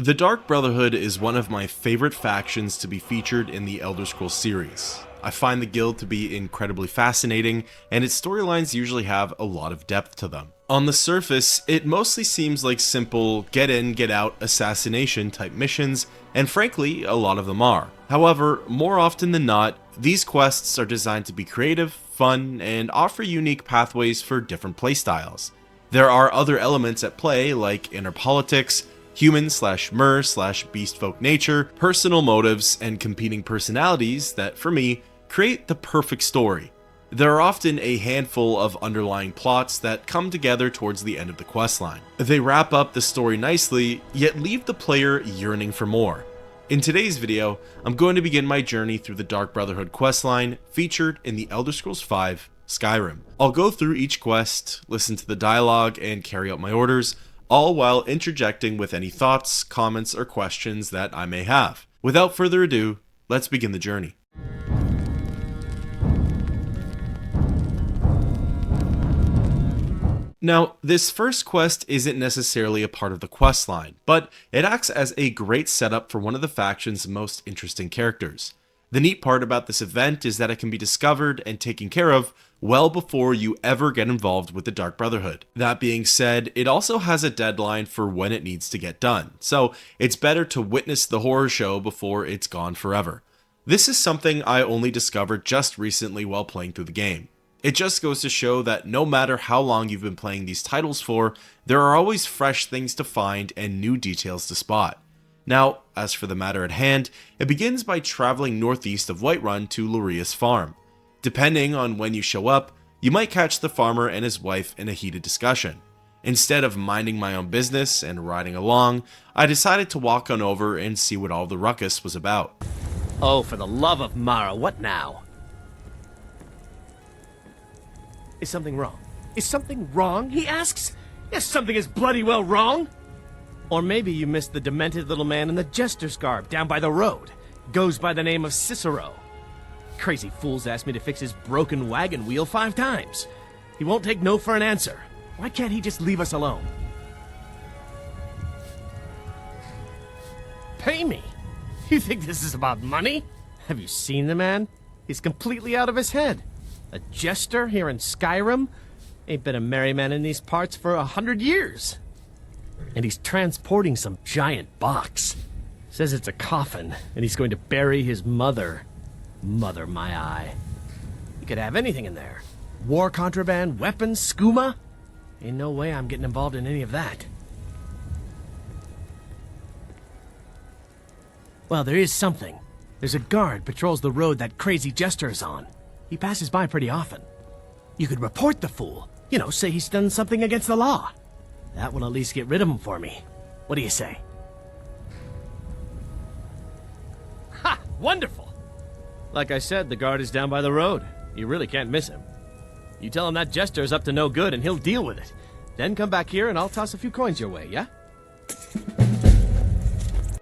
The Dark Brotherhood is one of my favorite factions to be featured in the Elder Scrolls series. I find the guild to be incredibly fascinating, and its storylines usually have a lot of depth to them. On the surface, it mostly seems like simple get in, get out assassination type missions, and frankly, a lot of them are. However, more often than not, these quests are designed to be creative, fun, and offer unique pathways for different playstyles. There are other elements at play like inner politics, human/mer/beast folk nature, personal motives, and competing personalities that, for me, create the perfect story. There are often a handful of underlying plots that come together towards the end of the questline. They wrap up the story nicely, yet leave the player yearning for more. In today's video, I'm going to begin my journey through the Dark Brotherhood questline featured in the Elder Scrolls V Skyrim. I'll go through each quest, listen to the dialogue, and carry out my orders, all while interjecting with any thoughts, comments, or questions that I may have. Without further ado, let's begin the journey. Now, this first quest isn't necessarily a part of the questline, but it acts as a great setup for one of the faction's most interesting characters. The neat part about this event is that it can be discovered and taken care of well before you ever get involved with the Dark Brotherhood. That being said, it also has a deadline for when it needs to get done, so it's better to witness the horror show before it's gone forever. This is something I only discovered just recently while playing through the game. It just goes to show that no matter how long you've been playing these titles for, there are always fresh things to find and new details to spot. Now, as for the matter at hand, it begins by traveling northeast of Whiterun to Luria's farm. Depending on when you show up, you might catch the farmer and his wife in a heated discussion. Instead of minding my own business and riding along, I decided to walk on over and see what all the ruckus was about. Oh, for the love of Mara, what now? Is something wrong? Is something wrong, he asks? Yes, something is bloody well wrong! Or maybe you missed the demented little man in the jester's garb down by the road. Goes by the name of Cicero. Crazy fool's asked me to fix his broken wagon wheel 5 times. He won't take no for an answer. Why can't he just leave us alone? Pay me? You think this is about money? Have you seen the man? He's completely out of his head. A jester here in Skyrim? Ain't been a merry man in these parts for 100 years. And he's transporting some giant box. Says it's a coffin, and he's going to bury his mother. Mother, my eye. You could have anything in there. War contraband, weapons, skooma. Ain't no way I'm getting involved in any of that. Well, there is something. There's a guard patrols the road that crazy jester is on. He passes by pretty often. You could report the fool. You know, say he's done something against the law. That will at least get rid of him for me. What do you say? Ha! Wonderful! Like I said, the guard is down by the road. You really can't miss him. You tell him that jester is up to no good and he'll deal with it. Then come back here and I'll toss a few coins your way, yeah?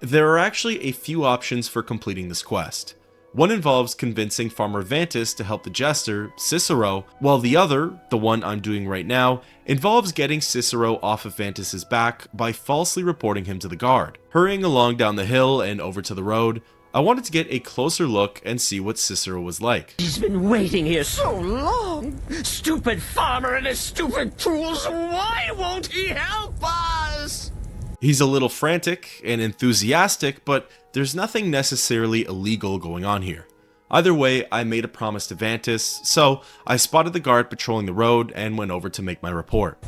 There are actually a few options for completing this quest. One involves convincing Farmer Vantis to help the jester, Cicero, while the other, the one I'm doing right now, involves getting Cicero off of Vantis' back by falsely reporting him to the guard. Hurrying along down the hill and over to the road, I wanted to get a closer look and see what Cicero was like. He's been waiting here so long! Stupid farmer and his stupid tools, why won't he help us? He's a little frantic and enthusiastic, but there's nothing necessarily illegal going on here. Either way, I made a promise to Vantis, so I spotted the guard patrolling the road and went over to make my report.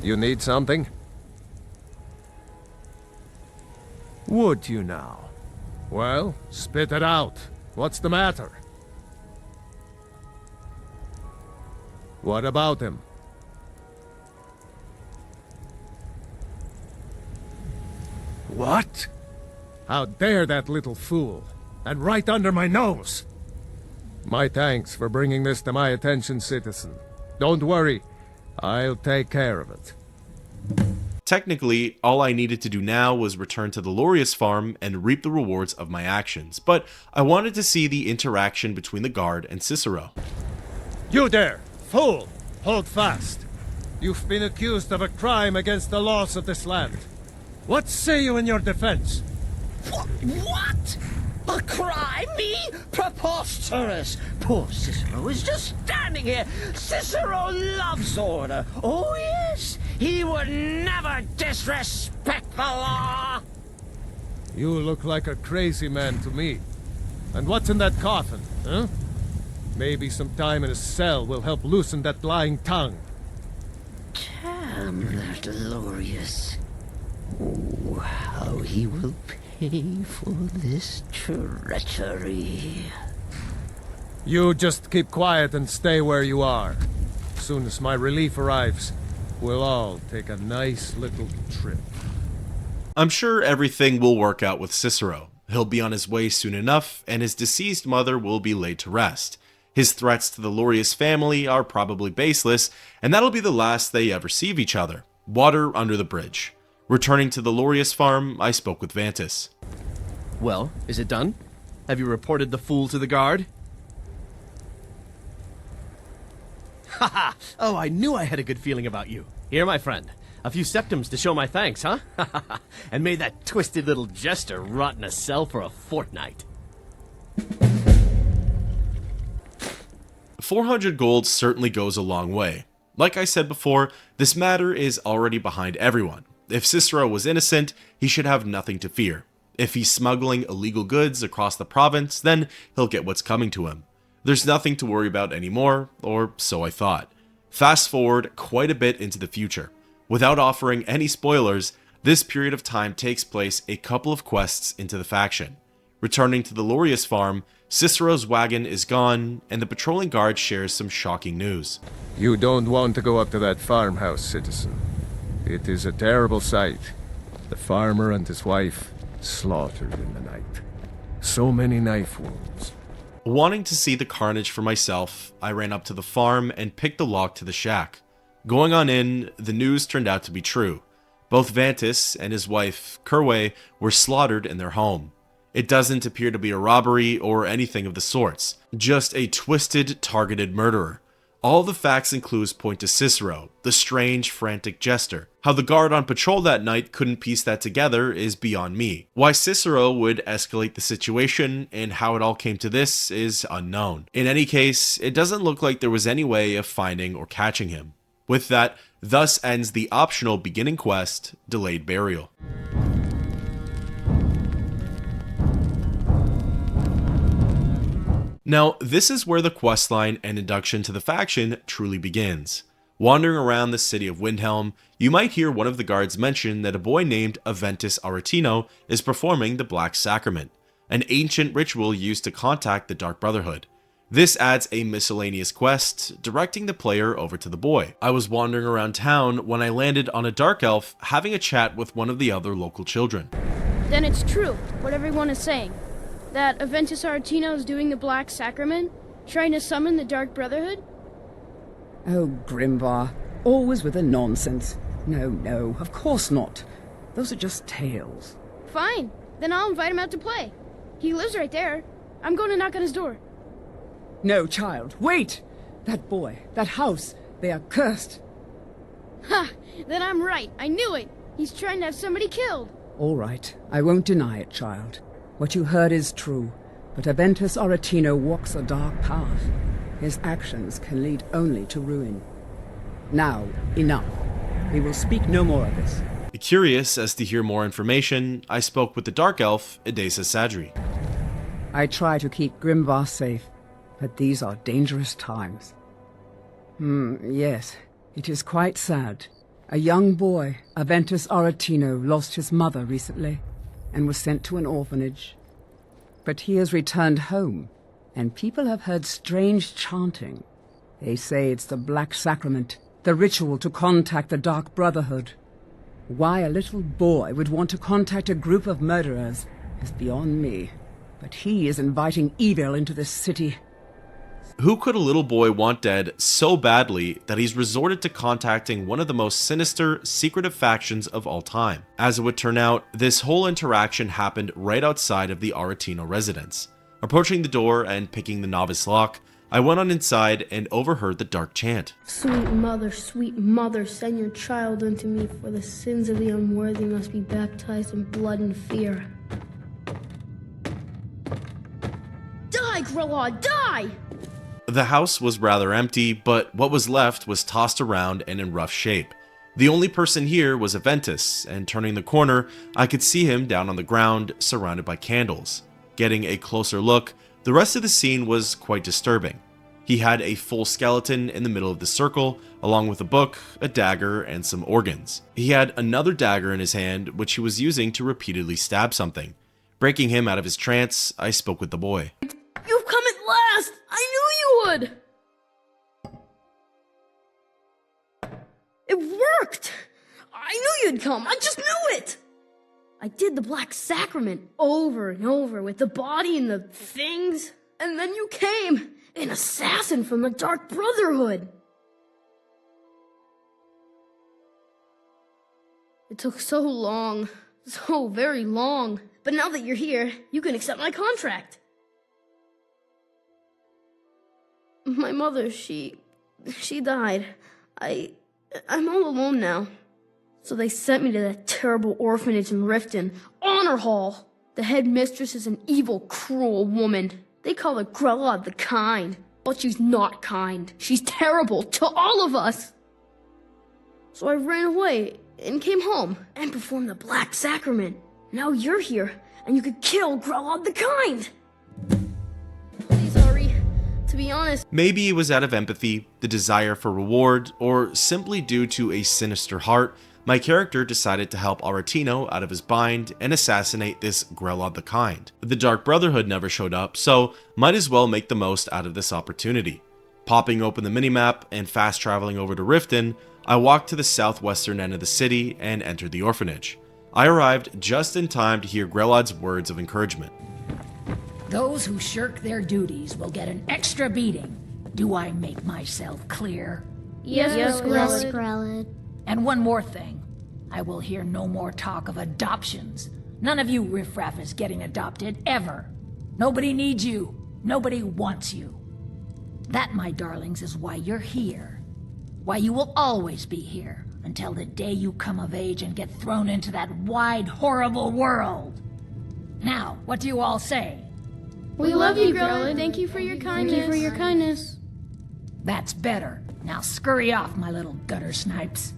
You need something? Would you now? Well, spit it out. What's the matter? What about him? What? How dare that little fool? And right under my nose! My thanks for bringing this to my attention, citizen. Don't worry, I'll take care of it. Technically, all I needed to do now was return to the Luria's farm and reap the rewards of my actions, but I wanted to see the interaction between the guard and Cicero. You there, fool! Hold fast. You've been accused of a crime against the laws of this land. What say you in your defense? What? A crime? Me? Preposterous! Poor Cicero is just standing here. Cicero loves order. Oh yes, he would never disrespect the law. You look like a crazy man to me. And what's in that coffin, huh? Maybe some time in a cell will help loosen that lying tongue. Damn that glorious. Oh, how he will pay for this treachery. You just keep quiet and stay where you are. As soon as my relief arrives, we'll all take a nice little trip. I'm sure everything will work out with Cicero. He'll be on his way soon enough, and his deceased mother will be laid to rest. His threats to the Lurius family are probably baseless, and that'll be the last they ever see of each other. Water under the bridge. Returning to the Lurius farm, I spoke with Vantis. Well, is it done? Have you reported the fool to the guard? Haha! Oh, I knew I had a good feeling about you. Here, my friend. A few septims to show my thanks, huh? And may that twisted little jester rot in a cell for a fortnight. 400 gold certainly goes a long way. Like I said before, this matter is already behind everyone. If Cicero was innocent, he should have nothing to fear. If he's smuggling illegal goods across the province, then he'll get what's coming to him. There's nothing to worry about anymore, or so I thought. Fast forward quite a bit into the future. Without offering any spoilers, this period of time takes place a couple of quests into the faction. Returning to the Lurius farm, Cicero's wagon is gone, and the patrolling guard shares some shocking news. You don't want to go up to that farmhouse, citizen. It is a terrible sight. The farmer and his wife slaughtered in the night. So many knife wounds. Wanting to see the carnage for myself, I ran up to the farm and picked the lock to the shack. Going on in, the news turned out to be true. Both Vantis and his wife, Kerway, were slaughtered in their home. It doesn't appear to be a robbery or anything of the sorts, just a twisted, targeted murderer. All the facts and clues point to Cicero, the strange, frantic jester. How the guard on patrol that night couldn't piece that together is beyond me. Why Cicero would escalate the situation and how it all came to this is unknown. In any case, it doesn't look like there was any way of finding or catching him. With that, thus ends the optional beginning quest, Delayed Burial. Now, this is where the questline and induction to the faction truly begins. Wandering around the city of Windhelm, you might hear one of the guards mention that a boy named Aventus Aretino is performing the Black Sacrament, an ancient ritual used to contact the Dark Brotherhood. This adds a miscellaneous quest, directing the player over to the boy. I was wandering around town when I landed on a dark elf having a chat with one of the other local children. Then it's true, what everyone is saying. That Aventus Aretino is doing the Black Sacrament, trying to summon the Dark Brotherhood? Oh, Grimvar, always with the nonsense. No, of course not. Those are just tales. Fine, then I'll invite him out to play. He lives right there. I'm going to knock on his door. No, child, wait! That boy, that house, they are cursed. Ha! Then I'm right, I knew it! He's trying to have somebody killed. All right, I won't deny it, child. What you heard is true, but Aventus Aretino walks a dark path. His actions can lead only to ruin. Now, enough. We will speak no more of this. Curious as to hear more information, I spoke with the Dark Elf, Edesa Sadri. I try to keep Grimvar safe, but these are dangerous times. Yes, it is quite sad. A young boy, Aventus Aretino, lost his mother recently and was sent to an orphanage. But he has returned home, and people have heard strange chanting. They say it's the Black Sacrament, the ritual to contact the Dark Brotherhood. Why a little boy would want to contact a group of murderers is beyond me. But he is inviting evil into this city. Who could a little boy want dead so badly that he's resorted to contacting one of the most sinister, secretive factions of all time? As it would turn out, this whole interaction happened right outside of the Aretino residence. Approaching the door and picking the novice lock, I went on inside and overheard the dark chant. Sweet mother, send your child unto me, for the sins of the unworthy must be baptized in blood and fear. Die, Grelod, die! The house was rather empty, but what was left was tossed around and in rough shape. The only person here was Aventus, and turning the corner, I could see him down on the ground, surrounded by candles. Getting a closer look, the rest of the scene was quite disturbing. He had a full skeleton in the middle of the circle, along with a book, a dagger, and some organs. He had another dagger in his hand, which he was using to repeatedly stab something. Breaking him out of his trance, I spoke with the boy. You've come at last! I knew you would! It worked! I knew you'd come, I just knew it! I did the Black Sacrament over and over with the body and the things, and then you came, an assassin from the Dark Brotherhood. It took so long, so very long, but now that you're here, you can accept my contract. My mother, she died. I'm all alone now. So they sent me to that terrible orphanage in Riften, Honor Hall. The headmistress is an evil, cruel woman. They call her Grelod the Kind, but she's not kind. She's terrible to all of us. So I ran away and came home and performed the Black Sacrament. Now you're here, and you could kill Grelod the Kind. Please, Ari, to be honest, Maybe it was out of empathy, the desire for reward, or simply due to a sinister heart, my character decided to help Aretino out of his bind and assassinate this Grelod the Kind. The Dark Brotherhood never showed up, so might as well make the most out of this opportunity. Popping open the minimap and fast traveling over to Riften, I walked to the southwestern end of the city and entered the orphanage. I arrived just in time to hear Grelod's words of encouragement. Those who shirk their duties will get an extra beating. Do I make myself clear? yes, Grelod. And one more thing. I will hear no more talk of adoptions. None of you riffraff is getting adopted, ever. Nobody needs you. Nobody wants you. That, my darlings, is why you're here. Why you will always be here, until the day you come of age and get thrown into that wide, horrible world. Now, what do you all say? We love you, Grelod. Thank you for your kindness. That's better. Now scurry off, my little gutter snipes.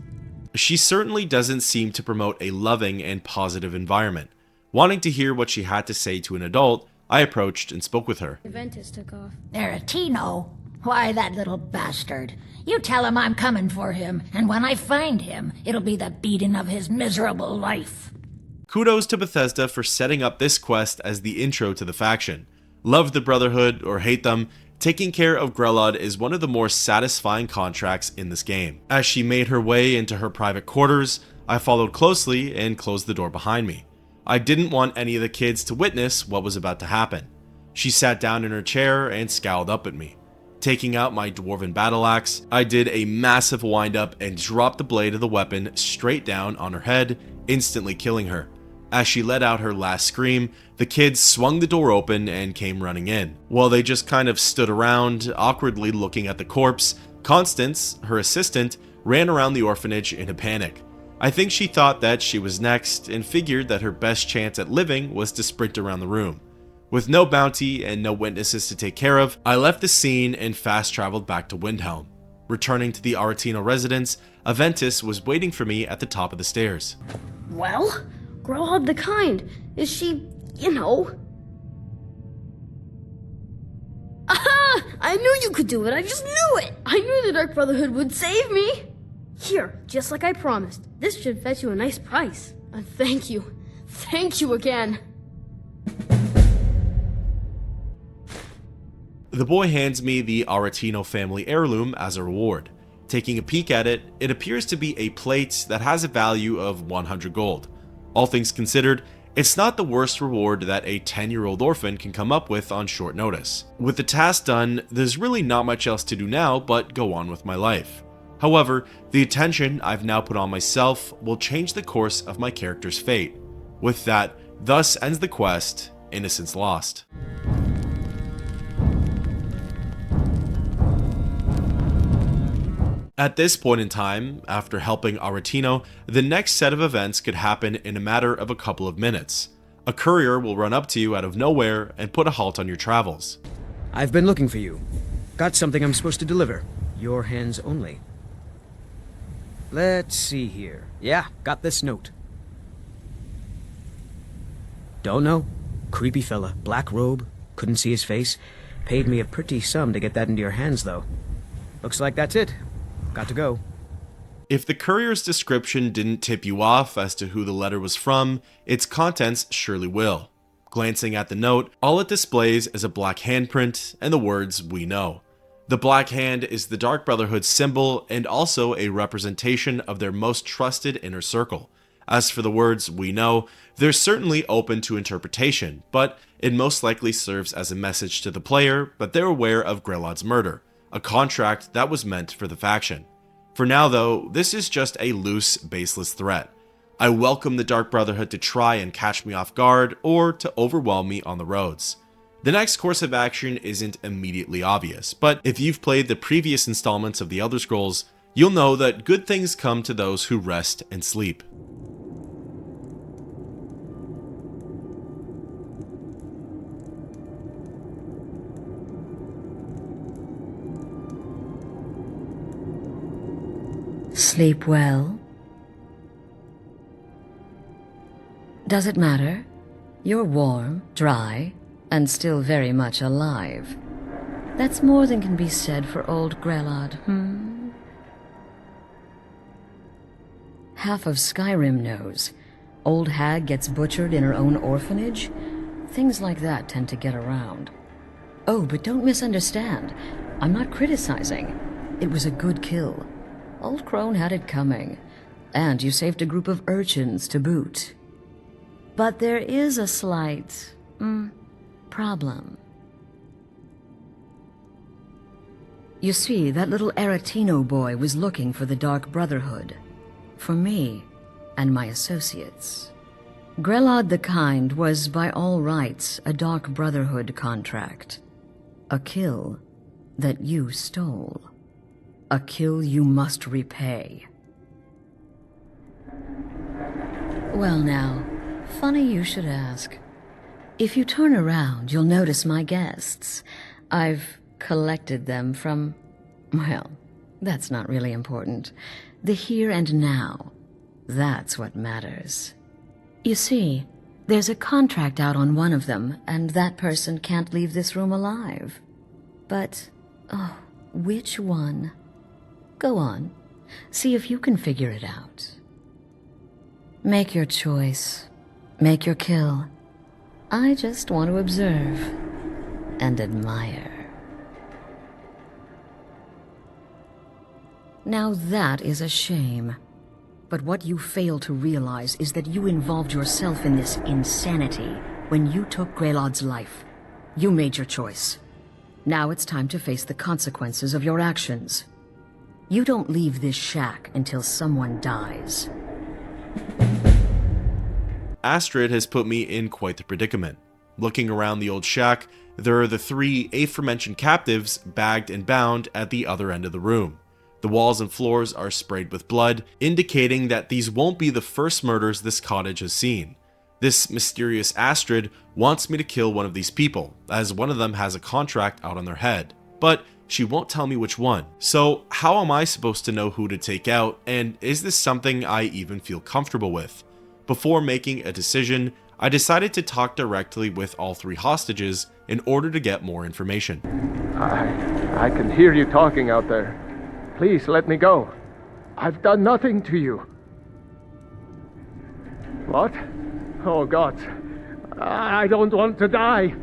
She certainly doesn't seem to promote a loving and positive environment. Wanting to hear what she had to say to an adult, I approached and spoke with her. Aventus took off. Aretino? Why, that little bastard. You tell him I'm coming for him, and when I find him, it'll be the beating of his miserable life. Kudos to Bethesda for setting up this quest as the intro to the faction. Love the Brotherhood or hate them, taking care of Grelod is one of the more satisfying contracts in this game. As she made her way into her private quarters, I followed closely and closed the door behind me. I didn't want any of the kids to witness what was about to happen. She sat down in her chair and scowled up at me. Taking out my dwarven battle axe, I did a massive windup and dropped the blade of the weapon straight down on her head, instantly killing her. As she let out her last scream, the kids swung the door open and came running in. While they just kind of stood around, awkwardly looking at the corpse, Constance, her assistant, ran around the orphanage in a panic. I think she thought that she was next and figured that her best chance at living was to sprint around the room. With no bounty and no witnesses to take care of, I left the scene and fast traveled back to Windhelm. Returning to the Aretino residence, Aventus was waiting for me at the top of the stairs. Well? Grelod the Kind. Is she, Aha! I knew you could do it. I just knew it. I knew the Dark Brotherhood would save me. Here, just like I promised. This should fetch you a nice price. And thank you. Thank you again. The boy hands me the Aretino family heirloom as a reward. Taking a peek at it, it appears to be a plate that has a value of 100 gold. All things considered, it's not the worst reward that a 10-year-old orphan can come up with on short notice. With the task done, there's really not much else to do now but go on with my life. However, the attention I've now put on myself will change the course of my character's fate. With that, thus ends the quest, Innocence Lost. At this point in time, after helping Aretino, the next set of events could happen in a matter of a couple of minutes. A courier will run up to you out of nowhere and put a halt on your travels. I've been looking for you. Got something I'm supposed to deliver. Your hands only. Let's see here. Yeah, got this note. Don't know. Creepy fella. Black robe. Couldn't see his face. Paid me a pretty sum to get that into your hands, though. Looks like that's it. Got to go. If the courier's description didn't tip you off as to who the letter was from, its contents surely will. Glancing at the note, all it displays is a black handprint and the words, "We know." The Black Hand is the Dark Brotherhood's symbol and also a representation of their most trusted inner circle. As for the words, "We know," they're certainly open to interpretation, but it most likely serves as a message to the player that they're aware of Grelod's murder, a contract that was meant for the faction. For now though, this is just a loose, baseless threat. I welcome the Dark Brotherhood to try and catch me off guard or to overwhelm me on the roads. The next course of action isn't immediately obvious, but if you've played the previous installments of the Elder Scrolls, you'll know that good things come to those who rest and sleep. Sleep well? Does it matter? You're warm, dry, and still very much alive. That's more than can be said for old Grelod, Half of Skyrim knows. Old hag gets butchered in her own orphanage. Things like that tend to get around. Oh, but don't misunderstand. I'm not criticizing. It was a good kill. Old Crone had it coming. And you saved a group of urchins to boot. But there is a slight, problem. You see, that little Aretino boy was looking for the Dark Brotherhood. For me and my associates. Grelod the Kind was by all rights a Dark Brotherhood contract. A kill that you stole. A kill you must repay. Well now, funny you should ask. If you turn around, you'll notice my guests. I've collected them from, well, that's not really important. The here and now. That's what matters. You see, there's a contract out on one of them, and that person can't leave this room alive. But, which one? Go on. See if you can figure it out. Make your choice. Make your kill. I just want to observe and admire. Now that is a shame. But what you fail to realize is that you involved yourself in this insanity when you took Grelod's life. You made your choice. Now it's time to face the consequences of your actions. You don't leave this shack until someone dies. Astrid has put me in quite the predicament. Looking around the old shack, there are the three aforementioned captives bagged and bound at the other end of the room. The walls and floors are sprayed with blood, indicating that these won't be the first murders this cottage has seen. This mysterious Astrid wants me to kill one of these people, as one of them has a contract out on their head. But she won't tell me which one. So how am I supposed to know who to take out, and is this something I even feel comfortable with? Before making a decision, I decided to talk directly with all three hostages in order to get more information. I can hear you talking out there. Please let me go. I've done nothing to you. What? Oh God. I don't want to die.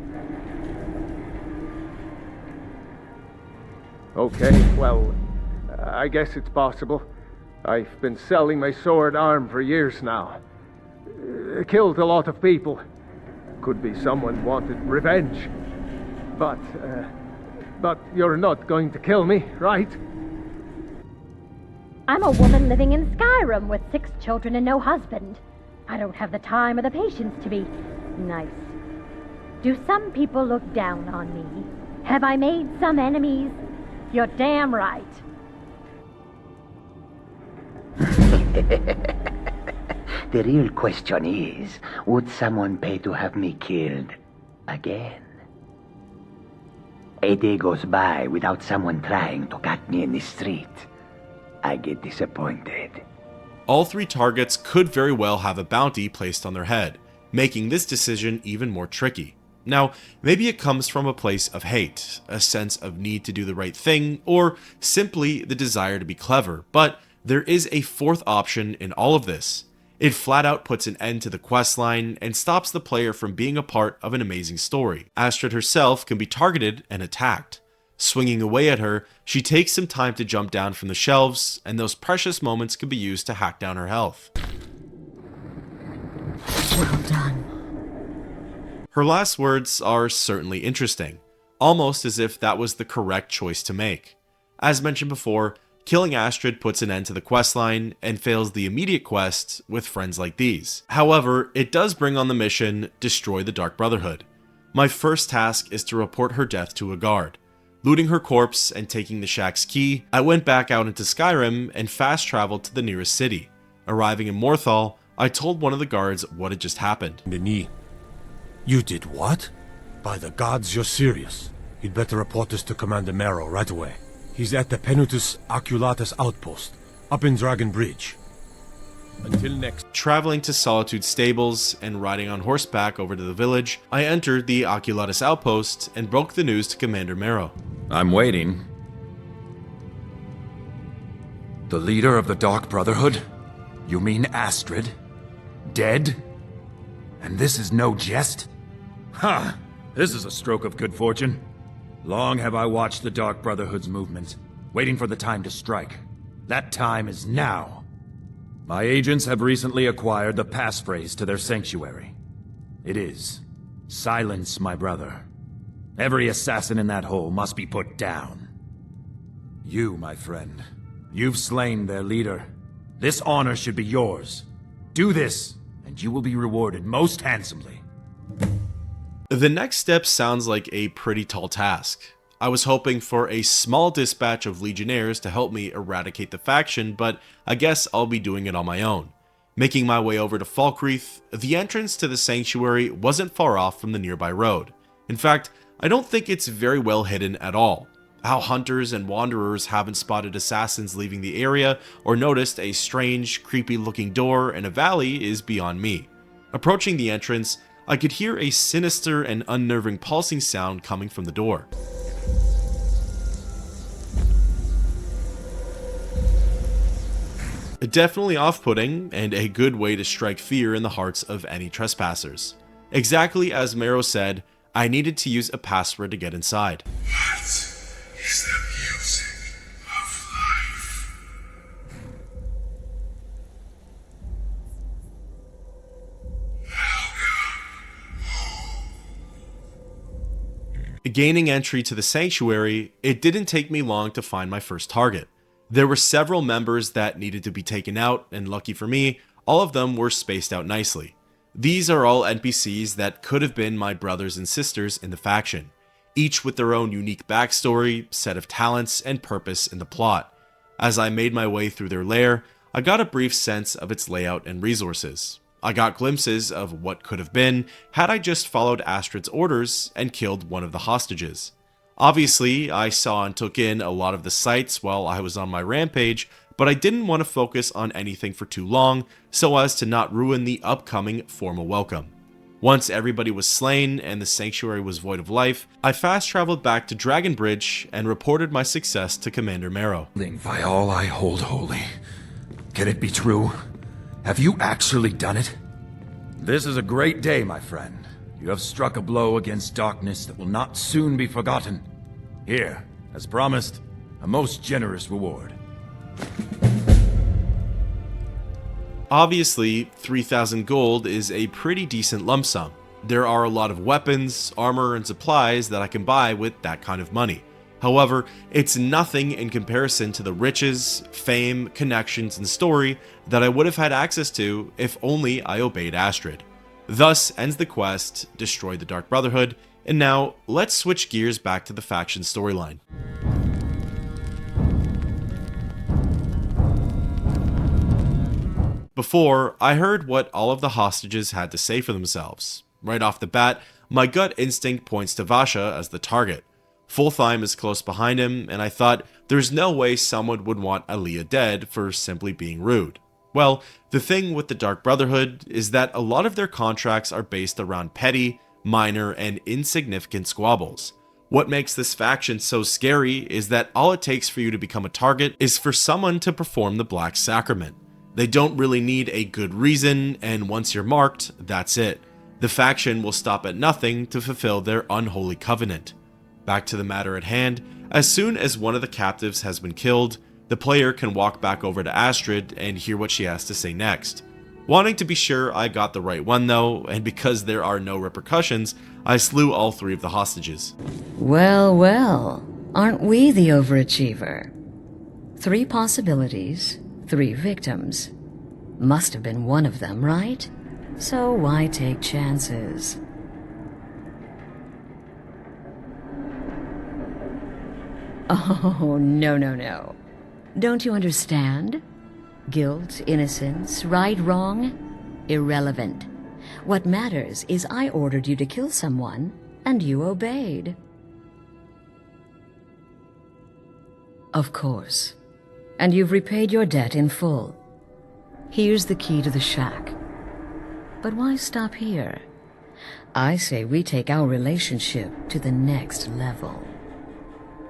Okay, well, I guess it's possible. I've been selling my sword arm for years now. Killed a lot of people. Could be someone wanted revenge. But you're not going to kill me, right? I'm a woman living in Skyrim with 6 children and no husband. I don't have the time or the patience to be nice. Do some people look down on me? Have I made some enemies? You're damn right. The real question is, would someone pay to have me killed again? A day goes by without someone trying to cut me in the street. I get disappointed. All 3 targets could very well have a bounty placed on their head, making this decision even more tricky. Now, maybe it comes from a place of hate, a sense of need to do the right thing, or simply the desire to be clever, but there is a 4th option in all of this. It flat out puts an end to the questline and stops the player from being a part of an amazing story. Astrid herself can be targeted and attacked. Swinging away at her, she takes some time to jump down from the shelves, and those precious moments can be used to hack down her health. Well done. Her last words are certainly interesting, almost as if that was the correct choice to make. As mentioned before, killing Astrid puts an end to the questline and fails the immediate quest with friends like these. However, it does bring on the mission, Destroy the Dark Brotherhood. My first task is to report her death to a guard. Looting her corpse and taking the shack's key, I went back out into Skyrim and fast traveled to the nearest city. Arriving in Morthal, I told one of the guards what had just happened. Nini, you did what? By the gods, you're serious. You'd better report this to Commander Marrow right away. He's at the Penutus Oculatus outpost, up in Dragon Bridge. Until next. Traveling to Solitude Stables and riding on horseback over to the village, I entered the Oculatus outpost and broke the news to Commander Marrow. I'm waiting. The leader of the Dark Brotherhood? You mean Astrid? Dead? And this is no jest? Ha! This is a stroke of good fortune. Long have I watched the Dark Brotherhood's movement, waiting for the time to strike. That time is now. My agents have recently acquired the passphrase to their sanctuary. It is, "Silence my brother." Every assassin in that hole must be put down. You, my friend, you've slain their leader. This honor should be yours. Do this, and you will be rewarded most handsomely. The next step sounds like a pretty tall task. I was hoping for a small dispatch of legionnaires to help me eradicate the faction, but I guess I'll be doing it on my own. Making my way over to Falkreath, the entrance to the sanctuary wasn't far off from the nearby road. In fact, I don't think it's very well hidden at all. How hunters and wanderers haven't spotted assassins leaving the area or noticed a strange, creepy-looking door in a valley is beyond me. Approaching the entrance, I could hear a sinister and unnerving pulsing sound coming from the door. Definitely off-putting, and a good way to strike fear in the hearts of any trespassers. Exactly as Marrow said, I needed to use a password to get inside. What is the music of life? Gaining entry to the sanctuary, it didn't take me long to find my first target. There were several members that needed to be taken out, and lucky for me, all of them were spaced out nicely. These are all NPCs that could have been my brothers and sisters in the faction, each with their own unique backstory, set of talents, and purpose in the plot. As I made my way through their lair, I got a brief sense of its layout and resources. I got glimpses of what could have been had I just followed Astrid's orders and killed one of the hostages. Obviously, I saw and took in a lot of the sights while I was on my rampage, but I didn't want to focus on anything for too long so as to not ruin the upcoming formal welcome. Once everybody was slain and the sanctuary was void of life, I fast traveled back to Dragon Bridge and reported my success to Commander Marrow. By all I hold holy, can it be true? Have you actually done it? This is a great day, my friend. You have struck a blow against darkness that will not soon be forgotten. Here, as promised, a most generous reward. Obviously, 3,000 gold is a pretty decent lump sum. There are a lot of weapons, armor, and supplies that I can buy with that kind of money. However, it's nothing in comparison to the riches, fame, connections, and story that I would have had access to if only I obeyed Astrid. Thus ends the quest, Destroy the Dark Brotherhood, and now let's switch gears back to the faction storyline. Before, I heard what all of the hostages had to say for themselves. Right off the bat, my gut instinct points to Vasha as the target. Fultheim is close behind him, and I thought there's no way someone would want Aaliyah dead for simply being rude. Well, the thing with the Dark Brotherhood is that a lot of their contracts are based around petty, minor, and insignificant squabbles. What makes this faction so scary is that all it takes for you to become a target is for someone to perform the Black Sacrament. They don't really need a good reason, and once you're marked, that's it. The faction will stop at nothing to fulfill their unholy covenant. Back to the matter at hand, as soon as one of the captives has been killed, the player can walk back over to Astrid and hear what she has to say next. Wanting to be sure I got the right one though, and because there are no repercussions, I slew all 3 of the hostages. Well, well, aren't we the overachiever? 3 possibilities, 3 victims. Must have been one of them, right? So why take chances? Oh, no. Don't you understand? Guilt, innocence, right, wrong? Irrelevant. What matters is I ordered you to kill someone, and you obeyed. Of course. And you've repaid your debt in full. Here's the key to the shack. But why stop here? I say we take our relationship to the next level.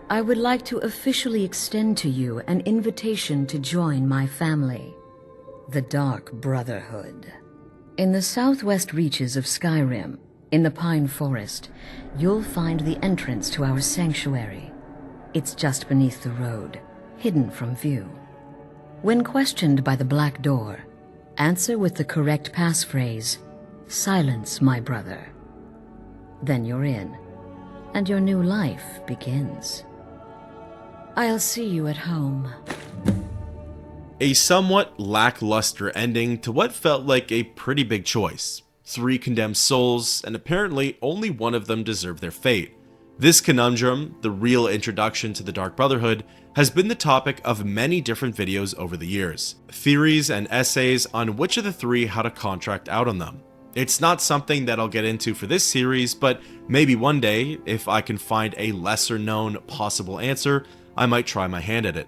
I would like to officially extend to you an invitation to join my family, the Dark Brotherhood. In the southwest reaches of Skyrim, in the Pine Forest, you'll find the entrance to our sanctuary. It's just beneath the road, hidden from view. When questioned by the Black Door, answer with the correct passphrase, "Silence, my brother." Then you're in, and your new life begins. I'll see you at home. A somewhat lackluster ending to what felt like a pretty big choice. 3 condemned souls, and apparently only one of them deserved their fate. This conundrum, the real introduction to the Dark Brotherhood, has been the topic of many different videos over the years. Theories and essays on which of the 3 had a contract out on them. It's not something that I'll get into for this series, but maybe one day, if I can find a lesser known possible answer, I might try my hand at it.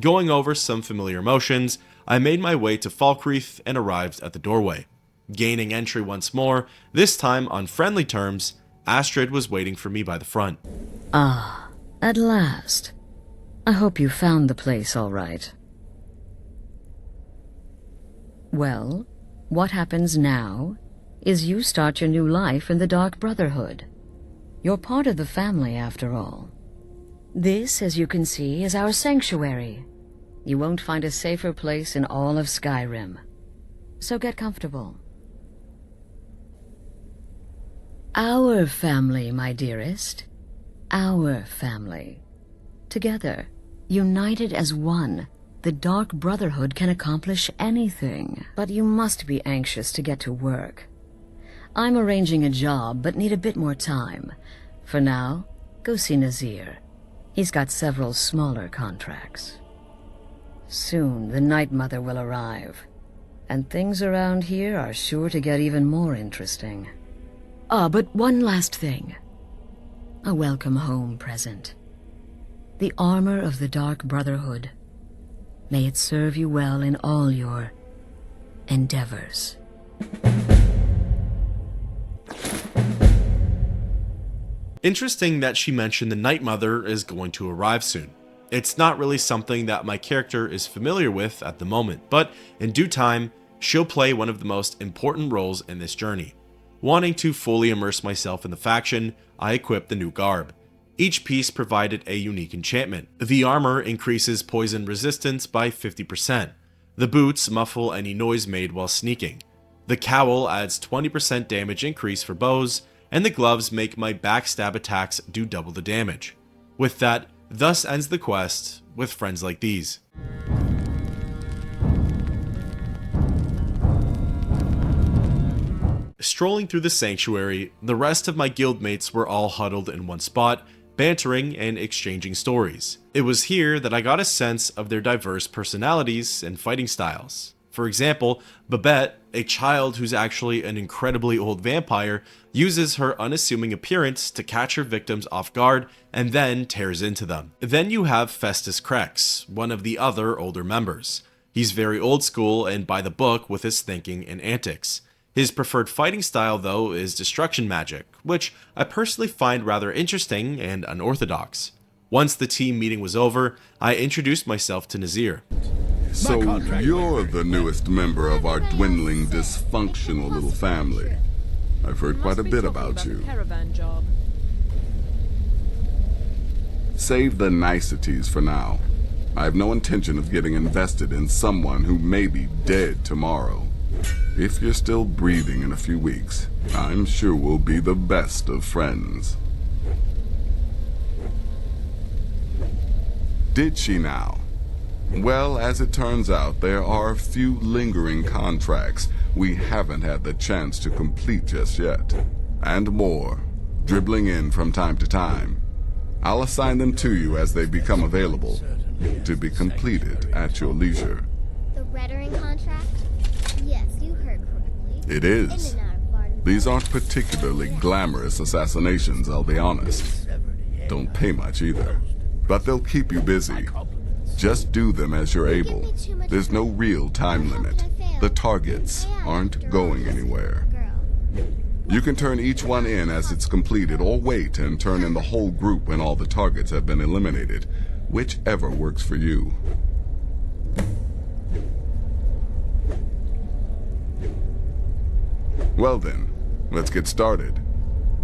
Going over some familiar motions, I made my way to Falkreath and arrived at the doorway. Gaining entry once more, this time on friendly terms, Astrid was waiting for me by the front. Ah, at last. I hope you found the place all right. Well, what happens now is you start your new life in the Dark Brotherhood. You're part of the family, after all. This, as you can see, is our sanctuary. You won't find a safer place in all of Skyrim. So get comfortable. Our family, my dearest. Our family. Together, united as one, the Dark Brotherhood can accomplish anything. But you must be anxious to get to work. I'm arranging a job, but need a bit more time. For now, go see Nazir. He's got several smaller contracts. Soon, the Night Mother will arrive, and things around here are sure to get even more interesting. But one last thing. A welcome home present. The armor of the Dark Brotherhood. May it serve you well in all your endeavors. Interesting that she mentioned the Night Mother is going to arrive soon. It's not really something that my character is familiar with at the moment, but in due time, she'll play one of the most important roles in this journey. Wanting to fully immerse myself in the faction, I equipped the new garb. Each piece provided a unique enchantment. The armor increases poison resistance by 50%. The boots muffle any noise made while sneaking. The cowl adds 20% damage increase for bows, and the gloves make my backstab attacks do double the damage. With that, thus ends the quest with friends like these. Strolling through the sanctuary, the rest of my guildmates were all huddled in one spot, bantering and exchanging stories. It was here that I got a sense of their diverse personalities and fighting styles. For example, Babette, a child who's actually an incredibly old vampire, uses her unassuming appearance to catch her victims off guard and then tears into them. Then you have Festus Krex, one of the other older members. He's very old school and by the book with his thinking and antics. His preferred fighting style, though, is destruction magic, which I personally find rather interesting and unorthodox. Once the team meeting was over, I introduced myself to Nazir. So you're the newest member of our dwindling, dysfunctional little family. I've heard quite a bit about you. Save the niceties for now. I have no intention of getting invested in someone who may be dead tomorrow. If you're still breathing in a few weeks, I'm sure we'll be the best of friends. Did she now? Well, as it turns out, there are a few lingering contracts we haven't had the chance to complete just yet. And more, dribbling in from time to time. I'll assign them to you as they become available, to be completed at your leisure. The Reddering contract? Yes, you heard correctly. It is. These aren't particularly glamorous assassinations, I'll be honest. Don't pay much either. But they'll keep you busy. Just do them as you're able. There's no real time limit. The targets aren't going anywhere. You can turn each one in as it's completed, or wait and turn in the whole group when all the targets have been eliminated. Whichever works for you. Well then, let's get started.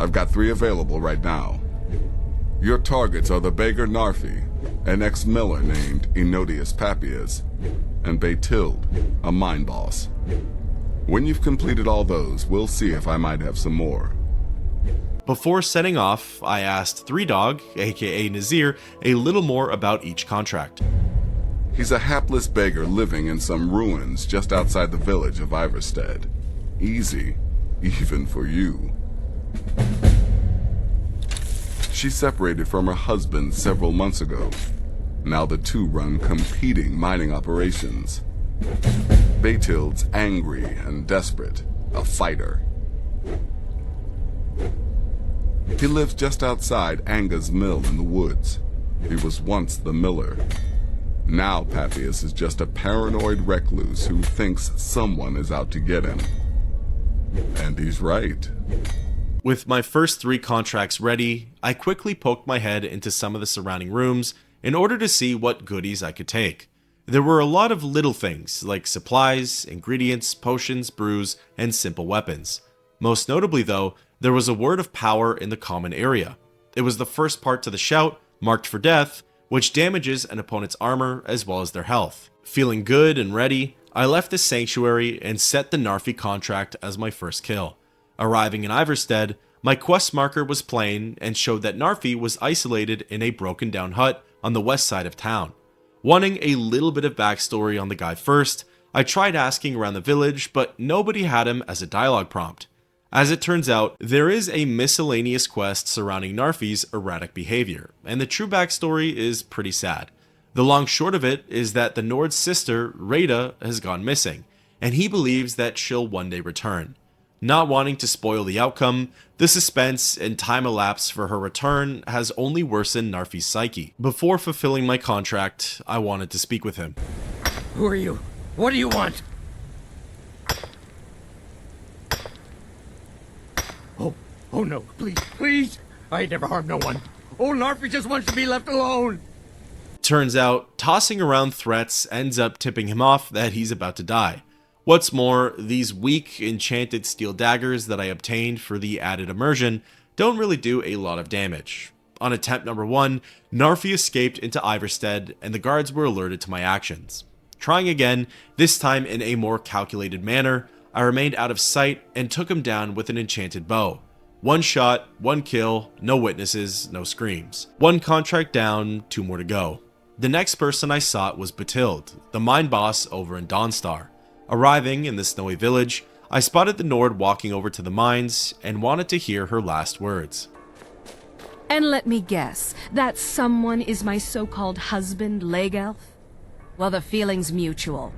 I've got 3 available right now. Your targets are the beggar Narfi, an ex-miller named Ennodius Papius, and Beitild, a mine boss. When you've completed all those, we'll see if I might have some more. Before setting off, I asked 3Dog, aka Nazir, a little more about each contract. He's a hapless beggar living in some ruins just outside the village of Iverstead. Easy, even for you. She separated from her husband several months ago. Now the two run competing mining operations. Beitild's angry and desperate, a fighter. He lives just outside Anga's mill in the woods. He was once the miller. Now Papius is just a paranoid recluse who thinks someone is out to get him. And he's right. With my first 3 contracts ready, I quickly poked my head into some of the surrounding rooms in order to see what goodies I could take. There were a lot of little things, like supplies, ingredients, potions, brews, and simple weapons. Most notably though, there was a word of power in the common area. It was the first part to the shout, marked for death, which damages an opponent's armor as well as their health. Feeling good and ready, I left the sanctuary and set the Narfi contract as my first kill. Arriving in Iverstead, my quest marker was plain and showed that Narfi was isolated in a broken down hut on the west side of town. Wanting a little bit of backstory on the guy first, I tried asking around the village, but nobody had him as a dialogue prompt. As it turns out, there is a miscellaneous quest surrounding Narfi's erratic behavior, and the true backstory is pretty sad. The long short of it is that the Nord's sister, Rada, has gone missing, and he believes that she'll one day return. Not wanting to spoil the outcome, the suspense and time elapsed for her return has only worsened Narfi's psyche. Before fulfilling my contract, I wanted to speak with him. Who are you? What do you want? Oh no, please! I never harmed no one. Oh, Narfi just wants to be left alone! Turns out, tossing around threats ends up tipping him off that he's about to die. What's more, these weak, enchanted steel daggers that I obtained for the added immersion don't really do a lot of damage. On attempt number 1, Narfi escaped into Iverstead and the guards were alerted to my actions. Trying again, this time in a more calculated manner, I remained out of sight and took him down with an enchanted bow. 1 shot, 1 kill, no witnesses, no screams. 1 contract down, 2 more to go. The next person I sought was Beitild, the mine boss over in Dawnstar. Arriving in the snowy village, I spotted the Nord walking over to the mines and wanted to hear her last words. And let me guess, that someone is my so-called husband, Legelf? Well, the feeling's mutual.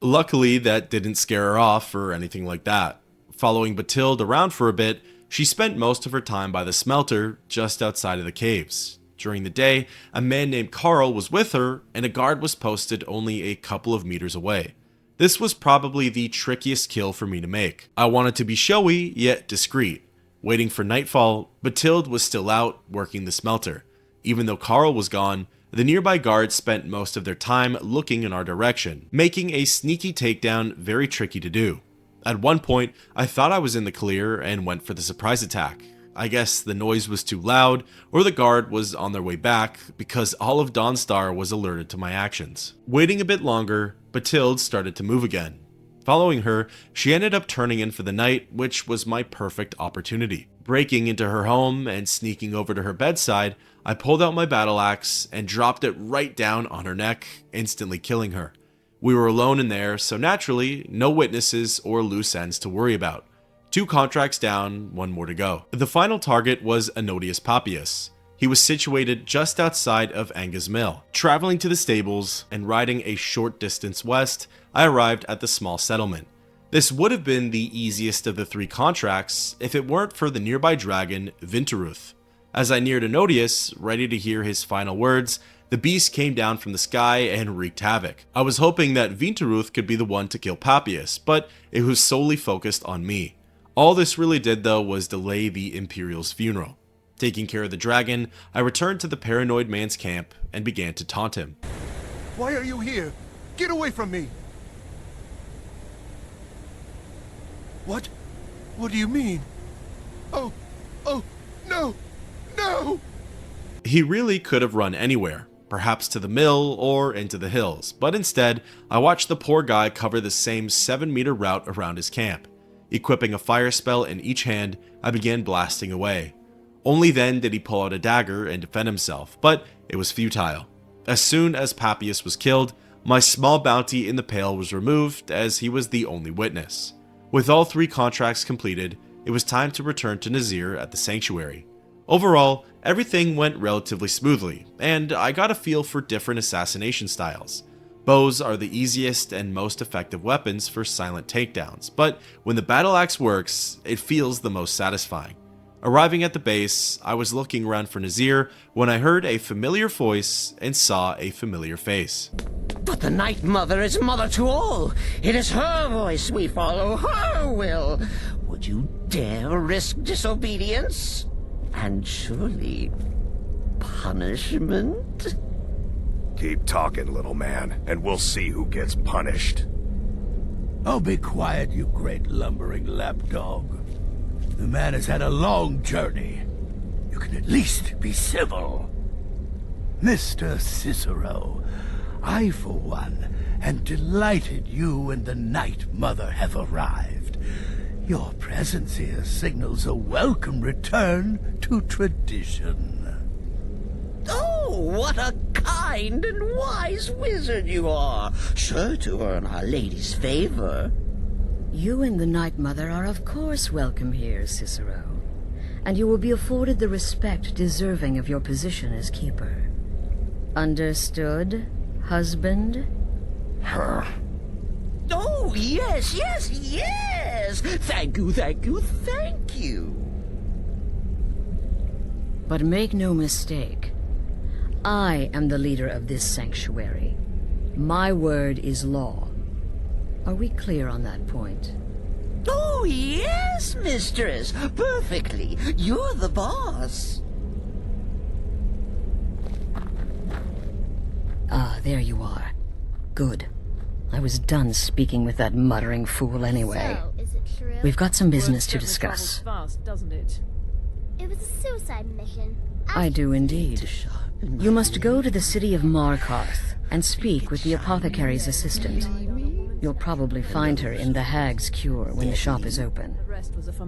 Luckily, that didn't scare her off or anything like that. Following Beitild around for a bit, she spent most of her time by the smelter just outside of the caves. During the day, a man named Carl was with her, and a guard was posted only a couple of meters away. This was probably the trickiest kill for me to make. I wanted to be showy, yet discreet. Waiting for nightfall, Beitild was still out, working the smelter. Even though Carl was gone, the nearby guards spent most of their time looking in our direction, making a sneaky takedown very tricky to do. At one point, I thought I was in the clear and went for the surprise attack. I guess the noise was too loud, or the guard was on their way back, because all of Dawnstar was alerted to my actions. Waiting a bit longer, Beitild started to move again. Following her, she ended up turning in for the night, which was my perfect opportunity. Breaking into her home and sneaking over to her bedside, I pulled out my battle axe and dropped it right down on her neck, instantly killing her. We were alone in there, so naturally, no witnesses or loose ends to worry about. 2 contracts down, 1 more to go. The final target was Ennodius Papius. He was situated just outside of Anga's Mill. Traveling to the stables and riding a short distance west, I arrived at the small settlement. This would have been the easiest of the 3 contracts if it weren't for the nearby dragon, Vinteruth. As I neared Ennodius, ready to hear his final words, the beast came down from the sky and wreaked havoc. I was hoping that Vinteruth could be the one to kill Papius, but it was solely focused on me. All this really did though was delay the Imperial's funeral. Taking care of the dragon, I returned to the paranoid man's camp and began to taunt him. Why are you here? Get away from me! What? What do you mean? Oh, no! No! He really could have run anywhere, perhaps to the mill or into the hills, but instead, I watched the poor guy cover the same 7-meter route around his camp. Equipping a fire spell in each hand, I began blasting away. Only then did he pull out a dagger and defend himself, but it was futile. As soon as Papius was killed, my small bounty in the Pale was removed as he was the only witness. With all 3 contracts completed, it was time to return to Nazir at the Sanctuary. Overall, everything went relatively smoothly, and I got a feel for different assassination styles. Bows are the easiest and most effective weapons for silent takedowns, but when the battle axe works, it feels the most satisfying. Arriving at the base, I was looking around for Nazir when I heard a familiar voice and saw a familiar face. But the Night Mother is mother to all. It is her voice we follow, her will. Would you dare risk disobedience? And surely punishment? Keep talking, little man, and we'll see who gets punished. Oh, be quiet, you great lumbering lapdog. The man has had a long journey. You can at least be civil. Mr. Cicero, I, for one, am delighted you and the Night Mother have arrived. Your presence here signals a welcome return to tradition. Oh, what a kind and wise wizard you are, sure to earn Our Lady's favor. You and the Night Mother are of course welcome here, Cicero, and you will be afforded the respect deserving of your position as keeper. Understood, husband? Her. Oh, yes, yes, yes! Thank you, thank you, thank you! But make no mistake, I am the leader of this sanctuary. My word is law. Are we clear on that point? Oh, yes, mistress. Perfectly. You're the boss. Ah, there you are. Good. I was done speaking with that muttering fool anyway. So, is it true? We've got some business to discuss. Fast, doesn't it? It was a suicide mission. I do indeed. You must go to the city of Markarth and speak with the apothecary's assistant. You'll probably find her in the Hag's Cure when the shop is open.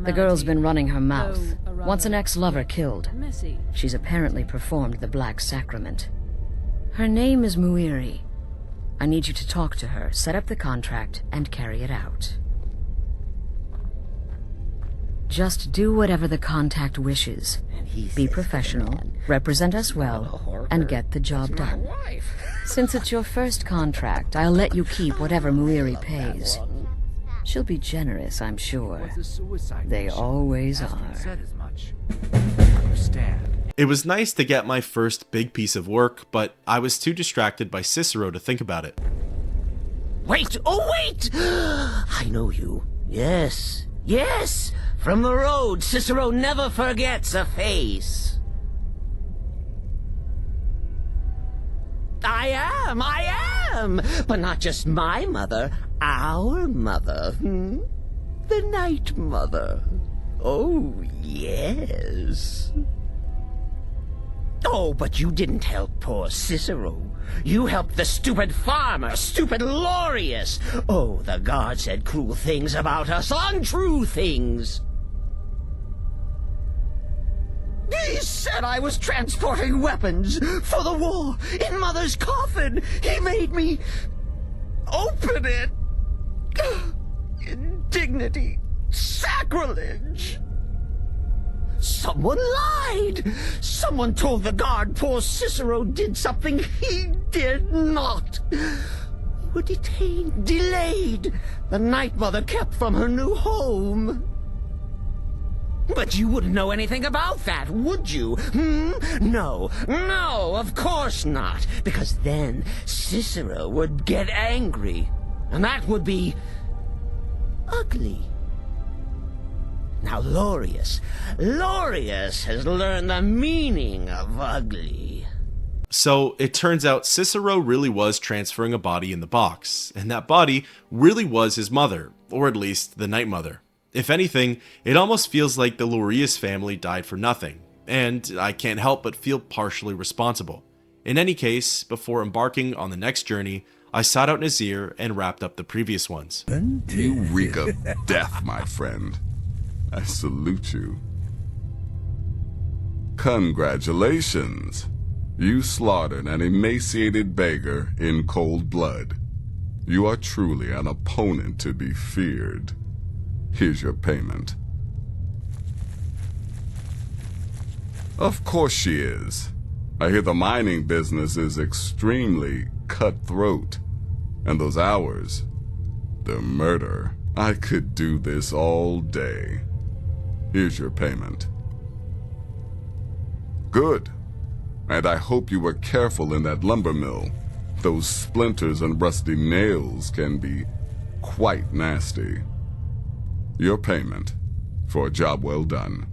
The girl's been running her mouth. Wants an ex-lover killed. She's apparently performed the Black Sacrament. Her name is Muiri. I need you to talk to her, set up the contract, and carry it out. Just do whatever the contact wishes. Be professional, Represent us well, and get the job done. Since it's your first contract, I'll let you keep whatever Muiri pays. She'll be generous, I'm sure. They always are. It was nice to get my first big piece of work, but I was too distracted by Cicero to think about it. Wait! Oh, wait! I know you. Yes. Yes! From the road, Cicero never forgets a face. I am! But not just my mother, our mother. The Night Mother. Oh, yes. Oh, but you didn't help poor Cicero. You helped the stupid farmer, stupid Lorius. Oh, the god said cruel things about us, untrue things. He said I was transporting weapons for the war in Mother's coffin. He made me open it. Indignity. Sacrilege. Someone lied. Someone told the guard poor Cicero did something he did not. Were detained, delayed. The Night Mother kept from her new home. But you wouldn't know anything about that, would you? No, of course not. Because then Cicero would get angry. And that would be ugly. Now Lorius has learned the meaning of ugly. So it turns out Cicero really was transferring a body in the box, and that body really was his mother, or at least the Night Mother. If anything, it almost feels like the Lorius family died for nothing, and I can't help but feel partially responsible. In any case, before embarking on the next journey, I sought out Nazir and wrapped up the previous ones. You reek of death, my friend. I salute you. Congratulations. You slaughtered an emaciated beggar in cold blood. You are truly an opponent to be feared. Here's your payment. Of course she is. I hear the mining business is extremely cutthroat. And those hours, the murder. I could do this all day. Here's your payment. Good. And I hope you were careful in that lumber mill. Those splinters and rusty nails can be quite nasty. Your payment for a job well done.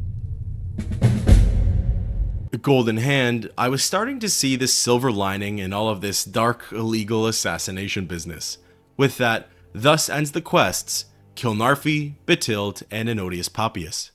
Gold in hand, I was starting to see the silver lining in all of this dark, illegal assassination business. With that, thus ends the quests: kill Narfi, Beitild, and Ennodius Papius.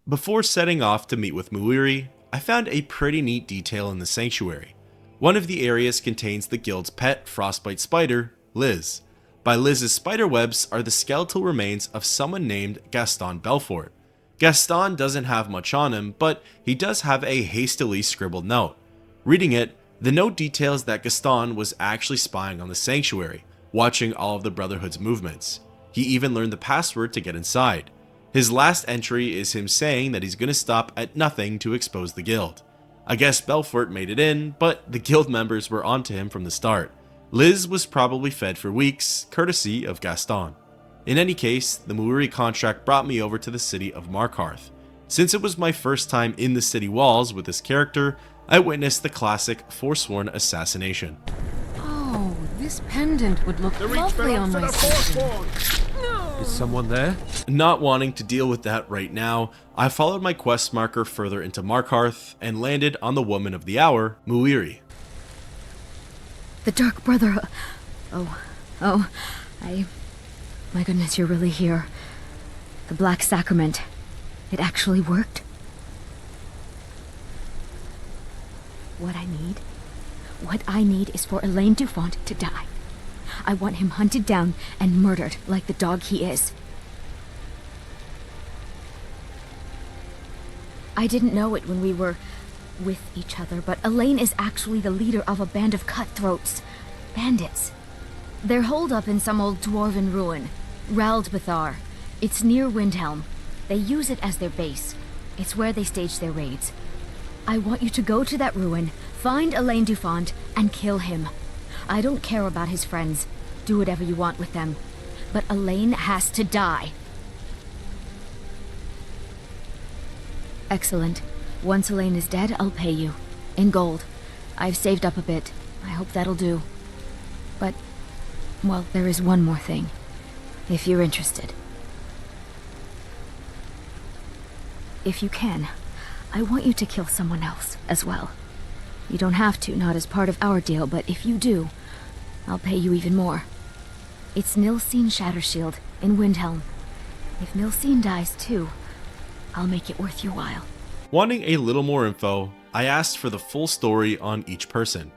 Before setting off to meet with Muiri, I found a pretty neat detail in the sanctuary. One of the areas contains the guild's pet frostbite spider, Liz. By Liz's spiderwebs are the skeletal remains of someone named Gaston Belfort. Gaston doesn't have much on him, but he does have a hastily scribbled note. Reading it, the note details that Gaston was actually spying on the sanctuary, watching all of the Brotherhood's movements. He even learned the password to get inside. His last entry is him saying that he's going to stop at nothing to expose the guild. I guess Belfort made it in, but the guild members were onto him from the start. Liz was probably fed for weeks, courtesy of Gaston. In any case, the Muiri contract brought me over to the city of Markarth. Since it was my first time in the city walls with this character, I witnessed the classic Forsworn assassination. Oh, this pendant would look lovely on my skin. Is someone there? Not wanting to deal with that right now, I followed my quest marker further into Markarth and landed on the woman of the hour, Muiri. The Dark Brotherhood. My goodness, you're really here. The Black Sacrament. It actually worked. What I need is for Elaine Dufont to die. I want him hunted down and murdered like the dog he is. I didn't know it when we were with each other, but Elaine is actually the leader of a band of cutthroats. Bandits. They're holed up in some old dwarven ruin, Raldbethar. It's near Windhelm. They use it as their base. It's where they stage their raids. I want you to go to that ruin, find Elaine Dufont, and kill him. I don't care about his friends. Do whatever you want with them. But Elaine has to die. Excellent. Once Elaine is dead, I'll pay you. In gold. I've saved up a bit. I hope that'll do. But, well, there is one more thing. If you're interested. If you can, I want you to kill someone else as well. You don't have to, not as part of our deal, but if you do, I'll pay you even more. It's Nilsine Shattershield in Windhelm. If Nilsine dies too, I'll make it worth your while. Wanting a little more info, I asked for the full story on each person.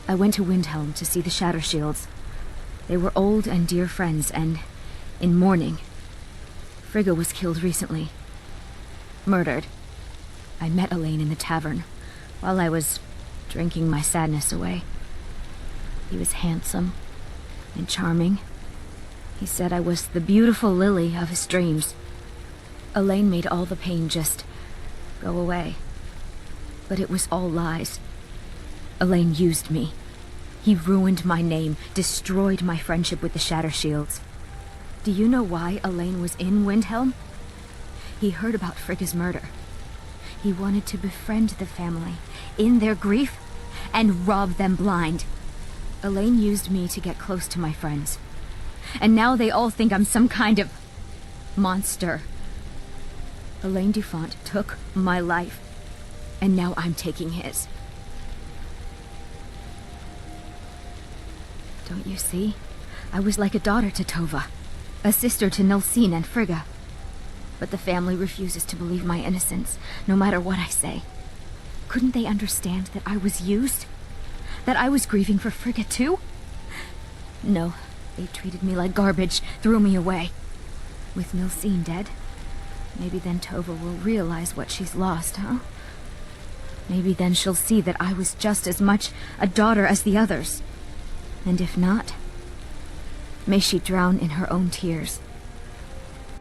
I went to Windhelm to see the Shattershields. They were old and dear friends, and in mourning. Frigga was killed recently. Murdered. I met Elaine in the tavern, while I was drinking my sadness away. He was handsome and charming. He said I was the beautiful lily of his dreams. Elaine made all the pain just go away. But it was all lies. Elaine used me. He ruined my name, destroyed my friendship with the Shattershields. Do you know why Elaine was in Windhelm? He heard about Frigga's murder. He wanted to befriend the family, in their grief, and rob them blind. Elaine used me to get close to my friends. And now they all think I'm some kind of monster. Elaine Dufont took my life, and now I'm taking his. Don't you see? I was like a daughter to Tova, a sister to Nilsine and Frigga. But the family refuses to believe my innocence, no matter what I say. Couldn't they understand that I was used? That I was grieving for Frigga too? No, they treated me like garbage, threw me away. With Nilsine dead, maybe then Tova will realize what she's lost, huh? Maybe then she'll see that I was just as much a daughter as the others. And if not, may she drown in her own tears.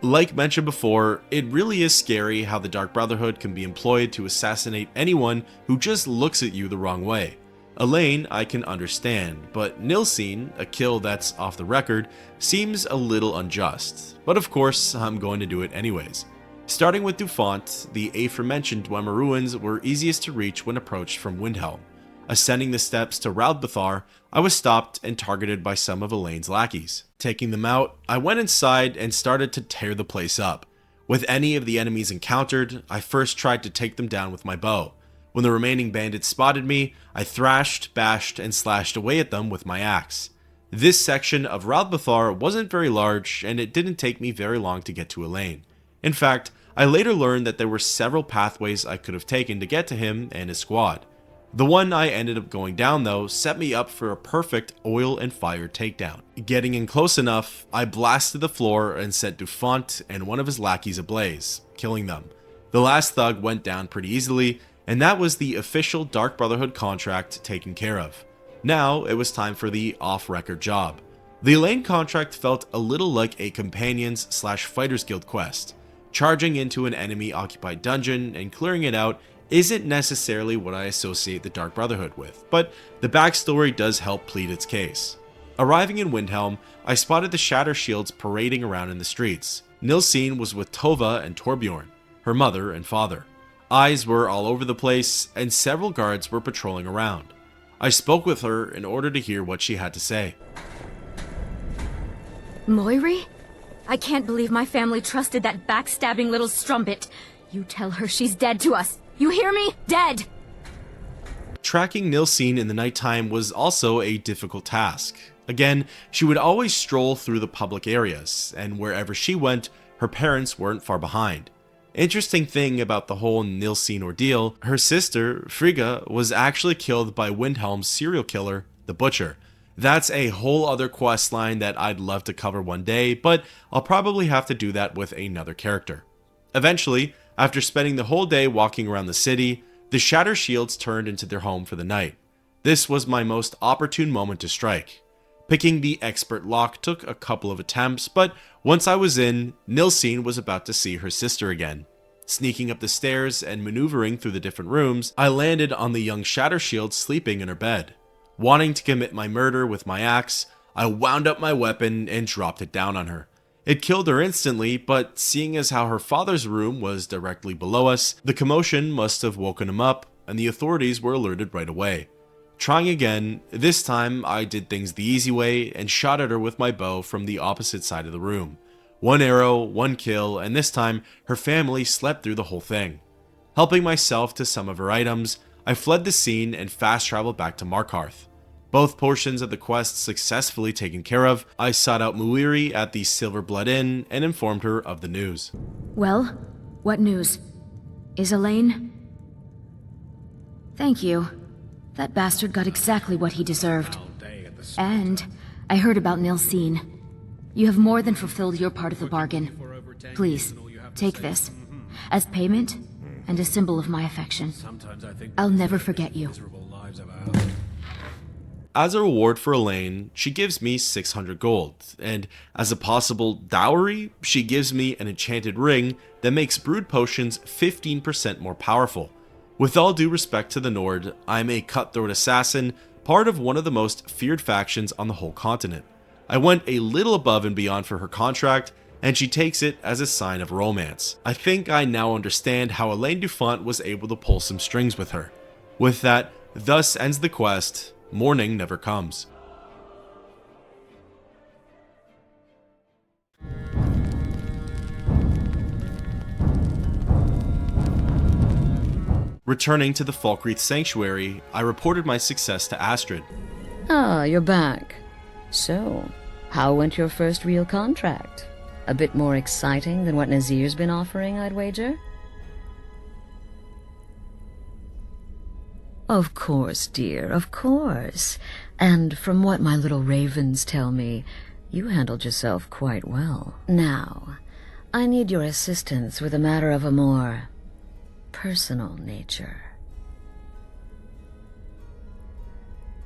Like mentioned before, it really is scary how the Dark Brotherhood can be employed to assassinate anyone who just looks at you the wrong way. Elaine, I can understand, but Nilsine, a kill that's off the record, seems a little unjust. But of course, I'm going to do it anyways. Starting with Dufont, the aforementioned Dwemer ruins were easiest to reach when approached from Windhelm. Ascending the steps to Raldbethar, I was stopped and targeted by some of Elaine's lackeys. Taking them out, I went inside and started to tear the place up. With any of the enemies encountered, I first tried to take them down with my bow. When the remaining bandits spotted me, I thrashed, bashed, and slashed away at them with my axe. This section of Raldbethar wasn't very large, and it didn't take me very long to get to Elaine. In fact, I later learned that there were several pathways I could have taken to get to him and his squad. The one I ended up going down though set me up for a perfect oil and fire takedown. Getting in close enough, I blasted the floor and set Dufont and one of his lackeys ablaze, killing them. The last thug went down pretty easily, and that was the official Dark Brotherhood contract taken care of. Now it was time for the off-record job. The Elaine contract felt a little like a companions/fighters guild quest. Charging into an enemy-occupied dungeon and clearing it out isn't necessarily what I associate the Dark Brotherhood with, but the backstory does help plead its case. Arriving in Windhelm, I spotted the Shattershields parading around in the streets. Nilsine was with Tova and Torbjorn, her mother and father. Eyes were all over the place, and several guards were patrolling around. I spoke with her in order to hear what she had to say. Moiri? I can't believe my family trusted that backstabbing little strumpet. You tell her she's dead to us. You hear me? Dead! Tracking Nilsine in the nighttime was also a difficult task. Again, she would always stroll through the public areas, and wherever she went, her parents weren't far behind. Interesting thing about the whole Nilsine ordeal, her sister, Frigga, was actually killed by Windhelm's serial killer, the Butcher. That's a whole other quest line that I'd love to cover one day, but I'll probably have to do that with another character. Eventually, after spending the whole day walking around the city, the Shattershields turned into their home for the night. This was my most opportune moment to strike. Picking the expert lock took a couple of attempts, but once I was in, Nilsine was about to see her sister again. Sneaking up the stairs and maneuvering through the different rooms, I landed on the young Shattershield sleeping in her bed. Wanting to commit my murder with my axe, I wound up my weapon and dropped it down on her. It killed her instantly, but seeing as how her father's room was directly below us, the commotion must have woken him up, and the authorities were alerted right away. Trying again, this time I did things the easy way and shot at her with my bow from the opposite side of the room. One arrow, one kill, and this time her family slept through the whole thing. Helping myself to some of her items, I fled the scene and fast traveled back to Markarth. Both portions of the quest successfully taken care of, I sought out Muiri at the Silver Blood Inn and informed her of the news. Well, what news? Is Elaine? Thank you. That bastard got exactly what he deserved. And I heard about Nilsine. You have more than fulfilled your part of the bargain. Please, take this, as payment and a symbol of my affection. I'll never forget you. As a reward for Elaine, she gives me 600 gold, and as a possible dowry, she gives me an enchanted ring that makes brewed potions 15% more powerful. With all due respect to the Nord, I'm a cutthroat assassin, part of one of the most feared factions on the whole continent. I went a little above and beyond for her contract, and she takes it as a sign of romance. I think I now understand how Elaine Dufont was able to pull some strings with her. With that, thus ends the quest. Mourning never comes. Returning to the Falkreath Sanctuary, I reported my success to Astrid. Ah, you're back. So, how went your first real contract? A bit more exciting than what Nazir's been offering, I'd wager? Of course, dear, of course. And from what my little ravens tell me, you handled yourself quite well. Now, I need your assistance with a matter of a more personal nature.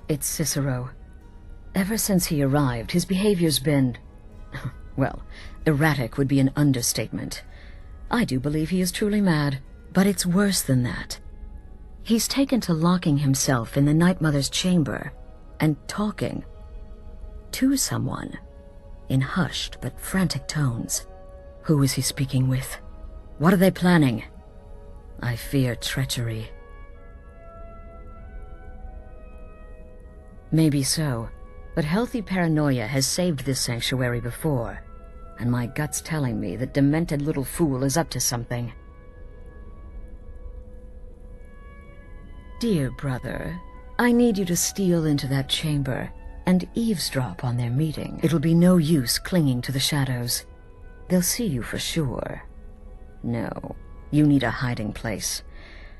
It's Cicero. Ever since he arrived, his behavior's been, well, erratic would be an understatement. I do believe he is truly mad, but it's worse than that. He's taken to locking himself in the Night Mother's chamber and talking to someone in hushed but frantic tones. Who is he speaking with? What are they planning? I fear treachery. Maybe so, but healthy paranoia has saved this sanctuary before, and my gut's telling me that demented little fool is up to something. Dear brother, I need you to steal into that chamber and eavesdrop on their meeting. It'll be no use clinging to the shadows. They'll see you for sure. No, you need a hiding place.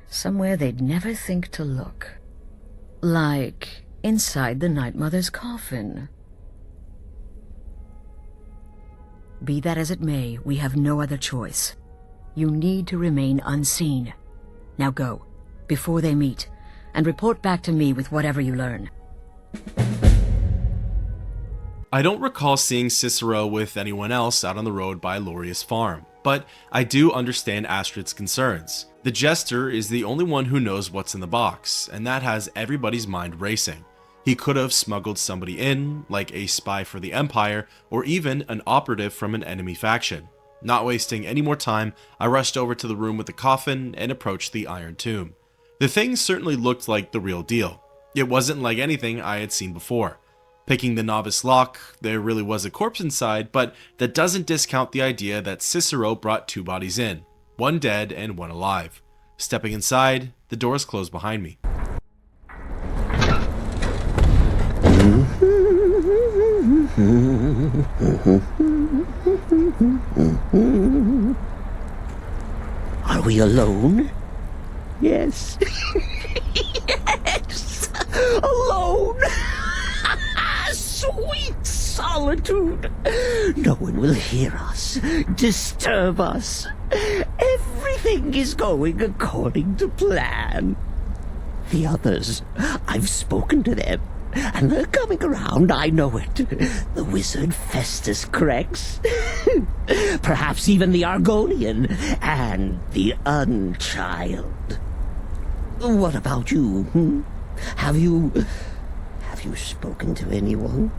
Somewhere they'd never think to look. Like inside the Night Mother's coffin. Be that as it may, we have no other choice. You need to remain unseen. Now go, before they meet, and report back to me with whatever you learn. I don't recall seeing Cicero with anyone else out on the road by Loria's farm, but I do understand Astrid's concerns. The Jester is the only one who knows what's in the box, and that has everybody's mind racing. He could have smuggled somebody in, like a spy for the Empire, or even an operative from an enemy faction. Not wasting any more time, I rushed over to the room with the coffin and approached the Iron Tomb. The thing certainly looked like the real deal. It wasn't like anything I had seen before. Picking the novice lock, there really was a corpse inside, but that doesn't discount the idea that Cicero brought two bodies in, one dead and one alive. Stepping inside, the doors closed behind me. Are we alone? Yes. Yes! Alone! Sweet solitude! No one will hear us, disturb us. Everything is going according to plan. The others, I've spoken to them. And they're coming around, I know it. The wizard Festus Crex. Perhaps even the Argonian and the Unchild. What about you? Have you spoken to anyone?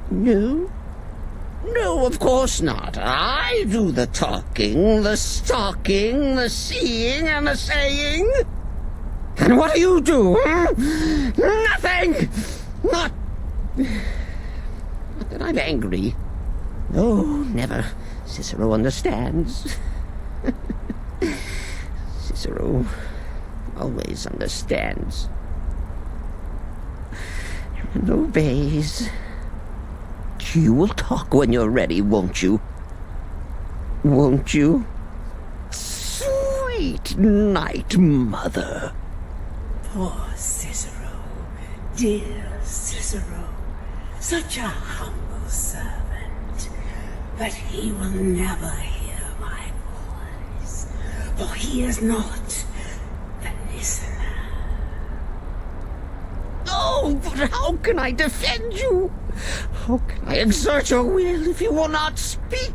No? No, of course not. I do the talking, the stalking, the seeing, and the saying. And what do you do? Nothing! Not that I'm angry. No, never. Cicero understands. Cicero always understands. And obeys. You will talk when you're ready, won't you? Won't you? Sweet night, mother. Poor Cicero, dear Cicero, such a humble servant, but he will never hear my voice, for he is not the listener. Oh, but how can I defend you? How can I exert your will if you will not speak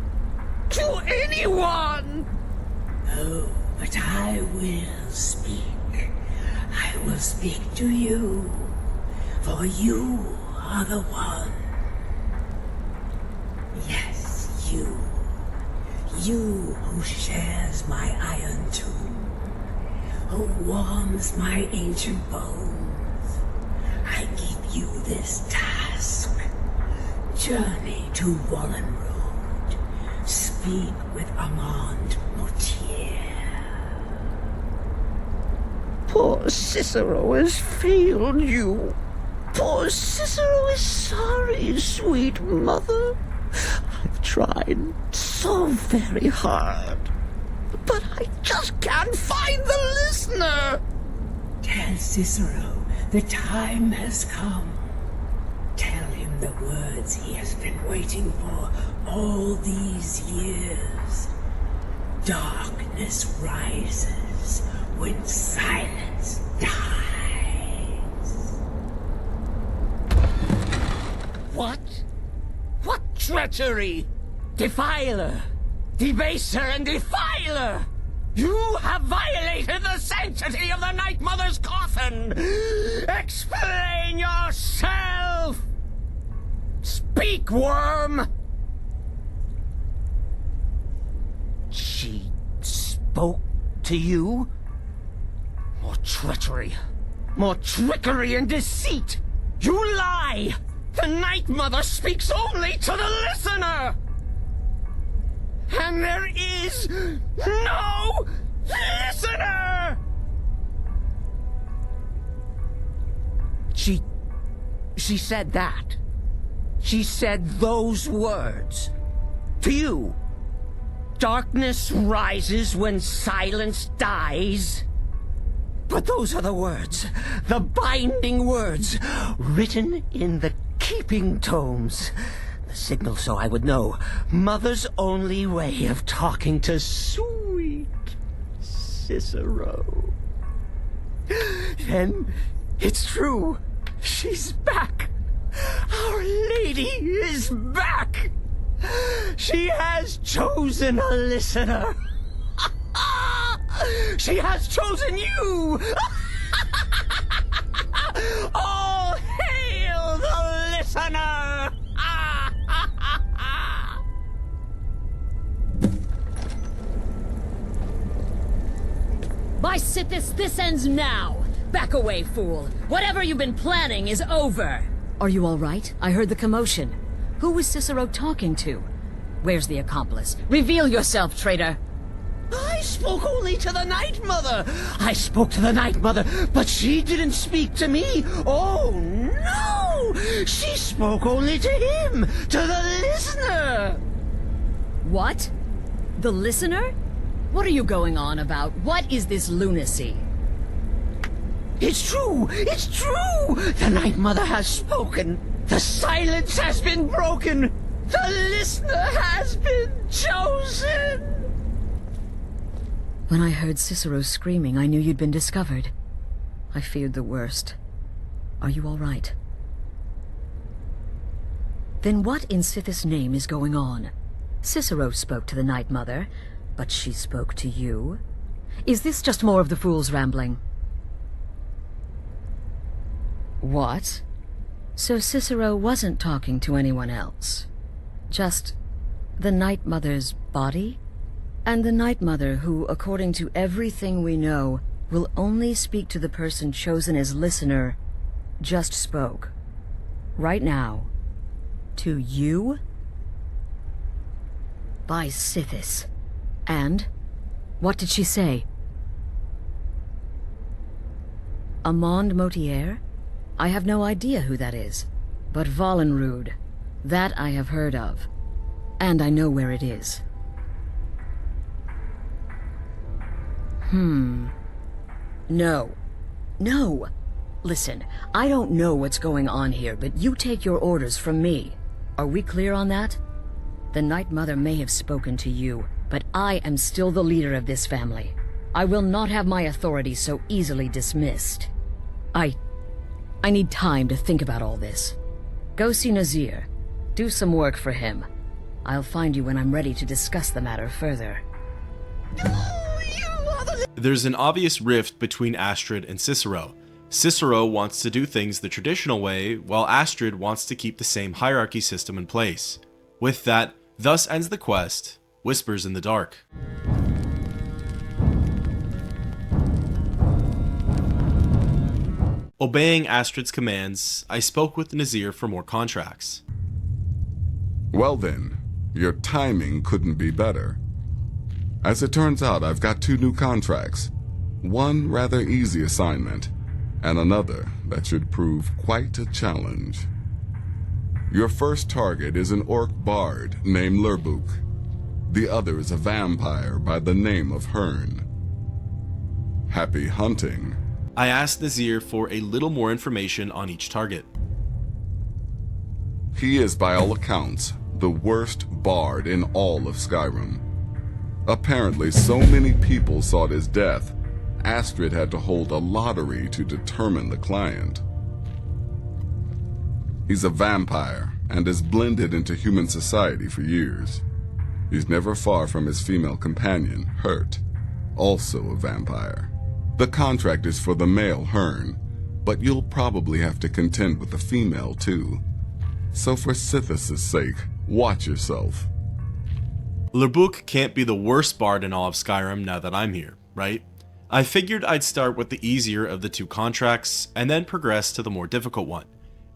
to anyone? Oh, but I will speak. I will speak to you, for you are the one. Yes, you. You who shares my iron tomb, who warms my ancient bones. I give you this task. Journey to Wallen Road. Speak with Armand Mortier. Poor Cicero has failed you. Poor Cicero is sorry, sweet mother. I've tried so very hard, but I just can't find the listener. Tell Cicero the time has come. Tell him the words he has been waiting for all these years. Darkness rises when silence dies. What? What treachery? Defiler! Debaser and defiler! You have violated the sanctity of the Night Mother's coffin! Explain yourself! Speak, worm! She spoke to you? More treachery. More trickery and deceit! You lie! The Night Mother speaks only to the listener! And there is no listener! She said that. She said those words. To you. Darkness rises when silence dies. But those are the words, the binding words, written in the keeping tomes. The signal so I would know. Mother's only way of talking to sweet Cicero. Then it's true. She's back. Our Lady is back. She has chosen a listener. She has chosen you. All hail the listener. By Sithis, this ends now! Back away, fool! Whatever you've been planning is over! Are you all right? I heard the commotion. Who was Cicero talking to? Where's the accomplice? Reveal yourself, traitor! I spoke only to the Night Mother! I spoke to the Night Mother, but she didn't speak to me! Oh, no! She spoke only to him! To the listener! What? The listener? What are you going on about? What is this lunacy? It's true! It's true! The Night Mother has spoken! The silence has been broken! The listener has been chosen! When I heard Cicero screaming, I knew you'd been discovered. I feared the worst. Are you all right? Then what in Sithis' name is going on? Cicero spoke to the Night Mother, but she spoke to you? Is this just more of the fool's rambling? What? So Cicero wasn't talking to anyone else? Just the Night Mother's body? And the Night Mother who, according to everything we know, will only speak to the person chosen as listener, just spoke. Right now. To you? By Sithis. And? What did she say? Amand Motier? I have no idea who that is. But Vollenrud, that I have heard of. And I know where it is. No. No! Listen, I don't know what's going on here, but you take your orders from me. Are we clear on that? The Night Mother may have spoken to you, but I am still the leader of this family. I will not have my authority so easily dismissed. I need time to think about all this. Go see Nazir. Do some work for him. I'll find you when I'm ready to discuss the matter further. There's an obvious rift between Astrid and Cicero. Cicero wants to do things the traditional way, while Astrid wants to keep the same hierarchy system in place. With that, thus ends the quest, Whispers in the Dark. Obeying Astrid's commands, I spoke with Nazir for more contracts. Well then, your timing couldn't be better. As it turns out, I've got 2 new contracts. One rather easy assignment, and another that should prove quite a challenge. Your first target is an orc bard named Lurbuk. The other is a vampire by the name of Hern. Happy hunting. I asked Nazir for a little more information on each target. He is, by all accounts, the worst bard in all of Skyrim. Apparently, so many people sought his death, Astrid had to hold a lottery to determine the client. He's a vampire and has blended into human society for years. He's never far from his female companion, Hert, also a vampire. The contract is for the male Hern, but you'll probably have to contend with the female too. So for Sithis' sake, watch yourself. Lurbuk can't be the worst bard in all of Skyrim now that I'm here, right? I figured I'd start with the easier of the 2 contracts, and then progress to the more difficult one.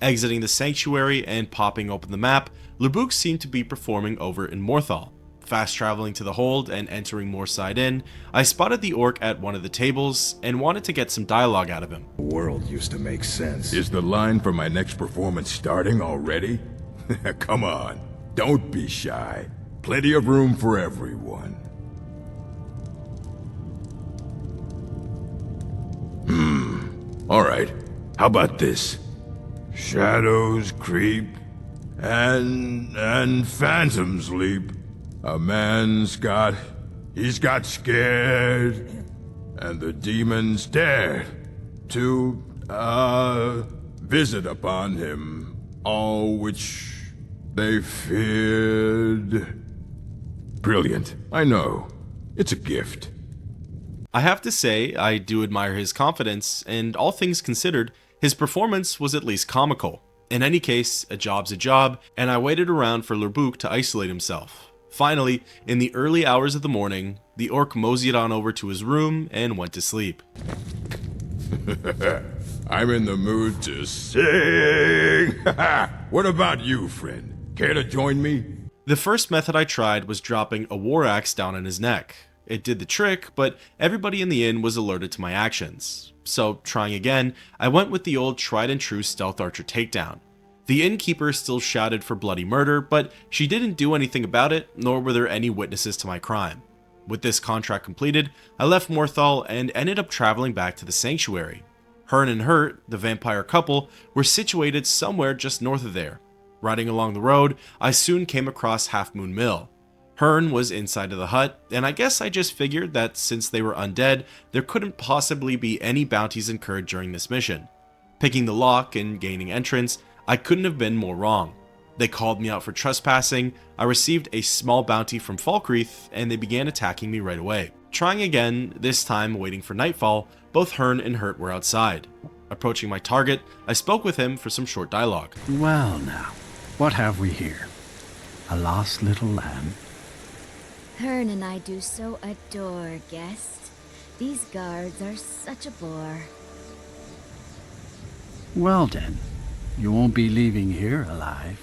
Exiting the sanctuary and popping open the map, Lurbuk seemed to be performing over in Morthal. Fast traveling to the hold and entering Moorside Inn, I spotted the orc at one of the tables and wanted to get some dialogue out of him. The world used to make sense. Is the line for my next performance starting already? Come on, don't be shy. Plenty of room for everyone. Alright, how about this? Shadows creep, and phantoms leap. A man's he's got scared, and the demons dared to, visit upon him, all which they feared. Brilliant, I know. It's a gift. I have to say, I do admire his confidence, and all things considered, his performance was at least comical. In any case, a job's a job, and I waited around for Lurbuk to isolate himself. Finally, in the early hours of the morning, the orc moseyed on over to his room and went to sleep. I'm in the mood to sing! What about you, friend? Care to join me? The first method I tried was dropping a war axe down on his neck. It did the trick, but everybody in the inn was alerted to my actions. So, trying again, I went with the old tried and true stealth archer takedown. The innkeeper still shouted for bloody murder, but she didn't do anything about it, nor were there any witnesses to my crime. With this contract completed, I left Morthal and ended up traveling back to the sanctuary. Hern and Hert, the vampire couple, were situated somewhere just north of there. Riding along the road, I soon came across Half Moon Mill. Hern was inside of the hut, and I guess I just figured that since they were undead, there couldn't possibly be any bounties incurred during this mission. Picking the lock and gaining entrance, I couldn't have been more wrong. They called me out for trespassing, I received a small bounty from Falkreath, and they began attacking me right away. Trying again, this time waiting for nightfall, both Hern and Hurt were outside. Approaching my target, I spoke with him for some short dialogue. Well now, what have we here? A lost little lamb? Hern and I do so adore guests. These guards are such a bore. Well then, you won't be leaving here alive.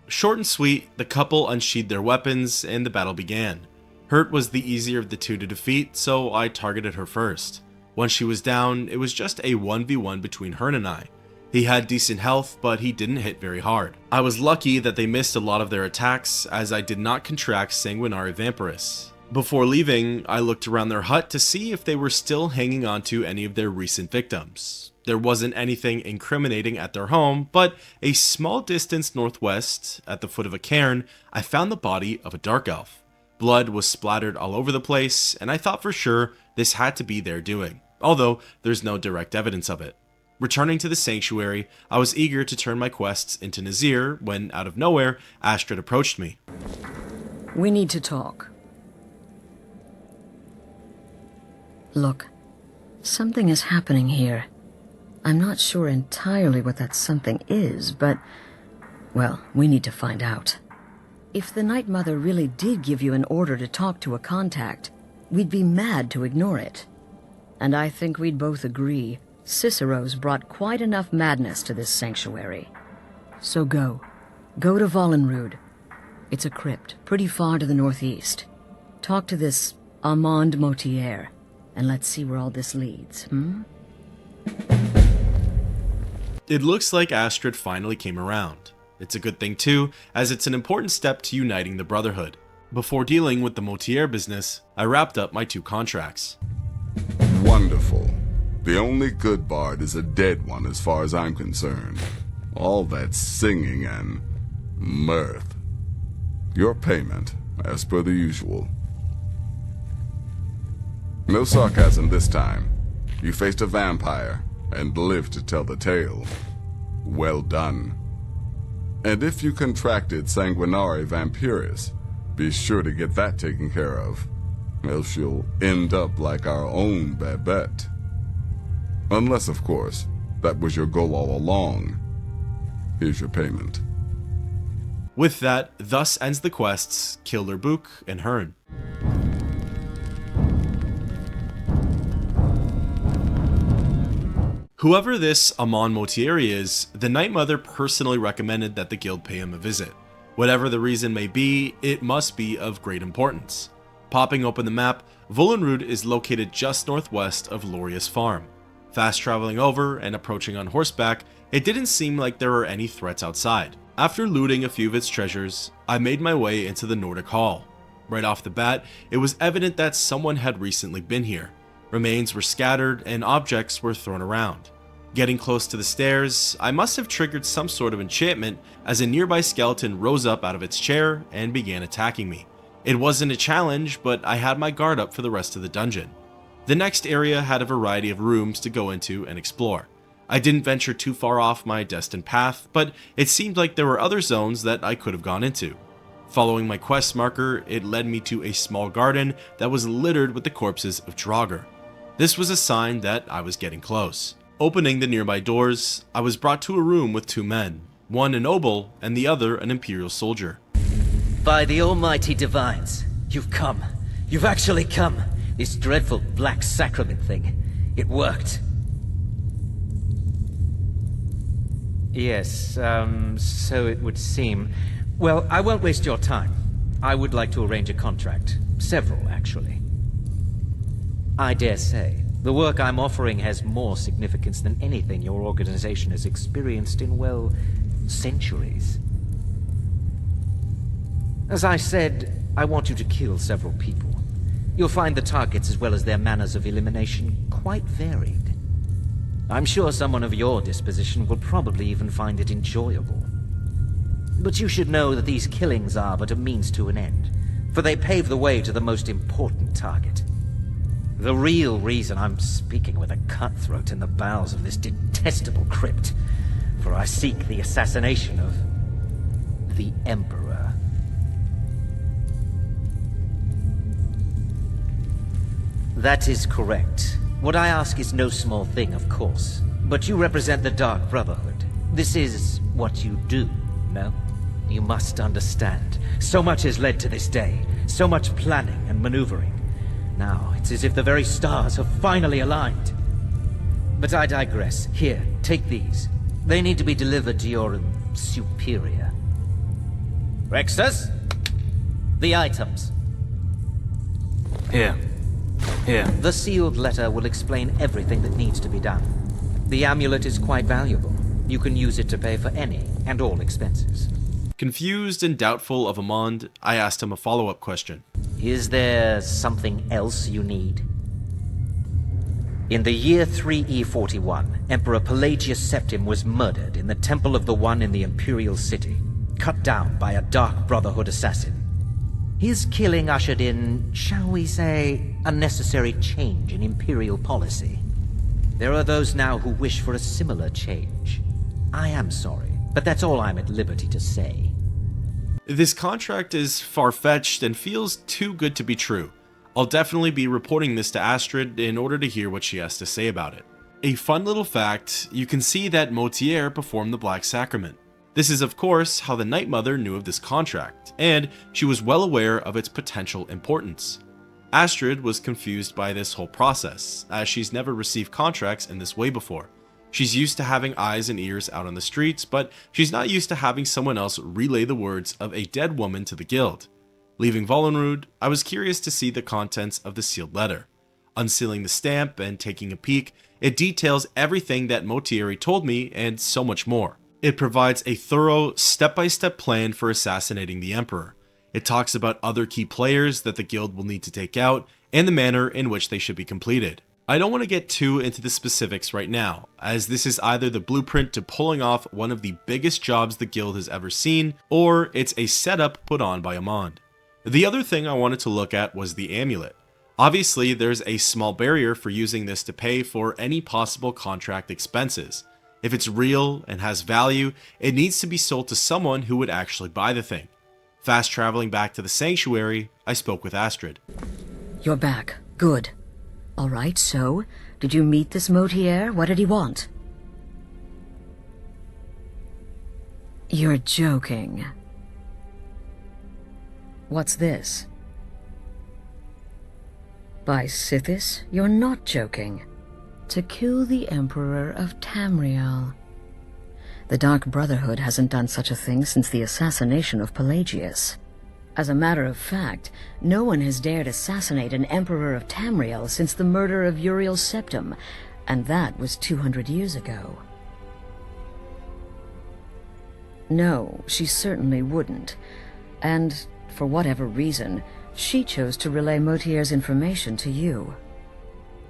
Short and sweet, the couple unsheathed their weapons and the battle began. Hurt was the easier of the two to defeat, so I targeted her first. Once she was down, it was just a 1v1 between Hern and I. He had decent health, but he didn't hit very hard. I was lucky that they missed a lot of their attacks, as I did not contract Sanguinary Vampirus. Before leaving, I looked around their hut to see if they were still hanging on to any of their recent victims. There wasn't anything incriminating at their home, but a small distance northwest, at the foot of a cairn, I found the body of a dark elf. Blood was splattered all over the place, and I thought for sure this had to be their doing, although there's no direct evidence of it. Returning to the sanctuary, I was eager to turn my quests into Nazir when, out of nowhere, Astrid approached me. We need to talk. Look, something is happening here. I'm not sure entirely what that something is, but, well, we need to find out. If the Night Mother really did give you an order to talk to a contact, we'd be mad to ignore it. And I think we'd both agree Cicero's brought quite enough madness to this sanctuary. So go. Go to Vollenrud. It's a crypt, pretty far to the northeast. Talk to this Armand Motier, and let's see where all this leads, It looks like Astrid finally came around. It's a good thing too, as it's an important step to uniting the Brotherhood. Before dealing with the Motier business, I wrapped up my 2 contracts. Wonderful. The only good bard is a dead one as far as I'm concerned. All that singing and mirth. Your payment, as per the usual. No sarcasm this time. You faced a vampire and lived to tell the tale. Well done. And if you contracted Sanguinary Vampirus, be sure to get that taken care of, else you'll end up like our own Babette. Unless, of course, that was your goal all along. Here's your payment. With that, thus ends the quests, kill Lurbuk and Hern. Whoever this Amon Motieri is, the Night Mother personally recommended that the guild pay him a visit. Whatever the reason may be, it must be of great importance. Popping open the map, Vollenrud is located just northwest of Loria's farm. Fast traveling over and approaching on horseback, it didn't seem like there were any threats outside. After looting a few of its treasures, I made my way into the Nordic Hall. Right off the bat, it was evident that someone had recently been here. Remains were scattered and objects were thrown around. Getting close to the stairs, I must have triggered some sort of enchantment as a nearby skeleton rose up out of its chair and began attacking me. It wasn't a challenge, but I had my guard up for the rest of the dungeon. The next area had a variety of rooms to go into and explore. I didn't venture too far off my destined path, but it seemed like there were other zones that I could have gone into. Following my quest marker, it led me to a small garden that was littered with the corpses of Draugr. This was a sign that I was getting close. Opening the nearby doors, I was brought to a room with 2 men, one a noble and the other an imperial soldier. By the almighty divines, you've come. You've actually come. This dreadful black sacrament thing. It worked. Yes, so it would seem. Well, I won't waste your time. I would like to arrange a contract. Several, actually. I dare say, the work I'm offering has more significance than anything your organization has experienced in, well, centuries. As I said, I want you to kill several people. You'll find the targets as well as their manners of elimination quite varied. I'm sure someone of your disposition will probably even find it enjoyable. But you should know that these killings are but a means to an end, for they pave the way to the most important target. The real reason I'm speaking with a cutthroat in the bowels of this detestable crypt, for I seek the assassination of... the Emperor. That is correct. What I ask is no small thing, of course. But you represent the Dark Brotherhood. This is what you do, no? You must understand. So much has led to this day. So much planning and maneuvering. Now, it's as if the very stars have finally aligned. But I digress. Here, take these. They need to be delivered to your superior. Rexus? The items. Here. The sealed letter will explain everything that needs to be done. The amulet is quite valuable. You can use it to pay for any and all expenses. Confused and doubtful of Amand, I asked him a follow-up question. Is there something else you need? In the year 3E41, Emperor Pelagius Septim was murdered in the Temple of the One in the Imperial City, cut down by a Dark Brotherhood assassin. His killing ushered in, shall we say, a necessary change in Imperial policy. There are those now who wish for a similar change. I am sorry, but that's all I'm at liberty to say. This contract is far-fetched and feels too good to be true. I'll definitely be reporting this to Astrid in order to hear what she has to say about it. A fun little fact, you can see that Motier performed the Black Sacrament. This is of course how the Night Mother knew of this contract, and she was well aware of its potential importance. Astrid was confused by this whole process, as she's never received contracts in this way before. She's used to having eyes and ears out on the streets, but she's not used to having someone else relay the words of a dead woman to the guild. Leaving Vollenrud, I was curious to see the contents of the sealed letter. Unsealing the stamp and taking a peek, it details everything that Motieri told me and so much more. It provides a thorough, step-by-step plan for assassinating the Emperor. It talks about other key players that the guild will need to take out, and the manner in which they should be completed. I don't want to get too into the specifics right now, as this is either the blueprint to pulling off one of the biggest jobs the guild has ever seen, or it's a setup put on by Amand. The other thing I wanted to look at was the amulet. Obviously, there's a small barrier for using this to pay for any possible contract expenses. If it's real and has value, it needs to be sold to someone who would actually buy the thing. Fast traveling back to the sanctuary, I spoke with Astrid. You're back. Good. Alright, so, did you meet this Motier? What did he want? You're joking. What's this? By Sithis, you're not joking. To kill the Emperor of Tamriel. The Dark Brotherhood hasn't done such a thing since the assassination of Pelagius. As a matter of fact, no one has dared assassinate an Emperor of Tamriel since the murder of Uriel Septim, and that was 200 years ago. No, she certainly wouldn't. And, for whatever reason, she chose to relay Motier's information to you.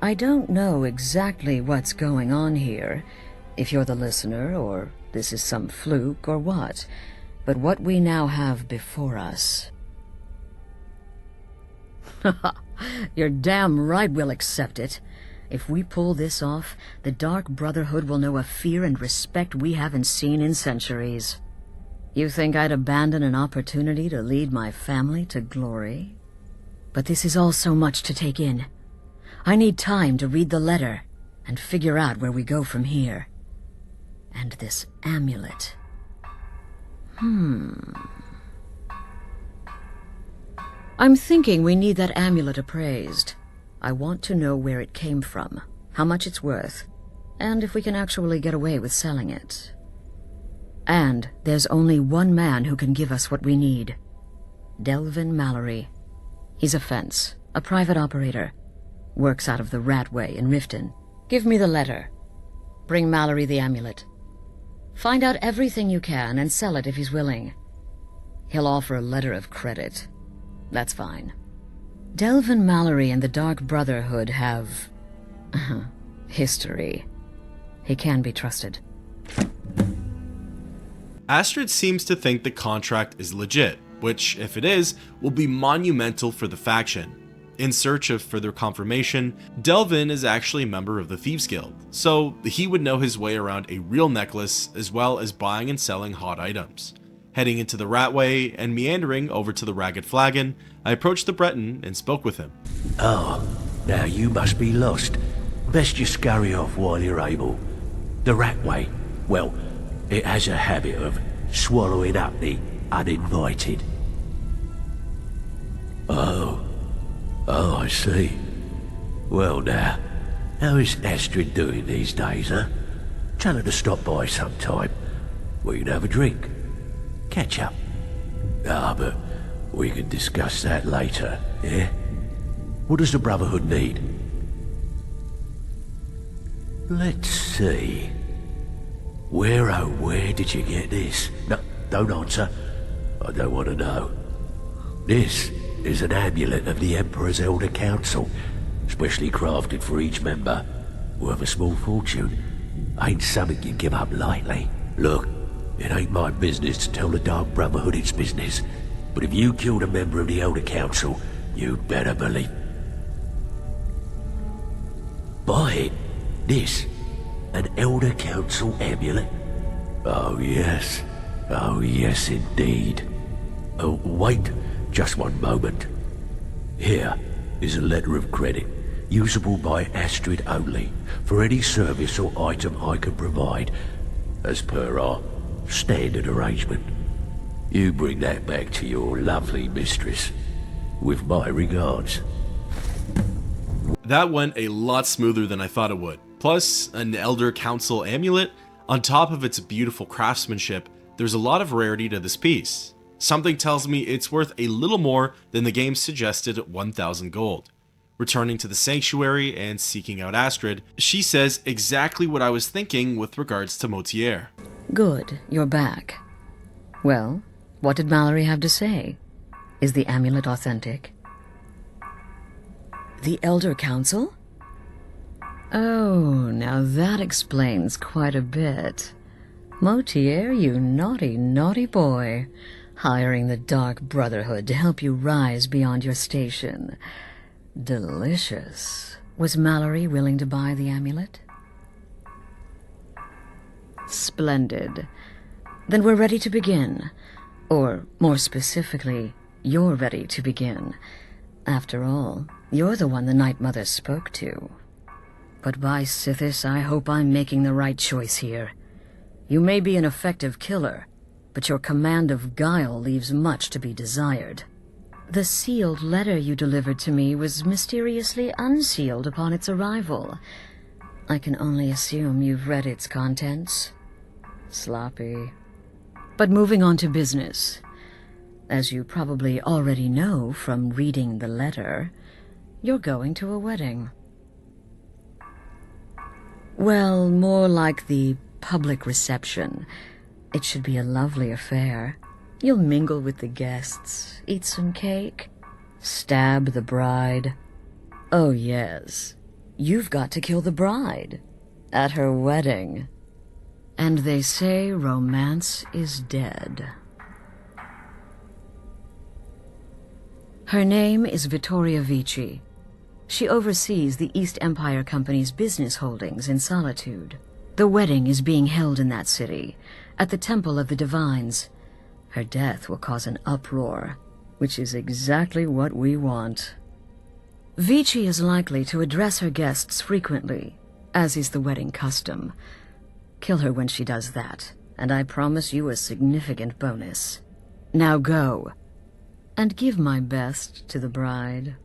I don't know exactly what's going on here, if you're the listener, or this is some fluke, or what, but what we now have before us... You're damn right we'll accept it. If we pull this off, the Dark Brotherhood will know a fear and respect we haven't seen in centuries. You think I'd abandon an opportunity to lead my family to glory? But this is all so much to take in. I need time to read the letter and figure out where we go from here. And this amulet. I'm thinking we need that amulet appraised. I want to know where it came from, how much it's worth, and if we can actually get away with selling it. And there's only one man who can give us what we need. Delvin Mallory. He's a fence, a private operator. Works out of the Ratway in Riften. Give me the letter. Bring Mallory the amulet. Find out everything you can and sell it if he's willing. He'll offer a letter of credit. That's fine. Delvin Mallory and the Dark Brotherhood have... history. He can be trusted. Astrid seems to think the contract is legit, which, if it is, will be monumental for the faction. In search of further confirmation, Delvin is actually a member of the Thieves Guild, so he would know his way around a real necklace as well as buying and selling hot items. Heading into the Ratway and meandering over to the Ragged Flagon, I approached the Breton and spoke with him. Oh, now you must be lost. Best you scurry off while you're able. The Ratway, well, it has a habit of swallowing up the uninvited. Oh, I see. Well now, how is Astrid doing these days, huh? Tell her to stop by sometime. We can have a drink. Catch up. But we can discuss that later, yeah? What does the Brotherhood need? Let's see. Where did you get this? No, don't answer. I don't want to know. This is an amulet of the Emperor's Elder Council, specially crafted for each member, worth a small fortune. Ain't something you give up lightly. Look, it ain't my business to tell the Dark Brotherhood its business, but if you killed a member of the Elder Council, you'd better believe. Buy it. This, an Elder Council amulet? Oh yes indeed. Oh, wait, just one moment. Here is a letter of credit, usable by Astrid only, for any service or item I can provide, as per our standard arrangement. You bring that back to your lovely mistress, with my regards. That went a lot smoother than I thought it would. Plus, an Elder Council amulet? On top of its beautiful craftsmanship, there's a lot of rarity to this piece. Something tells me it's worth a little more than the game's suggested 1,000 gold. Returning to the sanctuary and seeking out Astrid, she says exactly what I was thinking with regards to Motier. Good, you're back. Well, what did Mallory have to say? Is the amulet authentic? The Elder Council? Oh, now that explains quite a bit. Motier, you naughty, naughty boy. Hiring the Dark Brotherhood to help you rise beyond your station. Delicious. Was Mallory willing to buy the amulet? Splendid. Then we're ready to begin. Or, more specifically, you're ready to begin. After all, you're the one the Night Mother spoke to. But by Sithis, I hope I'm making the right choice here. You may be an effective killer, but your command of guile leaves much to be desired. The sealed letter you delivered to me was mysteriously unsealed upon its arrival. I can only assume you've read its contents. Sloppy. But moving on to business. As you probably already know from reading the letter, you're going to a wedding. Well, more like the public reception. It should be a lovely affair. You'll mingle with the guests, eat some cake, stab the bride. Oh yes, you've got to kill the bride at her wedding. And they say romance is dead. Her name is Vittoria Vici. She oversees the East Empire Company's business holdings in Solitude. The wedding is being held in that city, at the Temple of the Divines. Her death will cause an uproar, which is exactly what we want. Vici is likely to address her guests frequently, as is the wedding custom. Kill her when she does that, and I promise you a significant bonus. Now go, and give my best to the bride.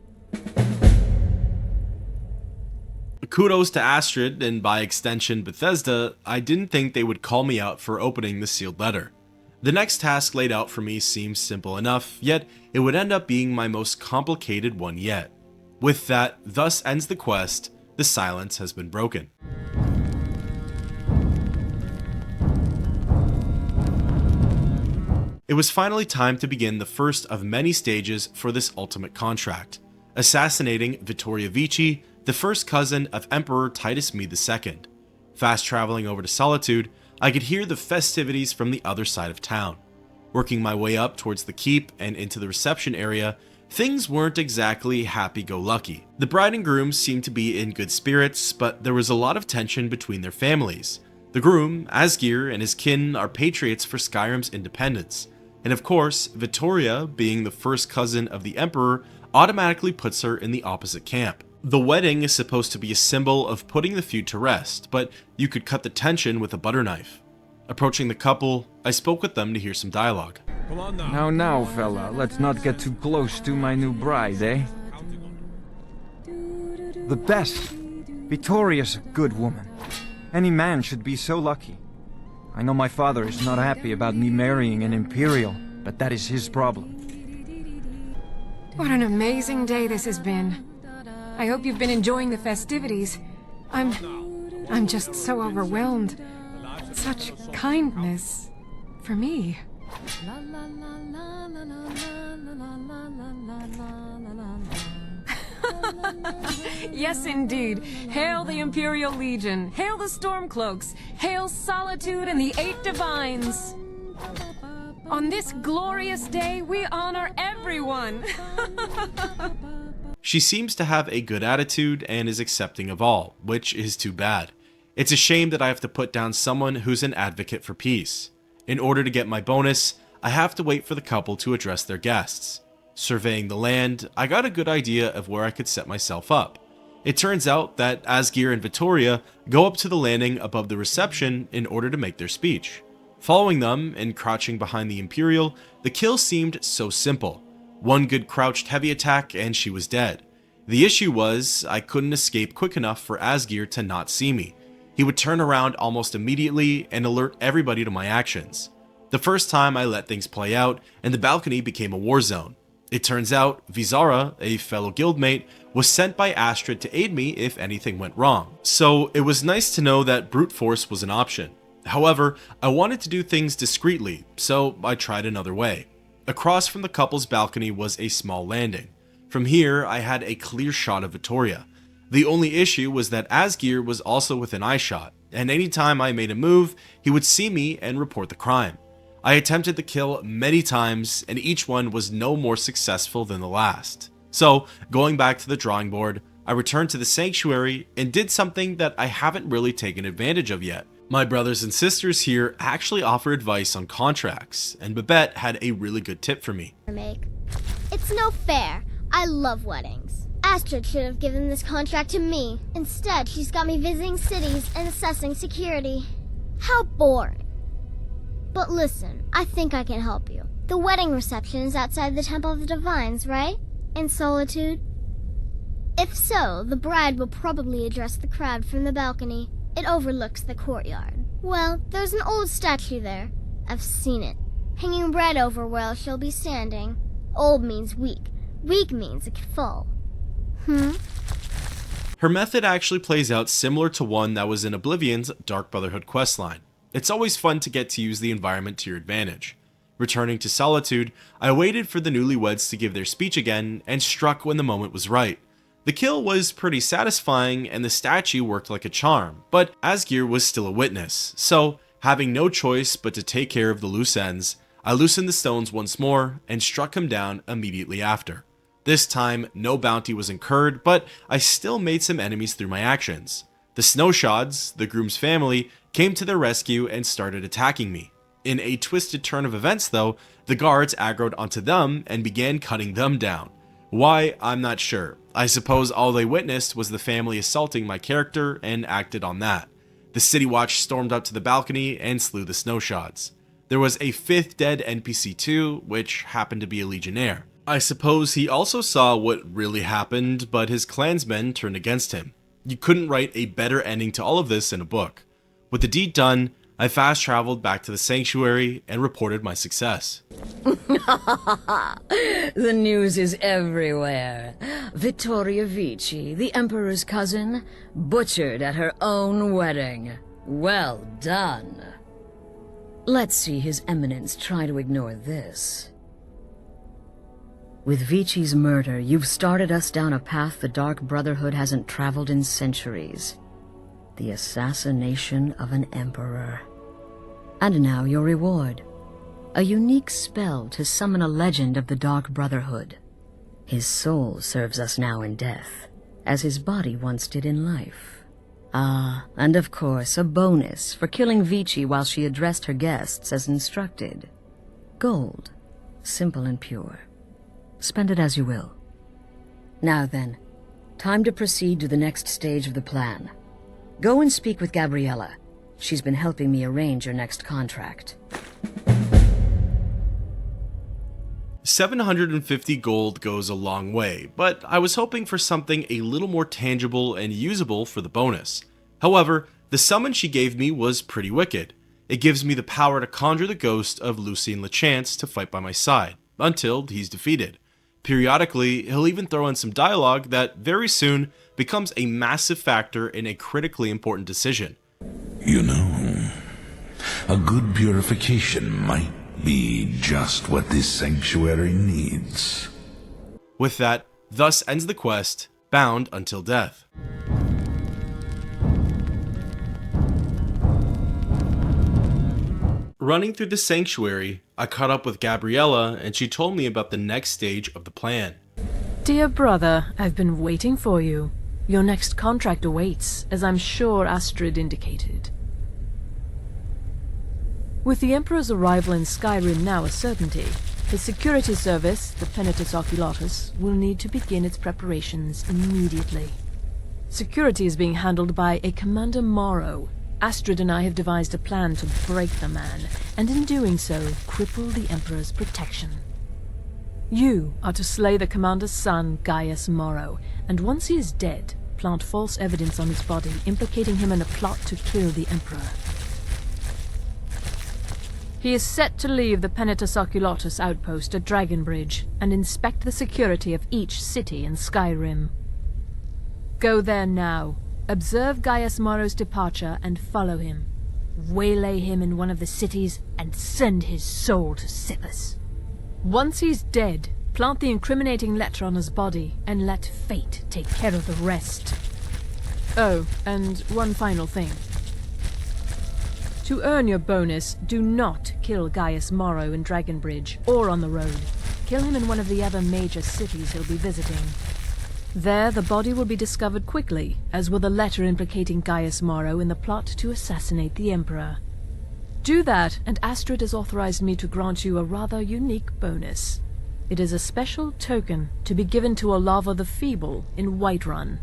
Kudos to Astrid, and by extension Bethesda. I didn't think they would call me out for opening the sealed letter. The next task laid out for me seems simple enough, yet it would end up being my most complicated one yet. With that, thus ends the quest. The silence has been broken. It was finally time to begin the first of many stages for this ultimate contract, assassinating Vittoria Vici, the first cousin of Emperor Titus Me II. Fast traveling over to Solitude, I could hear the festivities from the other side of town. Working my way up towards the keep and into the reception area, things weren't exactly happy-go-lucky. The bride and groom seemed to be in good spirits, but there was a lot of tension between their families. The groom, Asgir, and his kin are patriots for Skyrim's independence, And of course, Vittoria, being the first cousin of the Emperor, automatically puts her in the opposite camp. The wedding is supposed to be a symbol of putting the feud to rest, but you could cut the tension with a butter knife. Approaching the couple, I spoke with them to hear some dialogue. Now, fella, let's not get too close to my new bride, eh? The best. Vittoria's a good woman. Any man should be so lucky. I know my father is not happy about me marrying an Imperial, but that is his problem. What an amazing day this has been. I hope you've been enjoying the festivities. I'm just so overwhelmed. Such kindness for me. Yes, indeed. Hail the Imperial Legion. Hail the Stormcloaks. Hail Solitude and the 8 Divines. On this glorious day, we honor everyone. She seems to have a good attitude and is accepting of all, which is too bad. It's a shame that I have to put down someone who's an advocate for peace. In order to get my bonus, I have to wait for the couple to address their guests. Surveying the land, I got a good idea of where I could set myself up. It turns out that Asgeir and Vittoria go up to the landing above the reception in order to make their speech. Following them and crouching behind the Imperial, the kill seemed so simple. One good crouched heavy attack and she was dead. The issue was, I couldn't escape quick enough for Asgeir to not see me. He would turn around almost immediately and alert everybody to my actions. The first time I let things play out, and the balcony became a war zone. It turns out, Vizara, a fellow guildmate, was sent by Astrid to aid me if anything went wrong. So it was nice to know that brute force was an option. However, I wanted to do things discreetly, so I tried another way. Across from the couple's balcony was a small landing. From here, I had a clear shot of Vittoria. The only issue was that Asgeir was also within eyeshot, and anytime I made a move, he would see me and report the crime. I attempted the kill many times, and each one was no more successful than the last. So, going back to the drawing board, I returned to the sanctuary and did something that I haven't really taken advantage of yet. My brothers and sisters here actually offer advice on contracts, and Babette had a really good tip for me. It's no fair. I love weddings. Astrid should have given this contract to me. Instead, she's got me visiting cities and assessing security. How boring. But listen, I think I can help you. The wedding reception is outside the Temple of the Divines, right? In Solitude? If so, the bride will probably address the crowd from the balcony. It overlooks the courtyard. Well, there's an old statue there. I've seen it. Hanging right over where she'll be standing. Old means weak. Weak means it could fall. Her method actually plays out similar to one that was in Oblivion's Dark Brotherhood questline. It's always fun to get to use the environment to your advantage. Returning to Solitude, I waited for the newlyweds to give their speech again and struck when the moment was right. The kill was pretty satisfying and the statue worked like a charm, but Asgeir was still a witness, so having no choice but to take care of the loose ends, I loosened the stones once more and struck him down immediately after. This time, no bounty was incurred, but I still made some enemies through my actions. The Snowshods, the groom's family, came to their rescue and started attacking me. In a twisted turn of events though, the guards aggroed onto them and began cutting them down. Why, I'm not sure. I suppose all they witnessed was the family assaulting my character and acted on that. The City Watch stormed up to the balcony and slew the Snowshods. There was a 5th dead NPC too, which happened to be a Legionnaire. I suppose he also saw what really happened, but his clansmen turned against him. You couldn't write a better ending to all of this in a book. With the deed done, I fast traveled back to the sanctuary and reported my success. The news is everywhere. Vittoria Vici, the Emperor's cousin, butchered at her own wedding. Well done. Let's see His Eminence try to ignore this. With Vici's murder, you've started us down a path the Dark Brotherhood hasn't traveled in centuries. The assassination of an emperor. And now your reward. A unique spell to summon a legend of the Dark Brotherhood. His soul serves us now in death, as his body once did in life. Ah, and of course, a bonus for killing Vici while she addressed her guests as instructed. Gold simple and pure. Spend it as you will. Now then, time to proceed to the next stage of the plan. Go and speak with Gabriella. She's been helping me arrange your next contract. 750 gold goes a long way, but I was hoping for something a little more tangible and usable for the bonus. However, the summon she gave me was pretty wicked. It gives me the power to conjure the ghost of Lucien Lechance to fight by my side, until he's defeated. Periodically, he'll even throw in some dialogue that very soon becomes a massive factor in a critically important decision. You know, a good purification might be just what this sanctuary needs. With that, thus ends the quest, Bound Until Death. Running through the sanctuary, I caught up with Gabriella and she told me about the next stage of the plan. Dear brother, I've been waiting for you. Your next contract awaits, as I'm sure Astrid indicated. With the Emperor's arrival in Skyrim now a certainty, his security service, the Penitus Oculatus, will need to begin its preparations immediately. Security is being handled by a Commander Morrow. Astrid and I have devised a plan to break the man, and in doing so, cripple the Emperor's protection. You are to slay the Commander's son, Gaius Morrow, and once he is dead, plant false evidence on his body, implicating him in a plot to kill the Emperor. He is set to leave the Penitus Oculatus outpost at Dragonbridge, and inspect the security of each city in Skyrim. Go there now. Observe Gaius Morrow's departure and follow him. Waylay him in one of the cities and send his soul to Sithis. Once he's dead, plant the incriminating letter on his body and let fate take care of the rest. Oh, and one final thing. To earn your bonus, do not kill Gaius Morrow in Dragonbridge or on the road. Kill him in one of the other major cities he'll be visiting. There, the body will be discovered quickly, as will the letter implicating Gaius Morrow in the plot to assassinate the Emperor. Do that, and Astrid has authorized me to grant you a rather unique bonus. It is a special token to be given to Olava the Feeble in Whiterun.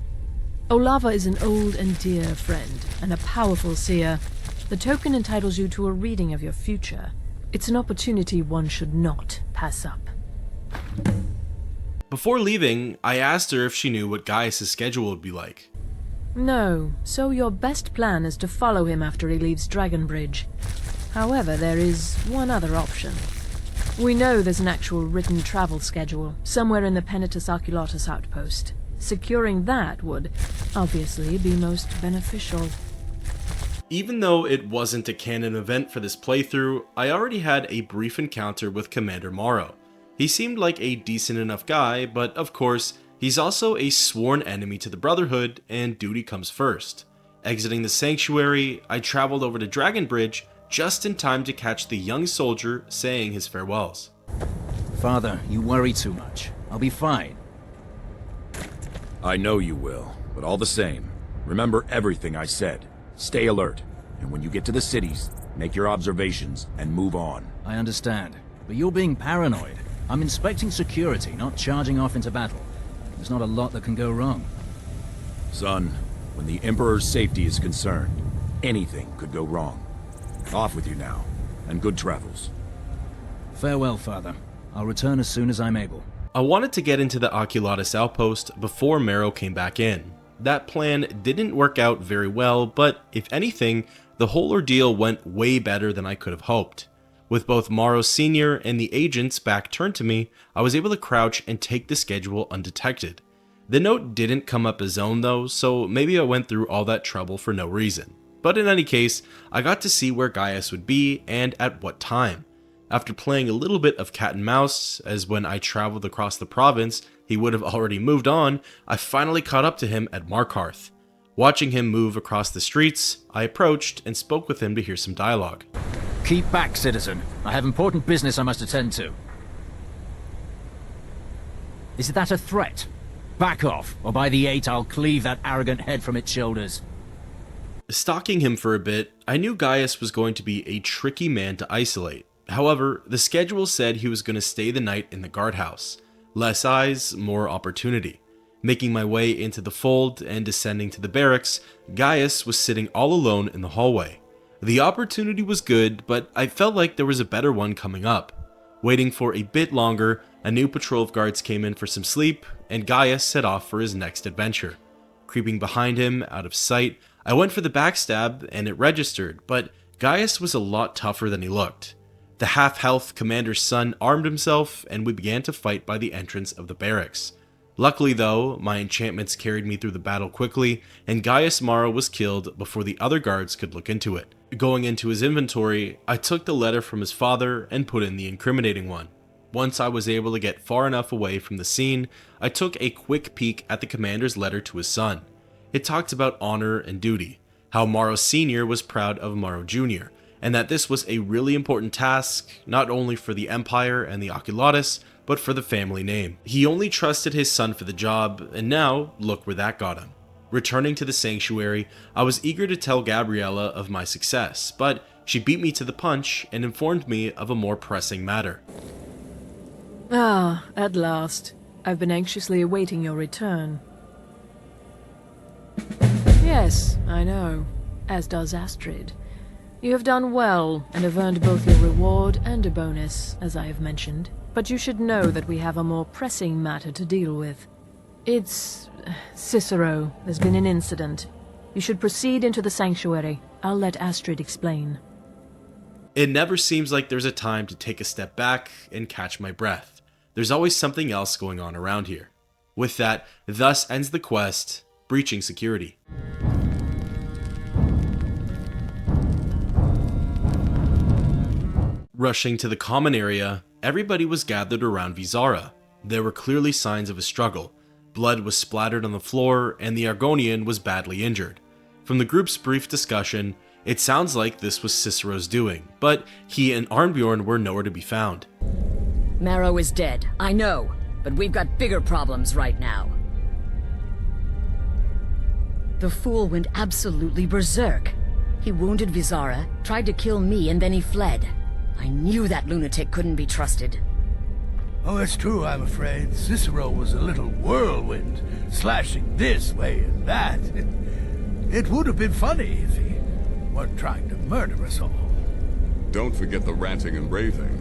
Olava is an old and dear friend, and a powerful seer. The token entitles you to a reading of your future. It's an opportunity one should not pass up. Before leaving, I asked her if she knew what Gaius' schedule would be like. No, so your best plan is to follow him after he leaves Dragonbridge. However, there is one other option. We know there's an actual written travel schedule, somewhere in the Penitus Oculatus outpost. Securing that would, obviously, be most beneficial. Even though it wasn't a canon event for this playthrough, I already had a brief encounter with Commander Morrow. He seemed like a decent enough guy, but of course, he's also a sworn enemy to the Brotherhood, and duty comes first. Exiting the sanctuary, I traveled over to Dragonbridge just in time to catch the young soldier saying his farewells. Father, you worry too much. I'll be fine. I know you will, but all the same, remember everything I said. Stay alert, and when you get to the cities, make your observations and move on. I understand, but you're being paranoid. I'm inspecting security, not charging off into battle. There's not a lot that can go wrong. Son, when the Emperor's safety is concerned, anything could go wrong. Off with you now, and good travels. Farewell, Father. I'll return as soon as I'm able. I wanted to get into the Oculatus outpost before Marrow came back in. That plan didn't work out very well, but if anything, the whole ordeal went way better than I could have hoped. With both Morrow Sr. and the agent's back turned to me, I was able to crouch and take the schedule undetected. The note didn't come up as own though, so maybe I went through all that trouble for no reason. But in any case, I got to see where Gaius would be and at what time. After playing a little bit of cat and mouse, as when I traveled across the province, he would have already moved on, I finally caught up to him at Markarth. Watching him move across the streets, I approached and spoke with him to hear some dialogue. Keep back, citizen. I have important business I must attend to. Is that a threat? Back off, or by the 8 I'll cleave that arrogant head from its shoulders. Stalking him for a bit, I knew Gaius was going to be a tricky man to isolate. However, the schedule said he was going to stay the night in the guardhouse. Less eyes, more opportunity. Making my way into the fold and descending to the barracks, Gaius was sitting all alone in the hallway. The opportunity was good, but I felt like there was a better one coming up. Waiting for a bit longer, a new patrol of guards came in for some sleep, and Gaius set off for his next adventure. Creeping behind him, out of sight, I went for the backstab and it registered, but Gaius was a lot tougher than he looked. The half-health commander's son armed himself, and we began to fight by the entrance of the barracks. Luckily though, my enchantments carried me through the battle quickly, and Gaius Maro was killed before the other guards could look into it. Going into his inventory, I took the letter from his father and put in the incriminating one. Once I was able to get far enough away from the scene, I took a quick peek at the commander's letter to his son. It talked about honor and duty, how Maro Sr. was proud of Maro Jr., and that this was a really important task, not only for the Empire and the Oculatus, but for the family name. He only trusted his son for the job, and now, look where that got him. Returning to the sanctuary, I was eager to tell Gabriella of my success, but she beat me to the punch and informed me of a more pressing matter. Ah, at last. I've been anxiously awaiting your return. Yes, I know. As does Astrid. You have done well, and have earned both your reward and a bonus, as I have mentioned. But you should know that we have a more pressing matter to deal with. It's... Cicero. There's been an incident. You should proceed into the sanctuary. I'll let Astrid explain. It never seems like there's a time to take a step back and catch my breath. There's always something else going on around here. With that, thus ends the quest, Breaching Security. Rushing to the common area, everybody was gathered around Vizara. There were clearly signs of a struggle. Blood was splattered on the floor, and the Argonian was badly injured. From the group's brief discussion, it sounds like this was Cicero's doing, but he and Arnbjorn were nowhere to be found. Maro is dead, I know, but we've got bigger problems right now. The fool went absolutely berserk. He wounded Vizara, tried to kill me, and then he fled. I knew that lunatic couldn't be trusted. Oh, it's true, I'm afraid. Cicero was a little whirlwind, slashing this way and that. It would have been funny if he weren't trying to murder us all. Don't forget the ranting and raving.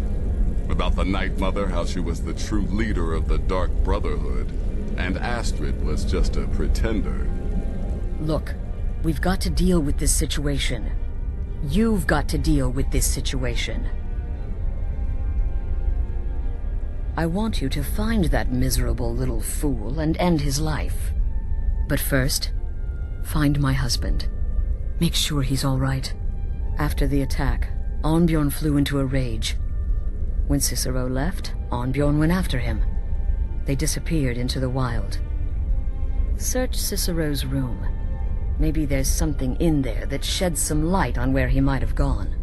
About the Night Mother, how she was the true leader of the Dark Brotherhood, and Astrid was just a pretender. Look, we've got to deal with this situation. You've got to deal with this situation. I want you to find that miserable little fool and end his life. But first, find my husband. Make sure he's all right. After the attack, Arnbjorn flew into a rage. When Cicero left, Arnbjorn went after him. They disappeared into the wild. Search Cicero's room. Maybe there's something in there that sheds some light on where he might have gone.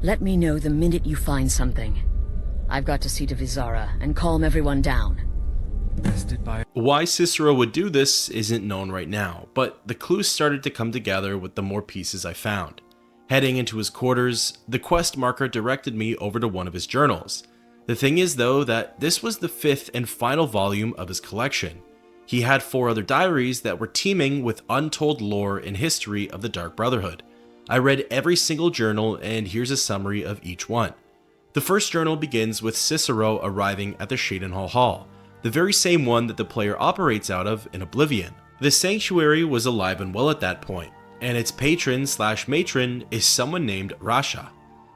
Let me know the minute you find something. I've got to see to Vizara and calm everyone down. Why Cicero would do this isn't known right now, but the clues started to come together with the more pieces I found. Heading into his quarters, the quest marker directed me over to one of his journals. The thing is though that this was the 5th and final volume of his collection. He had 4 other diaries that were teeming with untold lore and history of the Dark Brotherhood. I read every single journal, and here's a summary of each one. The first journal begins with Cicero arriving at the Shadenhall Hall, the very same one that the player operates out of in Oblivion. The sanctuary was alive and well at that point, and its patron/matron is someone named Rasha.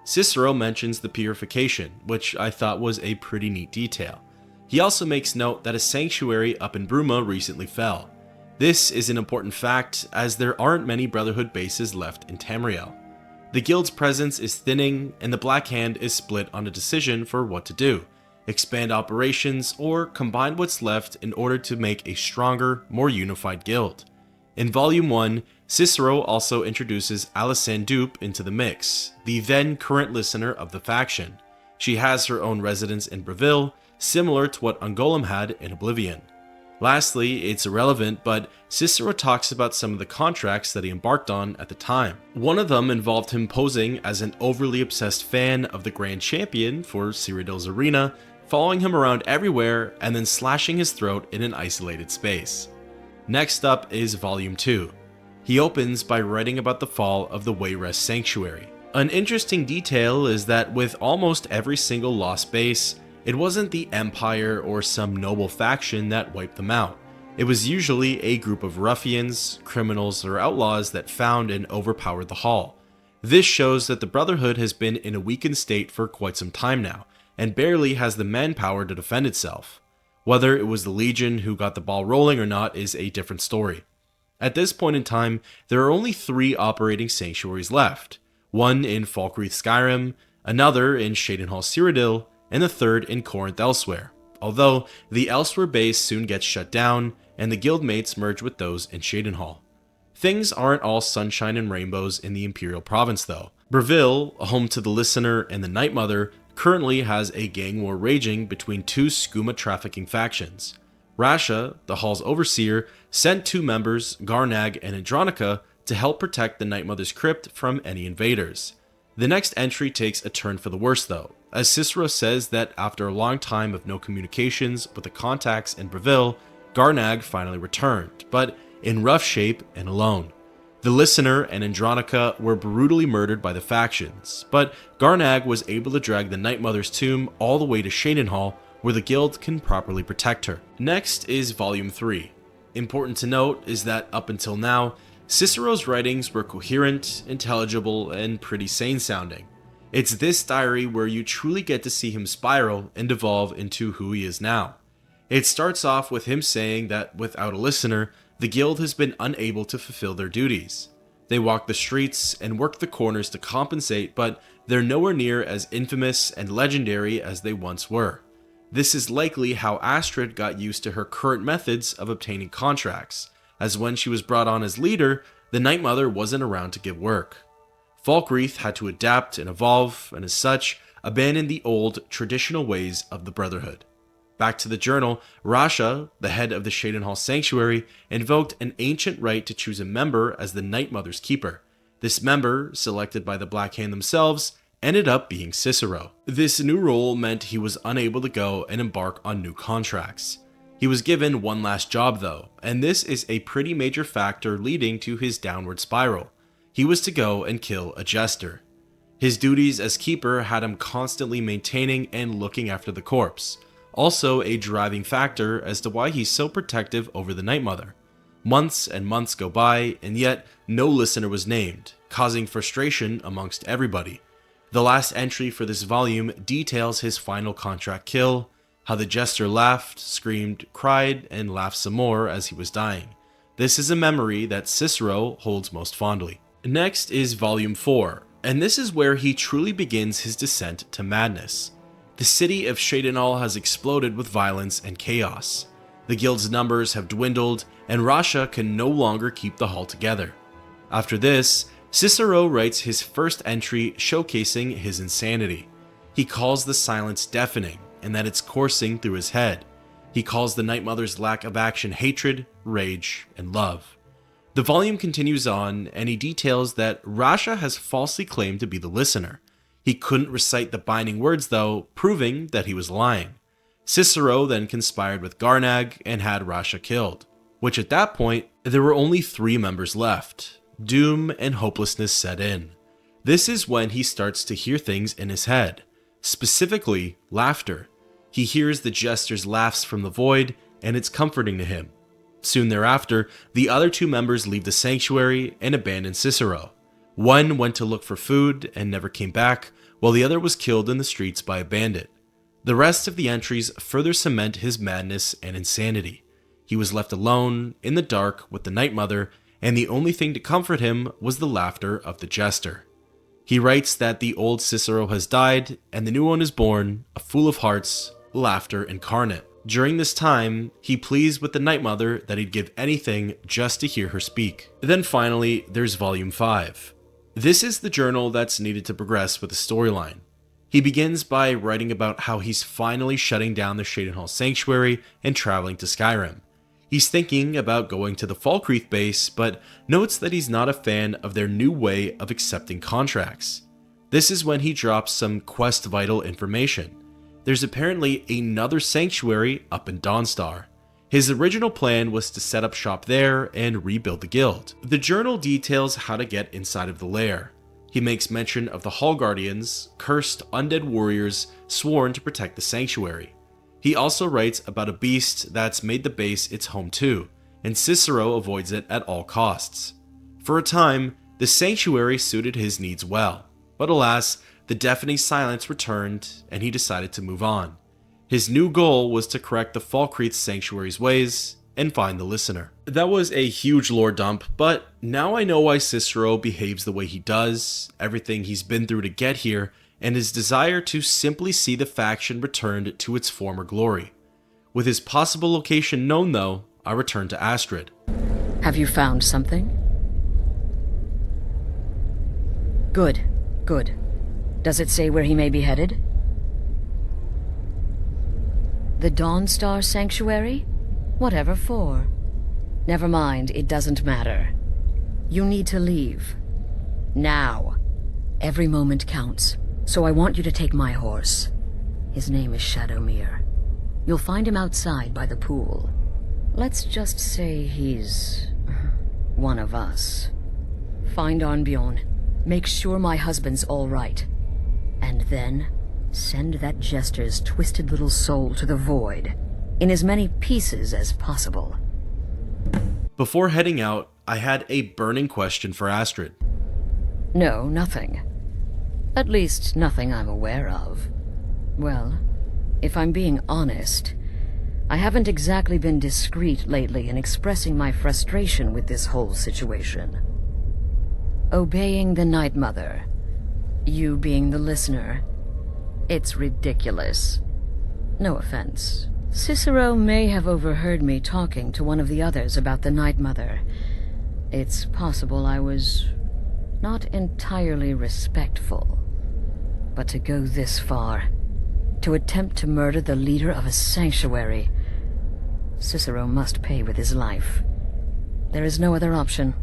Cicero mentions the purification, which I thought was a pretty neat detail. He also makes note that a sanctuary up in Bruma recently fell. This is an important fact, as there aren't many Brotherhood bases left in Tamriel. The guild's presence is thinning, and the Black Hand is split on a decision for what to do: expand operations or combine what's left in order to make a stronger, more unified guild. In Volume 1, Cicero also introduces Alysanne Dupe into the mix, the then current listener of the faction. She has her own residence in Breville, similar to what Ungolem had in Oblivion. Lastly, it's irrelevant, but Cicero talks about some of the contracts that he embarked on at the time. One of them involved him posing as an overly obsessed fan of the Grand Champion for Cyrodiil's arena, following him around everywhere and then slashing his throat in an isolated space. Next up is Volume 2. He opens by writing about the fall of the Wayrest Sanctuary. An interesting detail is that with almost every single lost base, it wasn't the Empire or some noble faction that wiped them out. It was usually a group of ruffians, criminals, or outlaws that found and overpowered the Hall. This shows that the Brotherhood has been in a weakened state for quite some time now, and barely has the manpower to defend itself. Whether it was the Legion who got the ball rolling or not is a different story. At this point in time, there are only 3 operating sanctuaries left, one in Falkreath Skyrim, another in Cheydinhal Cyrodiil, and the third in Corinth Elsewhere, although the Elsewhere base soon gets shut down and the guildmates merge with those in Cheydinhal. Things aren't all sunshine and rainbows in the Imperial Province though. Breville, home to the Listener and the Night Mother, currently has a gang war raging between 2 skooma trafficking factions. Rasha, the Hall's overseer, sent 2 members, Garnag and Andronica, to help protect the Night Mother's crypt from any invaders. The next entry takes a turn for the worse though, as Cicero says that after a long time of no communications with the contacts in Breville, Garnag finally returned, but in rough shape and alone. The Listener and Andronica were brutally murdered by the factions, but Garnag was able to drag the Night Mother's tomb all the way to Cheydinhal, where the guild can properly protect her. Next is Volume 3. Important to note is that up until now, Cicero's writings were coherent, intelligible, and pretty sane sounding. It's this diary where you truly get to see him spiral and evolve into who he is now. It starts off with him saying that without a Listener, the guild has been unable to fulfill their duties. They walk the streets and work the corners to compensate, but they're nowhere near as infamous and legendary as they once were. This is likely how Astrid got used to her current methods of obtaining contracts, as when she was brought on as leader, the Night Mother wasn't around to give work. Falkreath had to adapt and evolve, and as such, abandon the old, traditional ways of the Brotherhood. Back to the journal, Rasha, the head of the Cheydinhal Sanctuary, invoked an ancient right to choose a member as the Night Mother's keeper. This member, selected by the Black Hand themselves, ended up being Cicero. This new role meant he was unable to go and embark on new contracts. He was given one last job though, and this is a pretty major factor leading to his downward spiral. He was to go and kill a jester. His duties as keeper had him constantly maintaining and looking after the corpse, also a driving factor as to why he's so protective over the Night Mother. Months and months go by, and yet no Listener was named, causing frustration amongst everybody. The last entry for this volume details his final contract kill, how the jester laughed, screamed, cried, and laughed some more as he was dying. This is a memory that Cicero holds most fondly. Next is Volume 4, and this is where he truly begins his descent to madness. The city of Cheydinhal has exploded with violence and chaos. The guild's numbers have dwindled, and Rasha can no longer keep the Hall together. After this, Cicero writes his first entry showcasing his insanity. He calls the silence deafening, and that it's coursing through his head. He calls the Night Mother's lack of action hatred, rage, and love. The volume continues on, and he details that Rasha has falsely claimed to be the Listener. He couldn't recite the binding words though, proving that he was lying. Cicero then conspired with Garnag and had Rasha killed, which at that point, there were only 3 members left. Doom and hopelessness set in. This is when he starts to hear things in his head, specifically laughter. He hears the jester's laughs from the void, and it's comforting to him. Soon thereafter, the other 2 members leave the sanctuary and abandon Cicero. One went to look for food and never came back, while the other was killed in the streets by a bandit. The rest of the entries further cement his madness and insanity. He was left alone, in the dark, with the Night Mother, and the only thing to comfort him was the laughter of the jester. He writes that the old Cicero has died, and the new one is born, a fool of hearts, laughter incarnate. During this time, he pleads with the Night Mother that he'd give anything just to hear her speak. Then finally, there's Volume 5. This is the journal that's needed to progress with the storyline. He begins by writing about how he's finally shutting down the Cheydinhal Sanctuary and traveling to Skyrim. He's thinking about going to the Falkreath base, but notes that he's not a fan of their new way of accepting contracts. This is when he drops some quest vital information. There's apparently another sanctuary up in Dawnstar. His original plan was to set up shop there and rebuild the guild. The journal details how to get inside of the lair. He makes mention of the Hall Guardians, cursed undead warriors sworn to protect the sanctuary. He also writes about a beast that's made the base its home too, and Cicero avoids it at all costs. For a time, the sanctuary suited his needs well, but alas, the deafening silence returned and he decided to move on. His new goal was to correct the Falkreath sanctuary's ways and find the listener. That was a huge lore dump, but now I know why Cicero behaves the way he does, everything he's been through to get here, and his desire to simply see the faction returned to its former glory. With his possible location known though, I return to Astrid. Have you found something? Good, good. Does it say where he may be headed? The Dawnstar Sanctuary? Whatever for. Never mind, it doesn't matter. You need to leave. Now. Every moment counts, so I want you to take my horse. His name is Shadowmere. You'll find him outside by the pool. Let's just say he's one of us. Find Arnbjorn. Make sure my husband's all right. And then send that jester's twisted little soul to the void, in as many pieces as possible. Before heading out, I had a burning question for Astrid. No, nothing. At least, nothing I'm aware of. Well, if I'm being honest, I haven't exactly been discreet lately in expressing my frustration with this whole situation. Obeying the Night Mother, you being the listener, it's ridiculous. No offense. Cicero may have overheard me talking to one of the others about the Night Mother. It's possible I was not entirely respectful. But to go this far, to attempt to murder the leader of a sanctuary, Cicero must pay with his life. There is no other option.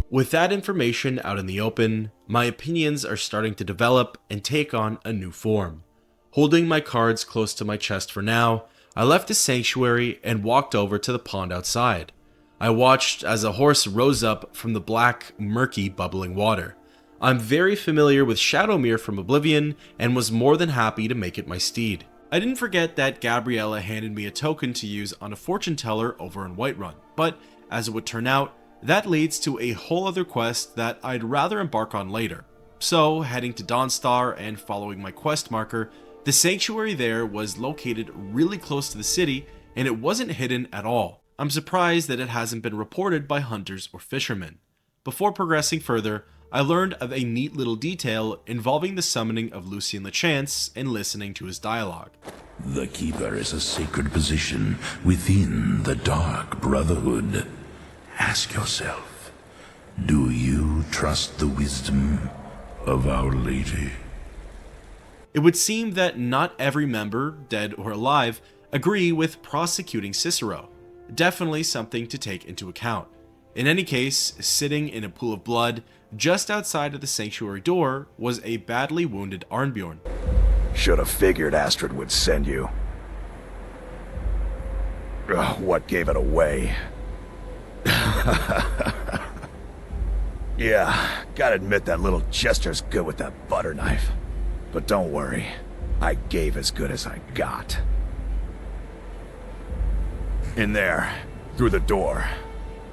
With that information out in the open, my opinions are starting to develop and take on a new form. Holding my cards close to my chest for now, I left the sanctuary and walked over to the pond outside. I watched as a horse rose up from the black, murky, bubbling water. I'm very familiar with Shadowmere from Oblivion and was more than happy to make it my steed. I didn't forget that Gabriella handed me a token to use on a fortune teller over in Whiterun, but as it would turn out, that leads to a whole other quest that I'd rather embark on later. So, heading to Dawnstar and following my quest marker, the sanctuary there was located really close to the city and it wasn't hidden at all. I'm surprised that it hasn't been reported by hunters or fishermen. Before progressing further, I learned of a neat little detail involving the summoning of Lucien Lechance and listening to his dialogue. The Keeper is a sacred position within the Dark Brotherhood. Ask yourself, do you trust the wisdom of Our Lady? It would seem that not every member, dead or alive, agree with prosecuting Cicero. Definitely something to take into account. In any case, sitting in a pool of blood just outside of the sanctuary door was a badly wounded Arnbjorn. Should have figured Astrid would send you. Ugh, what gave it away? Yeah, gotta admit that little jester's good with that butter knife. But don't worry, I gave as good as I got. In there, through the door.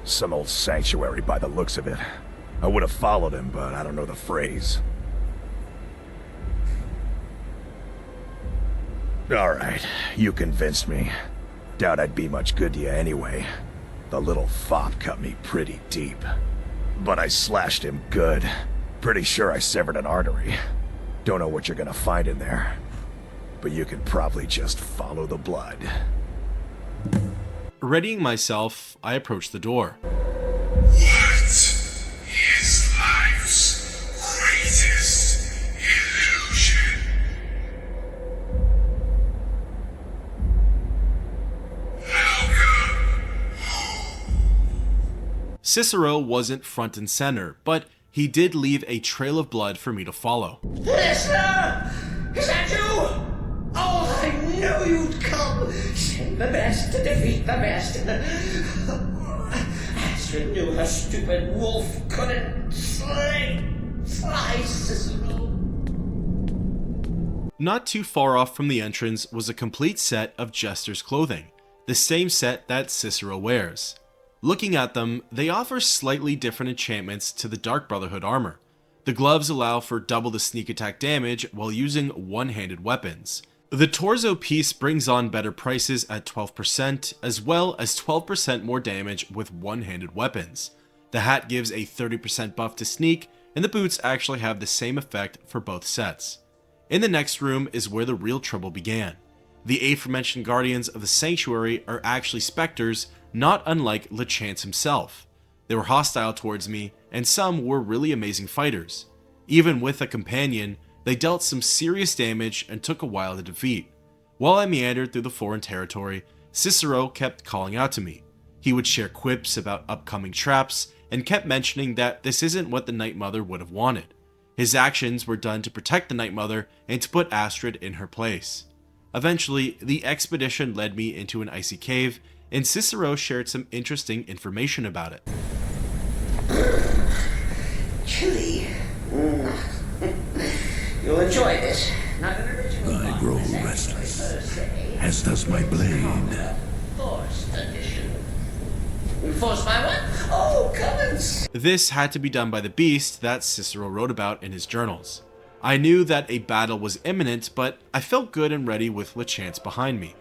Some old sanctuary by the looks of it. I would have followed him, but I don't know the phrase. Alright, you convinced me. Doubt I'd be much good to you anyway. The little fop cut me pretty deep. But I slashed him good. Pretty sure I severed an artery. Don't know what you're gonna find in there. But you can probably just follow the blood. Readying myself, I approached the door. What is life's greatest illusion? Welcome Cicero wasn't front and center, but he did leave a trail of blood for me to follow. Listener! Is that you? Oh, I knew you'd come! Send the best to defeat the best. Astrid knew her stupid wolf couldn't sly Cicero. Not too far off from the entrance was a complete set of Jester's clothing, the same set that Cicero wears. Looking at them, they offer slightly different enchantments to the Dark Brotherhood armor. The gloves allow for double the sneak attack damage while using one-handed weapons. The torso piece brings on better prices at 12%, as well as 12% more damage with one-handed weapons. The hat gives a 30% buff to sneak, and the boots actually have the same effect for both sets. In the next room is where the real trouble began. The aforementioned guardians of the sanctuary are actually specters, not unlike LeChance himself. They were hostile towards me, and some were really amazing fighters. Even with a companion, they dealt some serious damage and took a while to defeat. While I meandered through the foreign territory, Cicero kept calling out to me. He would share quips about upcoming traps, and kept mentioning that this isn't what the Night Mother would have wanted. His actions were done to protect the Night Mother and to put Astrid in her place. Eventually, the expedition led me into an icy cave, and Cicero shared some interesting information about it. Chilly. You'll enjoy this. Not an original. I grow restless, as does my blade. Forced edition. Forced by what? Oh, Cummins! This had to be done by the beast that Cicero wrote about in his journals. I knew that a battle was imminent, but I felt good and ready with LeChance behind me.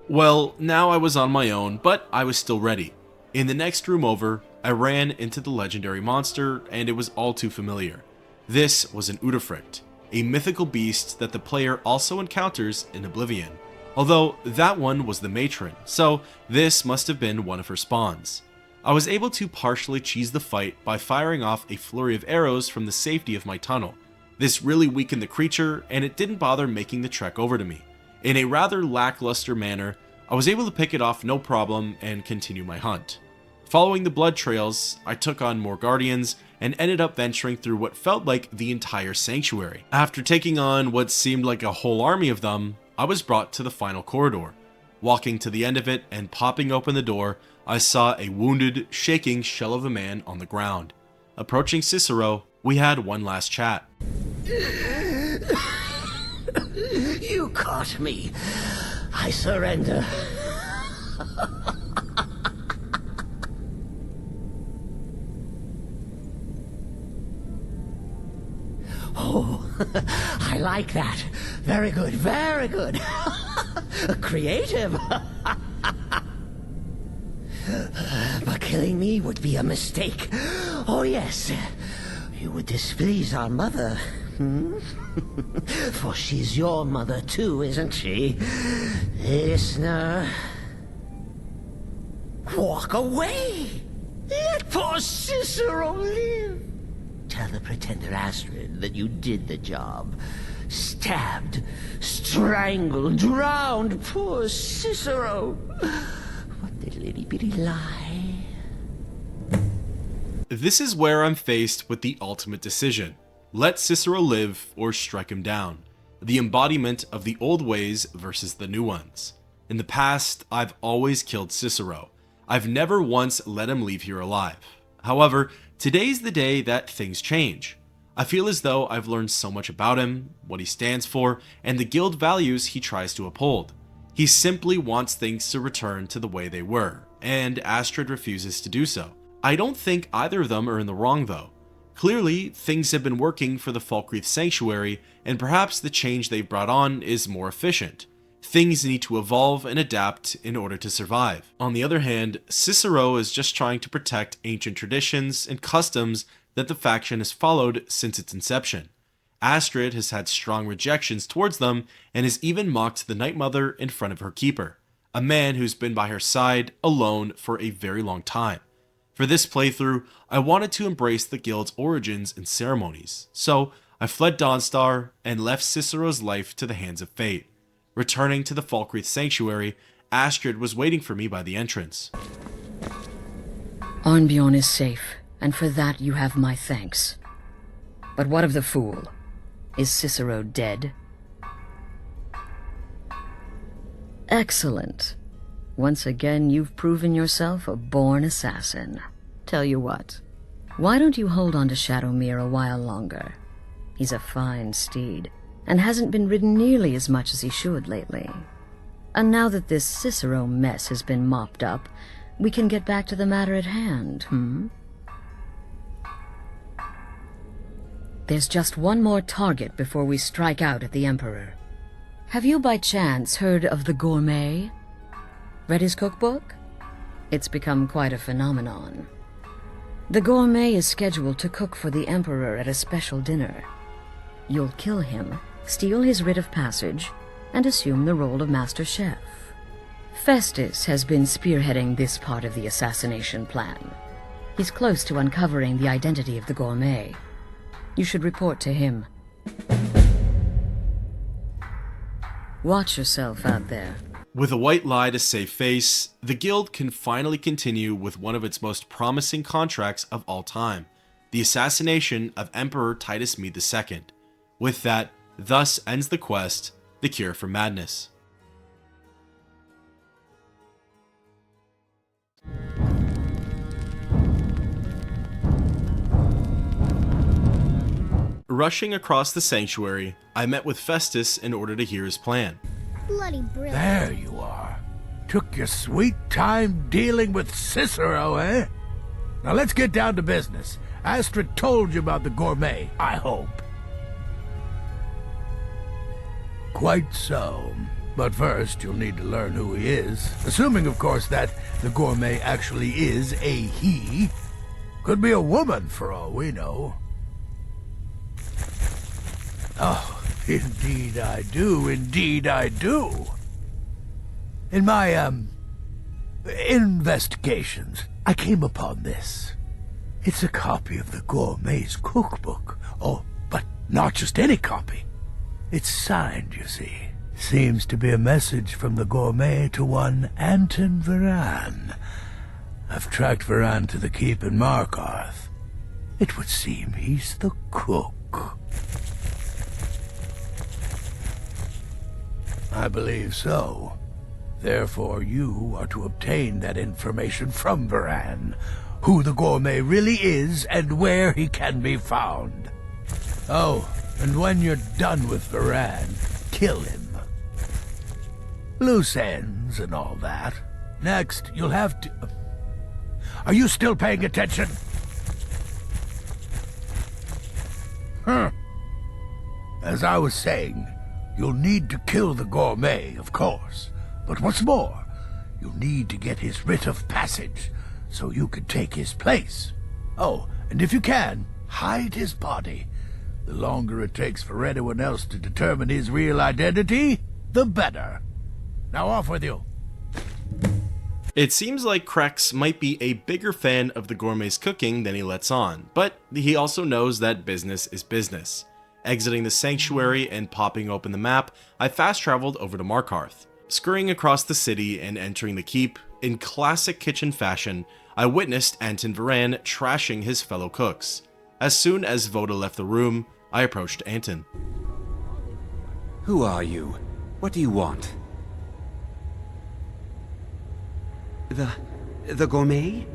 Well, now I was on my own, but I was still ready. In the next room over, I ran into the legendary monster, and it was all too familiar. This was an Udafrict, a mythical beast that the player also encounters in Oblivion. Although that one was the matron, so this must have been one of her spawns. I was able to partially cheese the fight by firing off a flurry of arrows from the safety of my tunnel. This really weakened the creature, and it didn't bother making the trek over to me. In a rather lackluster manner, I was able to pick it off no problem and continue my hunt. Following the blood trails, I took on more guardians and ended up venturing through what felt like the entire sanctuary. After taking on what seemed like a whole army of them, I was brought to the final corridor. Walking to the end of it and popping open the door, I saw a wounded, shaking shell of a man on the ground. Approaching Cicero, we had one last chat. You caught me. I surrender. Oh, I like that. Very good, very good. Creative. But killing me would be a mistake. Oh, yes. You would displease our mother. For she's your mother too, isn't she? Listener. Walk away. Let poor Cicero live. Tell the pretender Astrid that you did the job. Stabbed, strangled, drowned poor Cicero. What the little bitty lie. This is where I'm faced with the ultimate decision. Let Cicero live or strike him down. The embodiment of the old ways versus the new ones. In the past, I've always killed Cicero. I've never once let him leave here alive. However, today's the day that things change. I feel as though I've learned so much about him, what he stands for, and the guild values he tries to uphold. He simply wants things to return to the way they were, and Astrid refuses to do so. I don't think either of them are in the wrong though. Clearly, things have been working for the Falkreath Sanctuary, and perhaps the change they've brought on is more efficient. Things need to evolve and adapt in order to survive. On the other hand, Cicero is just trying to protect ancient traditions and customs that the faction has followed since its inception. Astrid has had strong rejections towards them and has even mocked the Night Mother in front of her keeper, a man who's been by her side alone for a very long time. For this playthrough, I wanted to embrace the guild's origins and ceremonies, so I fled Dawnstar and left Cicero's life to the hands of fate. Returning to the Falkreath Sanctuary, Astrid was waiting for me by the entrance. Arnbjorn is safe, and for that you have my thanks. But what of the fool? Is Cicero dead? Excellent. Once again, you've proven yourself a born assassin. Tell you what, why don't you hold on to Shadowmere a while longer? He's a fine steed, and hasn't been ridden nearly as much as he should lately. And now that this Cicero mess has been mopped up, we can get back to the matter at hand, There's just one more target before we strike out at the Emperor. Have you by chance heard of the Gourmet? Read his cookbook? It's become quite a phenomenon. The Gourmet is scheduled to cook for the Emperor at a special dinner. You'll kill him, steal his writ of passage, and assume the role of Master Chef. Festus has been spearheading this part of the assassination plan. He's close to uncovering the identity of the Gourmet. You should report to him. Watch yourself out there. With a white lie to save face, the guild can finally continue with one of its most promising contracts of all time, the assassination of Emperor Titus Mede II. With that, thus ends the quest, The Cure for Madness. Rushing across the sanctuary, I met with Festus in order to hear his plan. Bloody brilliant. There you are. Took your sweet time dealing with Cicero, eh? Now let's get down to business. Astrid told you about the Gourmet, I hope. Quite so. But first, you'll need to learn who he is. Assuming, of course, that the Gourmet actually is a he. Could be a woman, for all we know. Oh, indeed I do, indeed I do. In my, investigations, I came upon this. It's a copy of the Gourmet's cookbook. Oh, but not just any copy. It's signed, you see. Seems to be a message from the Gourmet to one Anton Varan. I've tracked Varan to the keep in Markarth. It would seem he's the cook. I believe so. Therefore, you are to obtain that information from Varan, who the Gourmet really is and where he can be found. Oh, and when you're done with Varan, kill him. Loose ends and all that. Next, you'll have to... Are you still paying attention? As I was saying, you'll need to kill the Gourmet, of course. But what's more, you'll need to get his writ of passage, so you can take his place. Oh, and if you can, hide his body. The longer it takes for anyone else to determine his real identity, the better. Now off with you. It seems like Krex might be a bigger fan of the Gourmet's cooking than he lets on, but he also knows that business is business. Exiting the sanctuary and popping open the map, I fast-traveled over to Markarth. Scurrying across the city and entering the keep, in classic kitchen fashion, I witnessed Anton Varan trashing his fellow cooks. As soon as Voda left the room, I approached Anton. Who are you? What do you want? The Gourmet?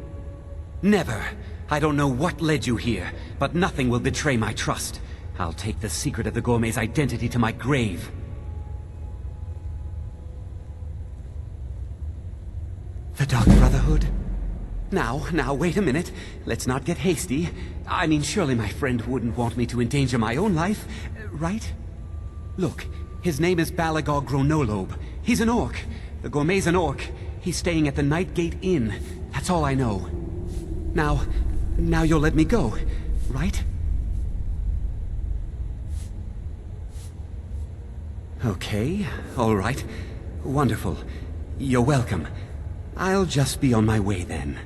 Never. I don't know what led you here, but nothing will betray my trust. I'll take the secret of the Gourmet's identity to my grave. The Dark Brotherhood? Now, wait a minute. Let's not get hasty. I mean, surely my friend wouldn't want me to endanger my own life, right? Look, his name is Balagog Gronolobe. He's an orc. The Gourmet's an orc. He's staying at the Nightgate Inn. That's all I know. Now you'll let me go, right? Okay, all right. Wonderful. You're welcome. I'll just be on my way then.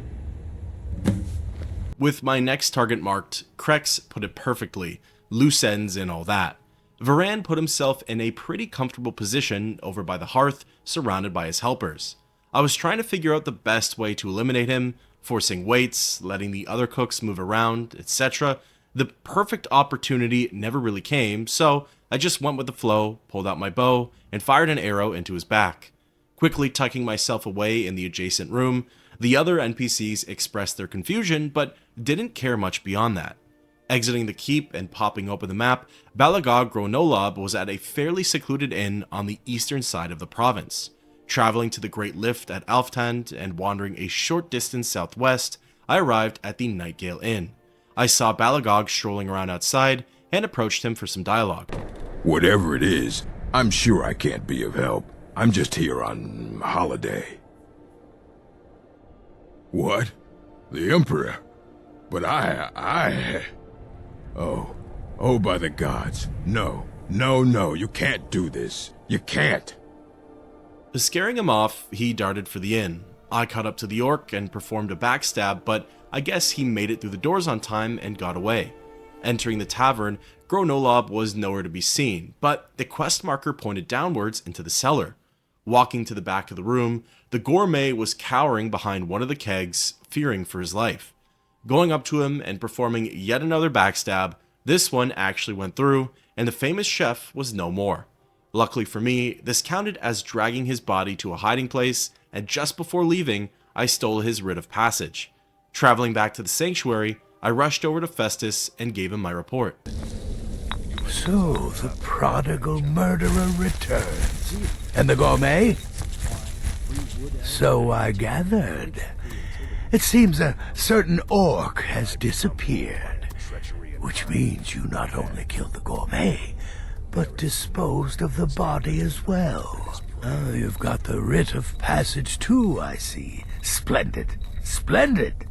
With my next target marked, Krex put it perfectly, loose ends and all that. Varan put himself in a pretty comfortable position over by the hearth, surrounded by his helpers. I was trying to figure out the best way to eliminate him, forcing waits, letting the other cooks move around, etc. The perfect opportunity never really came, so I just went with the flow, pulled out my bow, and fired an arrow into his back. Quickly tucking myself away in the adjacent room, the other NPCs expressed their confusion, but didn't care much beyond that. Exiting the keep and popping open the map, Balagog Gronolob was at a fairly secluded inn on the eastern side of the province. Traveling to the Great Lift at Alftand and wandering a short distance southwest, I arrived at the Nightgale Inn. I saw Balagog strolling around outside and approached him for some dialogue. Whatever it is, I'm sure I can't be of help. I'm just here on holiday. What? The Emperor? But Oh, by the gods. No, you can't do this. You can't. Scaring him off, he darted for the inn. I caught up to the orc and performed a backstab, but I guess he made it through the doors on time and got away. Entering the tavern, Gronolob was nowhere to be seen, but the quest marker pointed downwards into the cellar. Walking to the back of the room, the gourmet was cowering behind one of the kegs, fearing for his life. Going up to him and performing yet another backstab, this one actually went through, and the famous chef was no more. Luckily for me, this counted as dragging his body to a hiding place, and just before leaving, I stole his writ of passage. Traveling back to the sanctuary, I rushed over to Festus and gave him my report. So, the prodigal murderer returns. And the gourmet? So I gathered. It seems a certain orc has disappeared, which means you not only killed the gourmet, but disposed of the body as well. Oh, you've got the writ of passage too, I see. Splendid, splendid.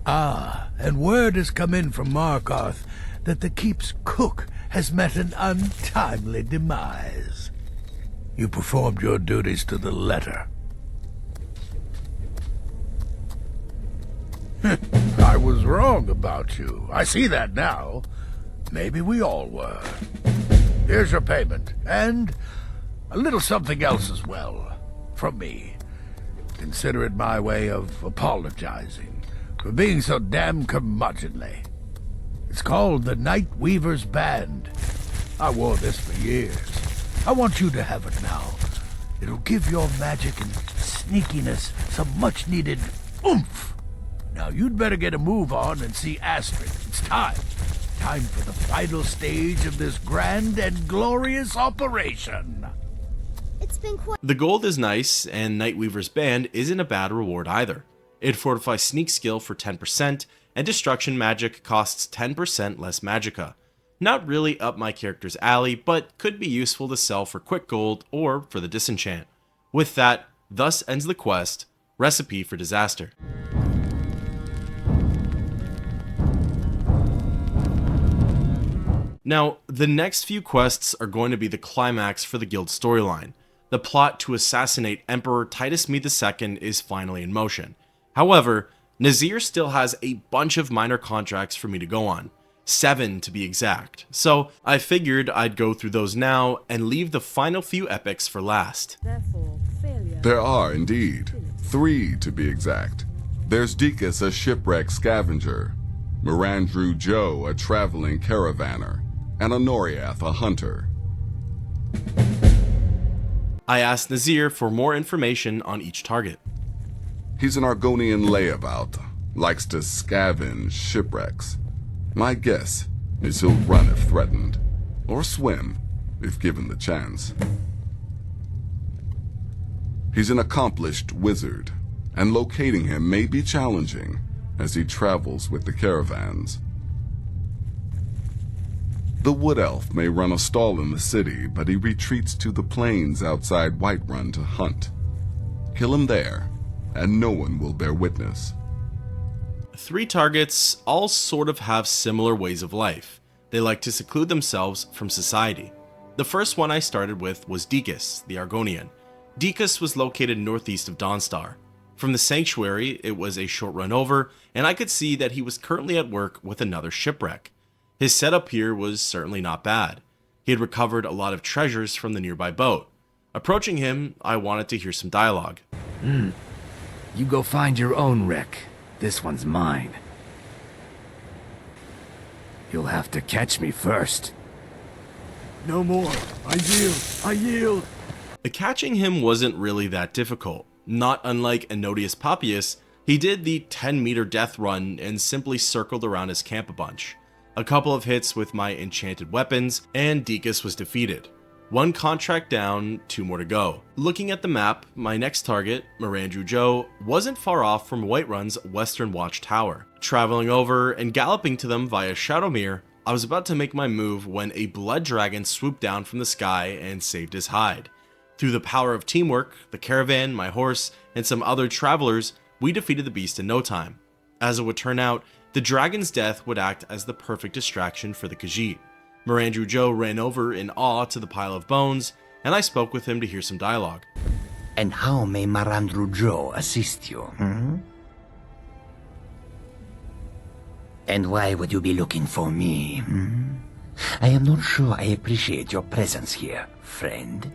Ah, and word has come in from Markarth that the keep's cook has met an untimely demise. You performed your duties to the letter. I was wrong about you. I see that now. Maybe we all were. Here's your payment, and a little something else as well, from me. Consider it my way of apologizing for being so damn curmudgeonly. It's called the Night Weaver's Band. I wore this for years. I want you to have it now. It'll give your magic and sneakiness some much-needed oomph. Now you'd better get a move on and see Astrid. It's time. Time for the final stage of this grand and glorious operation. It's been quite... The gold is nice, and Nightweaver's Band isn't a bad reward either. It fortifies sneak skill for 10%, and destruction magic costs 10% less magicka. Not really up my character's alley, but could be useful to sell for quick gold or for the disenchant. With that, thus ends the quest, Recipe for Disaster. Now, the next few quests are going to be the climax for the guild storyline. The plot to assassinate Emperor Titus Mede II is finally in motion. However, Nazir still has a bunch of minor contracts for me to go on. 7 to be exact. So I figured I'd go through those now and leave the final few epics for last. There are indeed 3 to be exact. There's Deekus, a shipwreck scavenger, Mirandru Joe, a traveling caravaner, and Anoriath, a hunter. I asked Nazir for more information on each target. He's an Argonian layabout, likes to scavenge shipwrecks. My guess is he'll run if threatened, or swim if given the chance. He's an accomplished wizard, and locating him may be challenging as he travels with the caravans. The Wood Elf may run a stall in the city, but he retreats to the plains outside Whiterun to hunt. Kill him there, and no one will bear witness. 3 targets all sort of have similar ways of life. They like to seclude themselves from society. The first one I started with was Deekus, the Argonian. Deekus was located northeast of Dawnstar. From the sanctuary, it was a short run over, and I could see that he was currently at work with another shipwreck. His setup here was certainly not bad. He had recovered a lot of treasures from the nearby boat. Approaching him, I wanted to hear some dialogue. You go find your own wreck. This one's mine. You'll have to catch me first. No more. I yield. I yield. Catching him wasn't really that difficult. Not unlike Ennodius Papius, he did the 10-meter death run and simply circled around his camp a bunch. A couple of hits with my enchanted weapons, and Deekus was defeated. One contract down, 2 more to go. Looking at the map, my next target, Mirandru Joe, wasn't far off from Whiterun's Western Watch Tower. Traveling over and galloping to them via Shadowmere, I was about to make my move when a blood dragon swooped down from the sky and saved his hide. Through the power of teamwork, the caravan, my horse, and some other travelers, we defeated the beast in no time. As it would turn out, the dragon's death would act as the perfect distraction for the Khajiit. Mirandru Joe ran over in awe to the pile of bones, and I spoke with him to hear some dialogue. And how may Mirandru Joe assist you, And why would you be looking for me, I am not sure I appreciate your presence here, friend.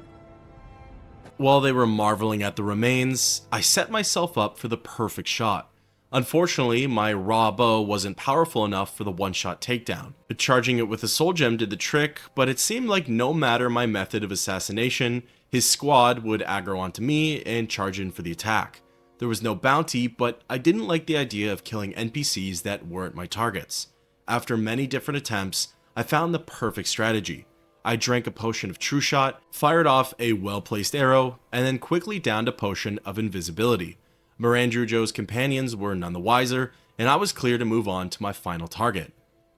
While they were marveling at the remains, I set myself up for the perfect shot. Unfortunately, my raw bow wasn't powerful enough for the one-shot takedown. Charging it with a soul gem did the trick, but it seemed like no matter my method of assassination, his squad would aggro onto me and charge in for the attack. There was no bounty, but I didn't like the idea of killing NPCs that weren't my targets. After many different attempts, I found the perfect strategy. I drank a potion of True Shot, fired off a well-placed arrow, and then quickly downed a potion of invisibility. Mirandru Joe's companions were none the wiser, and I was clear to move on to my final target.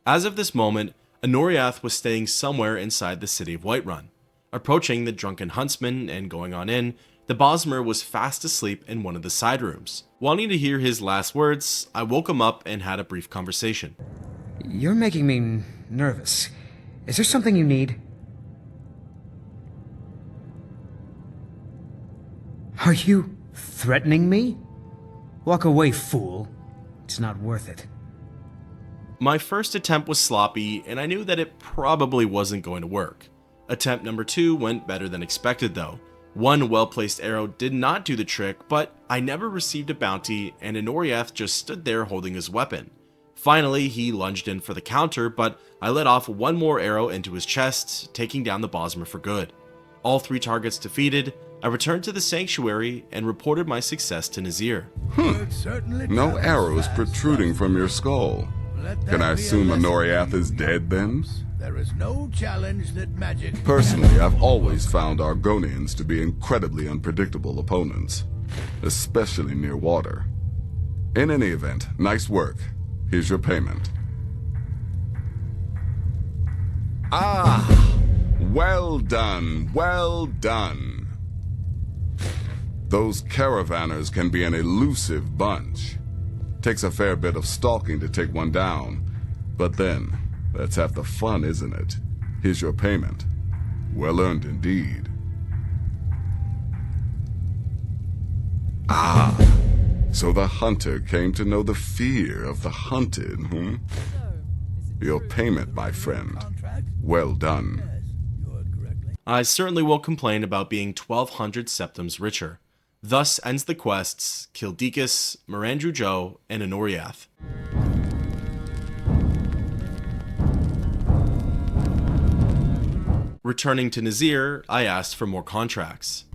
As of this moment, Anoriath was staying somewhere inside the city of Whiterun. Approaching the drunken huntsman and going on in, the Bosmer was fast asleep in one of the side rooms. Wanting to hear his last words, I woke him up and had a brief conversation. You're making me nervous. Is there something you need? Are you threatening me? Walk away, fool. It's not worth it. My first attempt was sloppy, and I knew that it probably wasn't going to work. Attempt number 2 went better than expected though. One well-placed arrow did not do the trick, but I never received a bounty, and Anoriath just stood there holding his weapon. Finally, he lunged in for the counter, but I let off one more arrow into his chest, taking down the Bosmer for good. All 3 targets defeated, I returned to the sanctuary and reported my success to Nazir. No arrows protruding from your skull. Can I assume Anoriath is dead then? There is no challenge that magic... Personally, I've always found Argonians to be incredibly unpredictable opponents, especially near water. In any event, nice work. Here's your payment. Ah! Well done, well done. Those caravanners can be an elusive bunch. Takes a fair bit of stalking to take one down, but then, that's half the fun, isn't it? Here's your payment. Well earned indeed. Ah, so the hunter came to know the fear of the hunted, Your payment, my friend. Well done. I certainly won't complain about being 1,200 septims richer. Thus ends the quests, kill Deekus, Mirandru Joe, and Anoriath. Returning to Nazir, I asked for more contracts.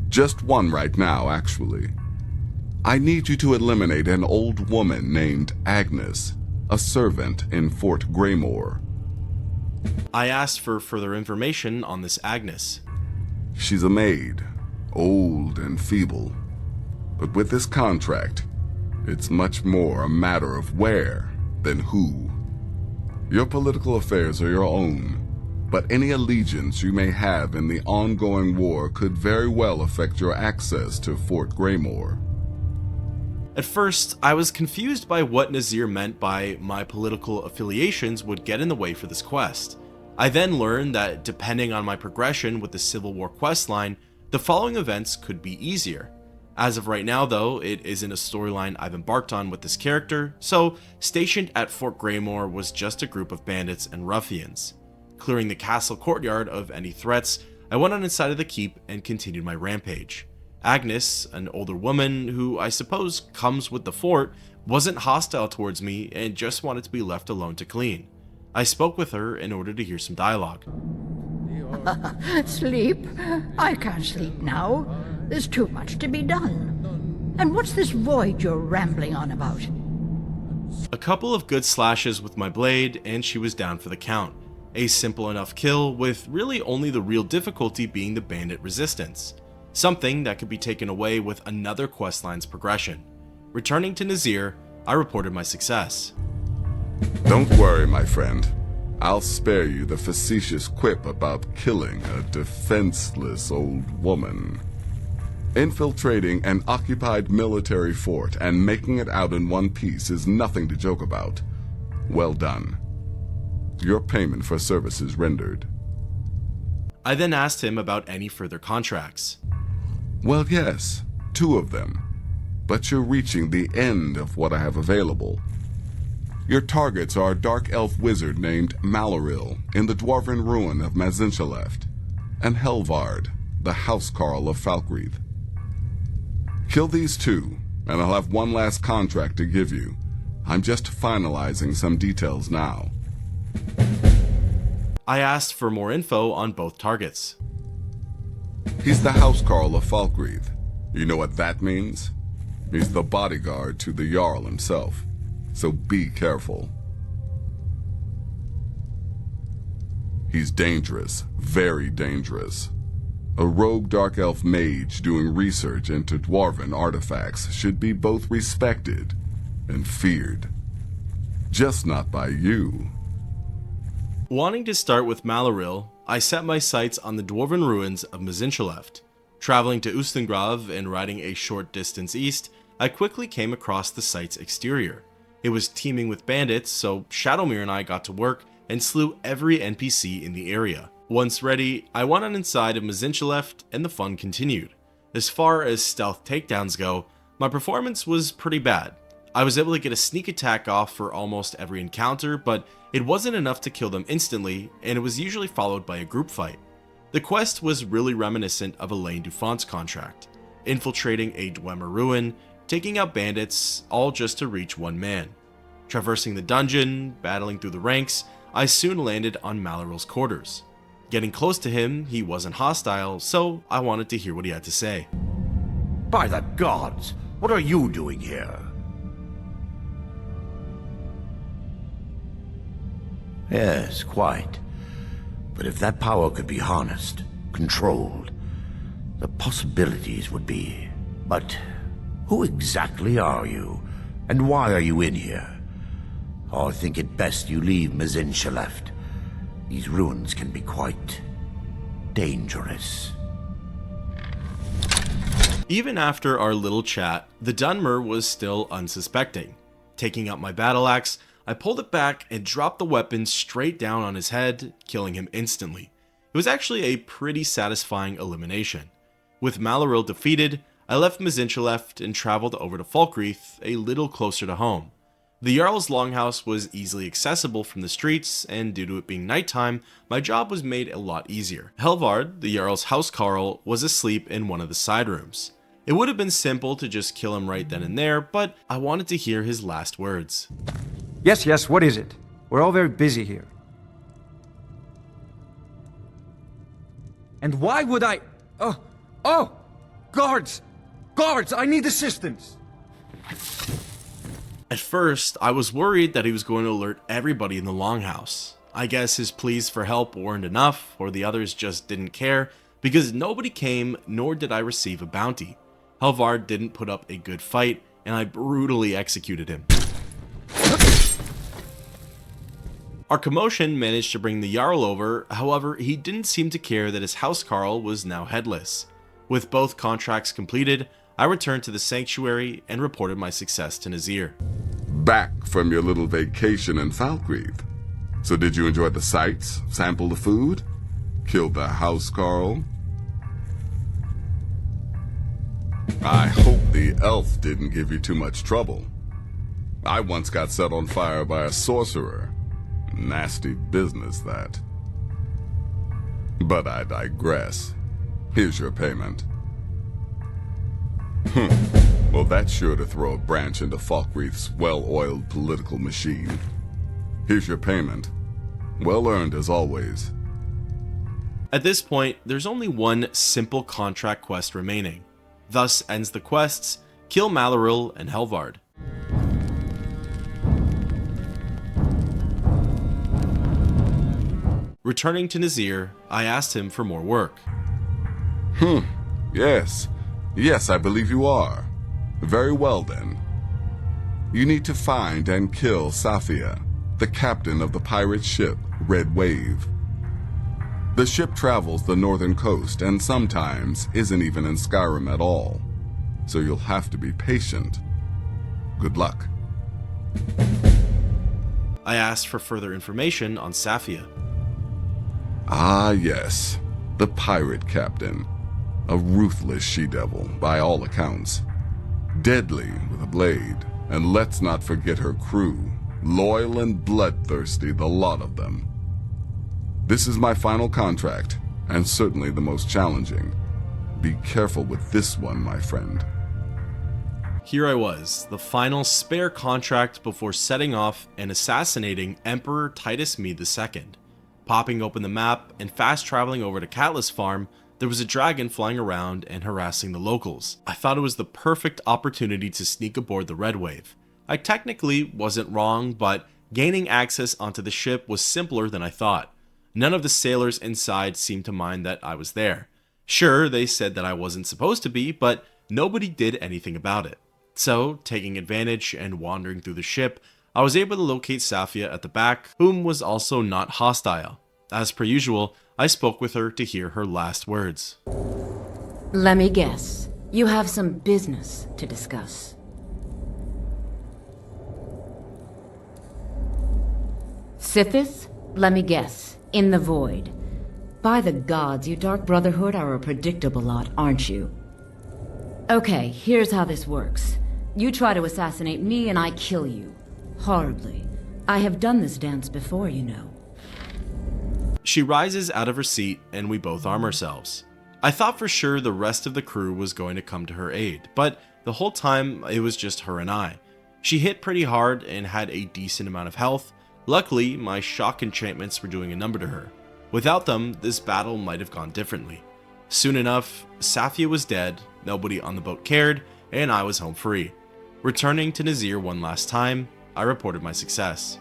Just one right now, actually. I need you to eliminate an old woman named Agnis, a servant in Fort Greymore. I asked for further information on this Agnis. She's a maid, old and feeble. But with this contract, it's much more a matter of where than who. Your political affairs are your own, but any allegiance you may have in the ongoing war could very well affect your access to Fort Greymore. At first, I was confused by what Nazir meant by my political affiliations would get in the way for this quest. I then learned that depending on my progression with the Civil War questline, the following events could be easier. As of right now though, it isn't a storyline I've embarked on with this character, so stationed at Fort Greymore was just a group of bandits and ruffians. Clearing the castle courtyard of any threats, I went on inside of the keep and continued my rampage. Agnis, an older woman who I suppose comes with the fort, wasn't hostile towards me and just wanted to be left alone to clean. I spoke with her in order to hear some dialogue. Sleep? I can't sleep now. There's too much to be done. And what's this void you're rambling on about? A couple of good slashes with my blade and she was down for the count. A simple enough kill with really only the real difficulty being the bandit resistance. Something that could be taken away with another questline's progression. Returning to Nazir, I reported my success. Don't worry, my friend. I'll spare you the facetious quip about killing a defenseless old woman. Infiltrating an occupied military fort and making it out in one piece is nothing to joke about. Well done. Your payment for services rendered. I then asked him about any further contracts. Well, yes, 2 of them. But you're reaching the end of what I have available. Your targets are a dark elf wizard named Maluril in the dwarven ruin of Mazinchaleft, and Helvard, the housecarl of Falkreath. Kill these 2, and I'll have one last contract to give you. I'm just finalizing some details now. I asked for more info on both targets. He's the housecarl of Falkreath. You know what that means? He's the bodyguard to the Jarl himself. So be careful. He's dangerous, very dangerous. A rogue dark elf mage doing research into dwarven artifacts should be both respected and feared. Just not by you. Wanting to start with Maluril, I set my sights on the dwarven ruins of Mazinchaleft. Traveling to Ustengrav and riding a short distance east, I quickly came across the site's exterior. It was teeming with bandits, so Shadowmere and I got to work and slew every NPC in the area. Once ready, I went on inside of Mazinchaleft and the fun continued. As far as stealth takedowns go, my performance was pretty bad. I was able to get a sneak attack off for almost every encounter, but it wasn't enough to kill them instantly, and it was usually followed by a group fight. The quest was really reminiscent of Elaine Dufont's contract, infiltrating a Dwemer ruin, taking out bandits, all just to reach one man. Traversing the dungeon, battling through the ranks, I soon landed on Maluril's quarters. Getting close to him, he wasn't hostile, so I wanted to hear what he had to say. By the gods, what are you doing here? Yes, quite. But if that power could be harnessed, controlled, the possibilities would be... But who exactly are you? And why are you in here? I think it best you leave Mazinchaleft. These ruins can be quite dangerous. Even after our little chat, the Dunmer was still unsuspecting. Taking out my battle axe, I pulled it back and dropped the weapon straight down on his head, killing him instantly. It was actually a pretty satisfying elimination. With Maluril defeated, I left Mazinchaleft and traveled over to Falkreath, a little closer to home. The Jarl's longhouse was easily accessible from the streets, and due to it being nighttime, my job was made a lot easier. Helvard, the Jarl's housecarl, was asleep in one of the side rooms. It would have been simple to just kill him right then and there, but I wanted to hear his last words. Yes, what is it? We're all very busy here. And why would I... Oh! Guards! Guards, I need assistance! At first, I was worried that he was going to alert everybody in the longhouse. I guess his pleas for help weren't enough, or the others just didn't care, because nobody came, nor did I receive a bounty. Helvard didn't put up a good fight, and I brutally executed him. Our commotion managed to bring the Jarl over, however, he didn't seem to care that his housecarl was now headless. With both contracts completed, I returned to the sanctuary and reported my success to Nazir. Back from your little vacation in Falkreath. So did you enjoy the sights, sample the food, kill the housecarl? I hope the elf didn't give you too much trouble. I once got set on fire by a sorcerer. Nasty business, that. But I digress. Here's your payment. Well, that's sure to throw a branch into Falkreath's well-oiled political machine. Here's your payment. Well earned as always. At this point, there's only one simple contract quest remaining. Thus ends the quests, kill Maluril and Helvard. Returning to Nazir, I asked him for more work. Yes. Yes, I believe you are. Very well then. You need to find and kill Safia, the captain of the pirate ship Red Wave. The ship travels the northern coast and sometimes isn't even in Skyrim at all, so you'll have to be patient. Good luck. I asked for further information on Safia. Ah yes, the pirate captain. A ruthless she-devil, by all accounts. Deadly with a blade, and let's not forget her crew. Loyal and bloodthirsty, the lot of them. This is my final contract, and certainly the most challenging. Be careful with this one, my friend. Here I was, the final spare contract before setting off and assassinating Emperor Titus Mede II. Popping open the map and fast traveling over to Catless Farm, there was a dragon flying around and harassing the locals. I thought it was the perfect opportunity to sneak aboard the Red Wave. I technically wasn't wrong, but gaining access onto the ship was simpler than I thought. None of the sailors inside seemed to mind that I was there. Sure, they said that I wasn't supposed to be, but nobody did anything about it. So, taking advantage and wandering through the ship, I was able to locate Safia at the back, whom was also not hostile. As per usual, I spoke with her to hear her last words. Let me guess. You have some business to discuss. Sithis? Let me guess. In the void. By the gods, you Dark Brotherhood are a predictable lot, aren't you? Okay, here's how this works. You try to assassinate me and I kill you. Horribly. I have done this dance before, you know. She rises out of her seat and we both arm ourselves. I thought for sure the rest of the crew was going to come to her aid, but the whole time it was just her and I. She hit pretty hard and had a decent amount of health. Luckily, my shock enchantments were doing a number to her. Without them, this battle might have gone differently. Soon enough, Safia was dead, nobody on the boat cared, and I was home free. Returning to Nazir one last time, I reported my success.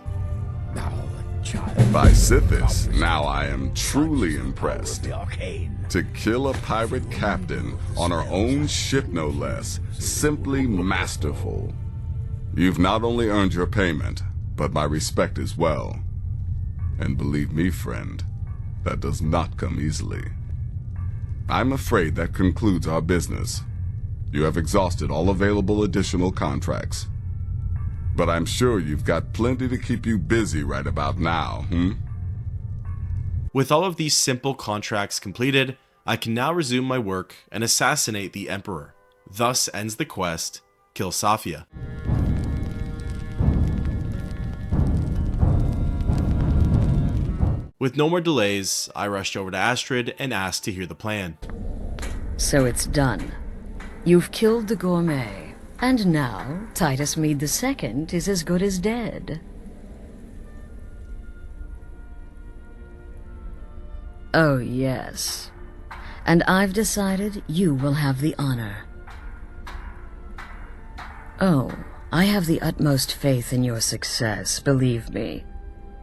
By Sithis, now I am truly impressed. To kill a pirate captain on our own ship no less, simply masterful. You've not only earned your payment, but my respect as well. And believe me, friend, that does not come easily. I'm afraid that concludes our business. You have exhausted all available additional contracts. But I'm sure you've got plenty to keep you busy right about now, With all of these simple contracts completed, I can now resume my work and assassinate the Emperor. Thus ends the quest, kill Safia. With no more delays, I rushed over to Astrid and asked to hear the plan. So it's done. You've killed the gourmet. And now, Titus Mede II is as good as dead. Oh, yes. And I've decided you will have the honor. Oh, I have the utmost faith in your success, believe me.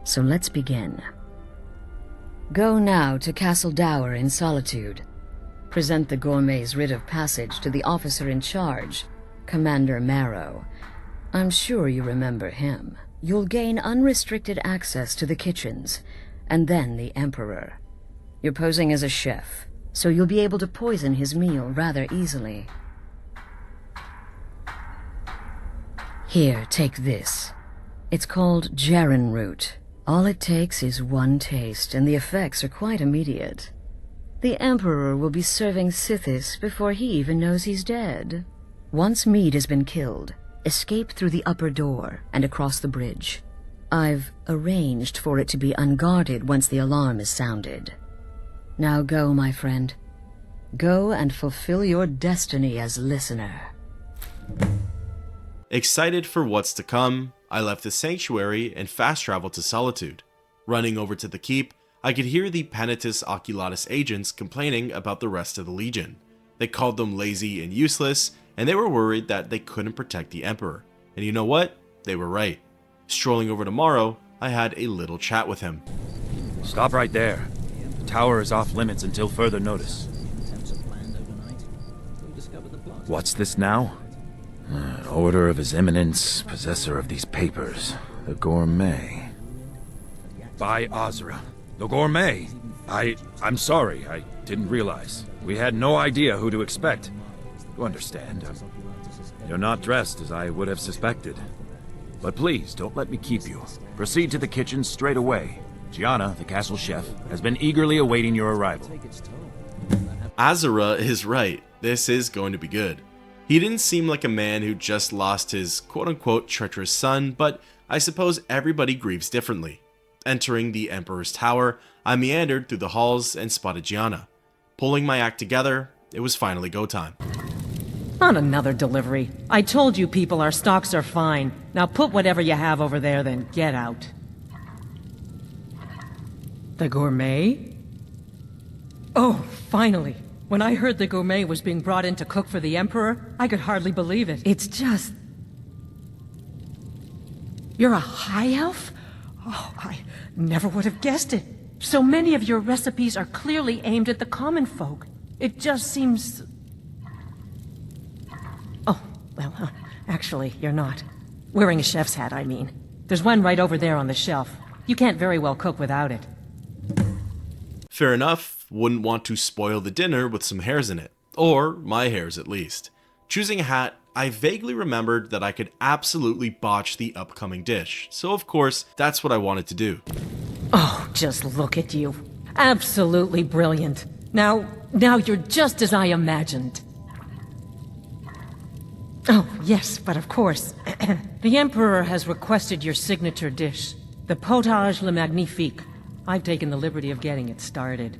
So let's begin. Go now to Castle Dower in Solitude. Present the gourmet's writ of passage to the officer in charge, Commander Marrow. I'm sure you remember him. You'll gain unrestricted access to the kitchens, and then the Emperor. You're posing as a chef, so you'll be able to poison his meal rather easily. Here, take this. It's called Jarren root. All it takes is one taste, and the effects are quite immediate. The Emperor will be serving Sithis before he even knows he's dead. Once Mede has been killed, escape through the upper door and across the bridge. I've arranged for it to be unguarded once the alarm is sounded. Now go, my friend. Go and fulfill your destiny as listener. Excited for what's to come, I left the sanctuary and fast traveled to Solitude. Running over to the keep, I could hear the Penitus Oculatus agents complaining about the rest of the Legion. They called them lazy and useless, and they were worried that they couldn't protect the Emperor. And you know what? They were right. Strolling over to Morrow, I had a little chat with him. Stop right there. The tower is off limits until further notice. What's this now? Order of His Eminence, possessor of these papers, the Gourmet. By Azra, the Gourmet. I'm sorry, I didn't realize. We had no idea who to expect. You understand, you're not dressed as I would have suspected. But please, don't let me keep you. Proceed to the kitchen straight away. Gianna, the castle chef, has been eagerly awaiting your arrival. Azra is right. This is going to be good. He didn't seem like a man who just lost his quote-unquote treacherous son, but I suppose everybody grieves differently. Entering the Emperor's tower, I meandered through the halls and spotted Gianna. Pulling my act together, it was finally go time. Not another delivery. I told you people our stocks are fine. Now put whatever you have over there, then get out. The Gourmet? Oh, finally. When I heard the Gourmet was being brought in to cook for the Emperor, I could hardly believe it. It's just... You're a high elf? Oh, I never would have guessed it. So many of your recipes are clearly aimed at the common folk. It just seems... Oh, well, actually, you're not. Wearing a chef's hat, I mean. There's one right over there on the shelf. You can't very well cook without it. Fair enough. Wouldn't want to spoil the dinner with some hairs in it. Or my hairs, at least. Choosing a hat, I vaguely remembered that I could absolutely botch the upcoming dish. So of course, that's what I wanted to do. Oh, just look at you. Absolutely brilliant. Now you're just as I imagined. Oh, yes, but of course. The Emperor has requested your signature dish, the potage le magnifique. I've taken the liberty of getting it started.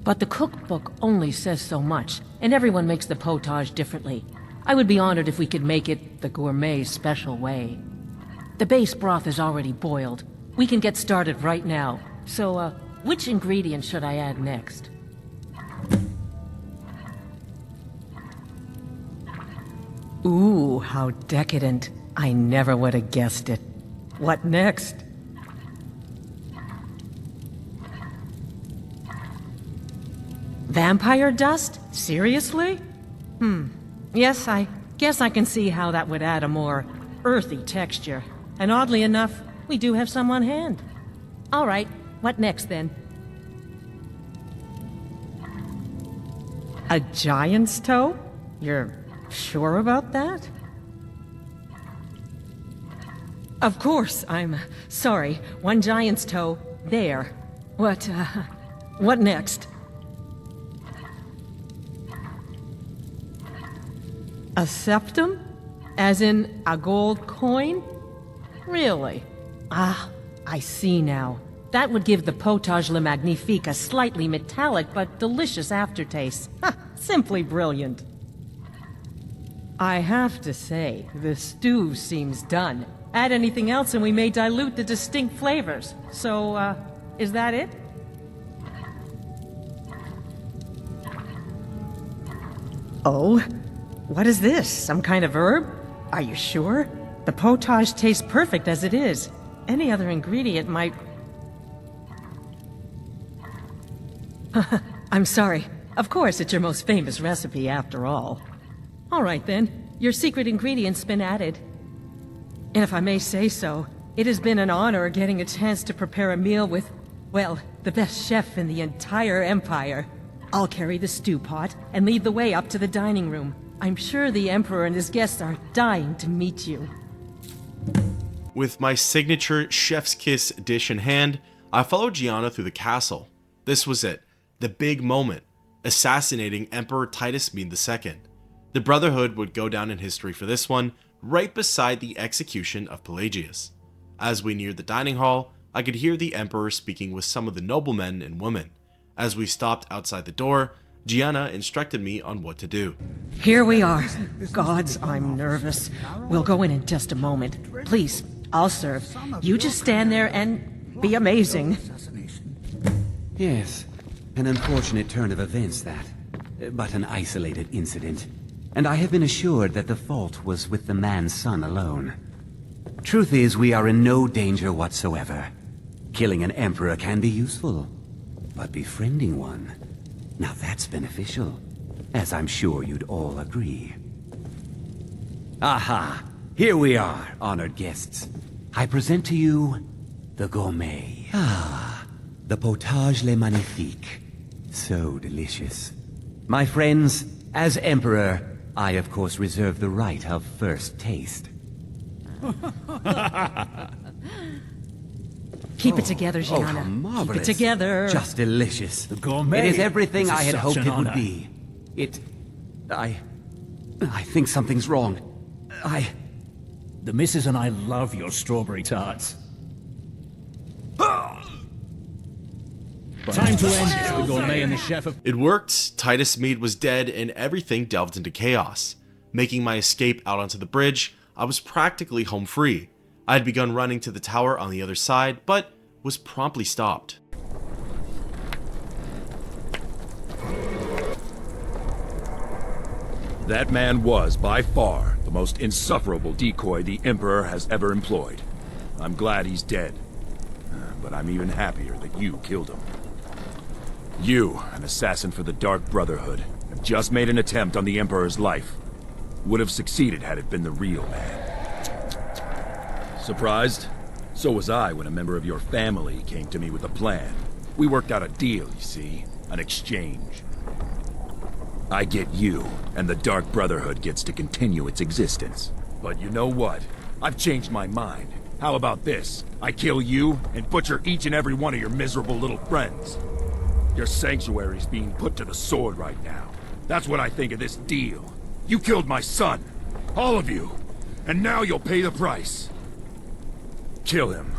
But the cookbook only says so much, and everyone makes the potage differently. I would be honored if we could make it the Gourmet's special way. The base broth is already boiled. We can get started right now. So, which ingredient should I add next? Ooh, how decadent. I never would have guessed it. What next? Vampire dust? Seriously? Yes, I guess I can see how that would add a more earthy texture. And oddly enough, we do have some on hand. All right, what next then? A giant's toe? You're sure about that? Of course, I'm sorry. One giant's toe, there. What next? A septum? As in a gold coin? Really? Ah, I see now. That would give the potage le magnifique a slightly metallic but delicious aftertaste. Ha! Simply brilliant. I have to say, the stew seems done. Add anything else and we may dilute the distinct flavors. So, is that it? Oh? What is this? Some kind of herb? Are you sure? The potage tastes perfect as it is. Any other ingredient might... I'm sorry. Of course, it's your most famous recipe after all. All right then, your secret ingredient's been added. And if I may say so, it has been an honor getting a chance to prepare a meal with, well, the best chef in the entire Empire. I'll carry the stew pot and lead the way up to the dining room. I'm sure the Emperor and his guests are dying to meet you. With my signature chef's kiss dish in hand, I followed Gianna through the castle. This was it, the big moment, assassinating Emperor Titus Bean II. The Brotherhood would go down in history for this one, right beside the execution of Pelagius. As we neared the dining hall, I could hear the Emperor speaking with some of the noblemen and women. As we stopped outside the door, Gianna instructed me on what to do. Here we are. Gods, I'm nervous. We'll go in just a moment. Please, I'll serve. You just stand there and be amazing. Yes, an unfortunate turn of events that, but an isolated incident. And I have been assured that the fault was with the man's son alone. Truth is, we are in no danger whatsoever. Killing an emperor can be useful, but befriending one, now that's beneficial, as I'm sure you'd all agree. Aha! Here we are, honored guests. I present to you the gourmet. Ah, the potage le magnifique. So delicious. My friends, as Emperor, I of course reserve the right of first taste. Keep it together, Gianna. Oh, marvelous. Keep it together. Just delicious. The gourmet. It is everything I had Such hoped an it would honor. be. I think something's wrong. The missus and I love your strawberry tarts. Time to end it. The gourmet and the chef have... It worked. Titus Mead was dead and everything delved into chaos. Making my escape out onto the bridge, I was practically home free. I had begun running to the tower on the other side, but was promptly stopped. That man was, by far, the most insufferable decoy the Emperor has ever employed. I'm glad he's dead, but I'm even happier that you killed him. You, an assassin for the Dark Brotherhood, have just made an attempt on the Emperor's life. Would have succeeded had it been the real man. Surprised? So was I when a member of your family came to me with a plan. We worked out a deal, you see, an exchange. I get you, and the Dark Brotherhood gets to continue its existence. But you know what? I've changed my mind. How about this? I kill you, and butcher each and every one of your miserable little friends. Your sanctuary's being put to the sword right now. That's what I think of this deal. You killed my son. All of you. And now you'll pay the price. Kill him.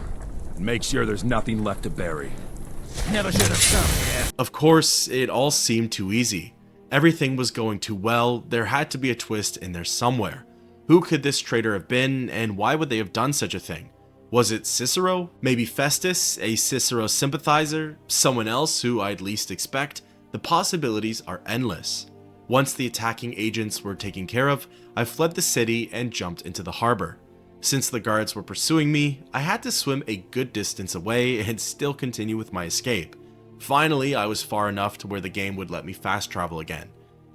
And make sure there's nothing left to bury. Never should have come, Of course, it all seemed too easy. Everything was going too well. There had to be a twist in there somewhere. Who could this traitor have been, and why would they have done such a thing? Was it Cicero? Maybe Festus, a Cicero sympathizer? Someone else who I'd least expect? The possibilities are endless. Once the attacking agents were taken care of, I fled the city and jumped into the harbor. Since the guards were pursuing me, I had to swim a good distance away and still continue with my escape. Finally, I was far enough to where the game would let me fast travel again.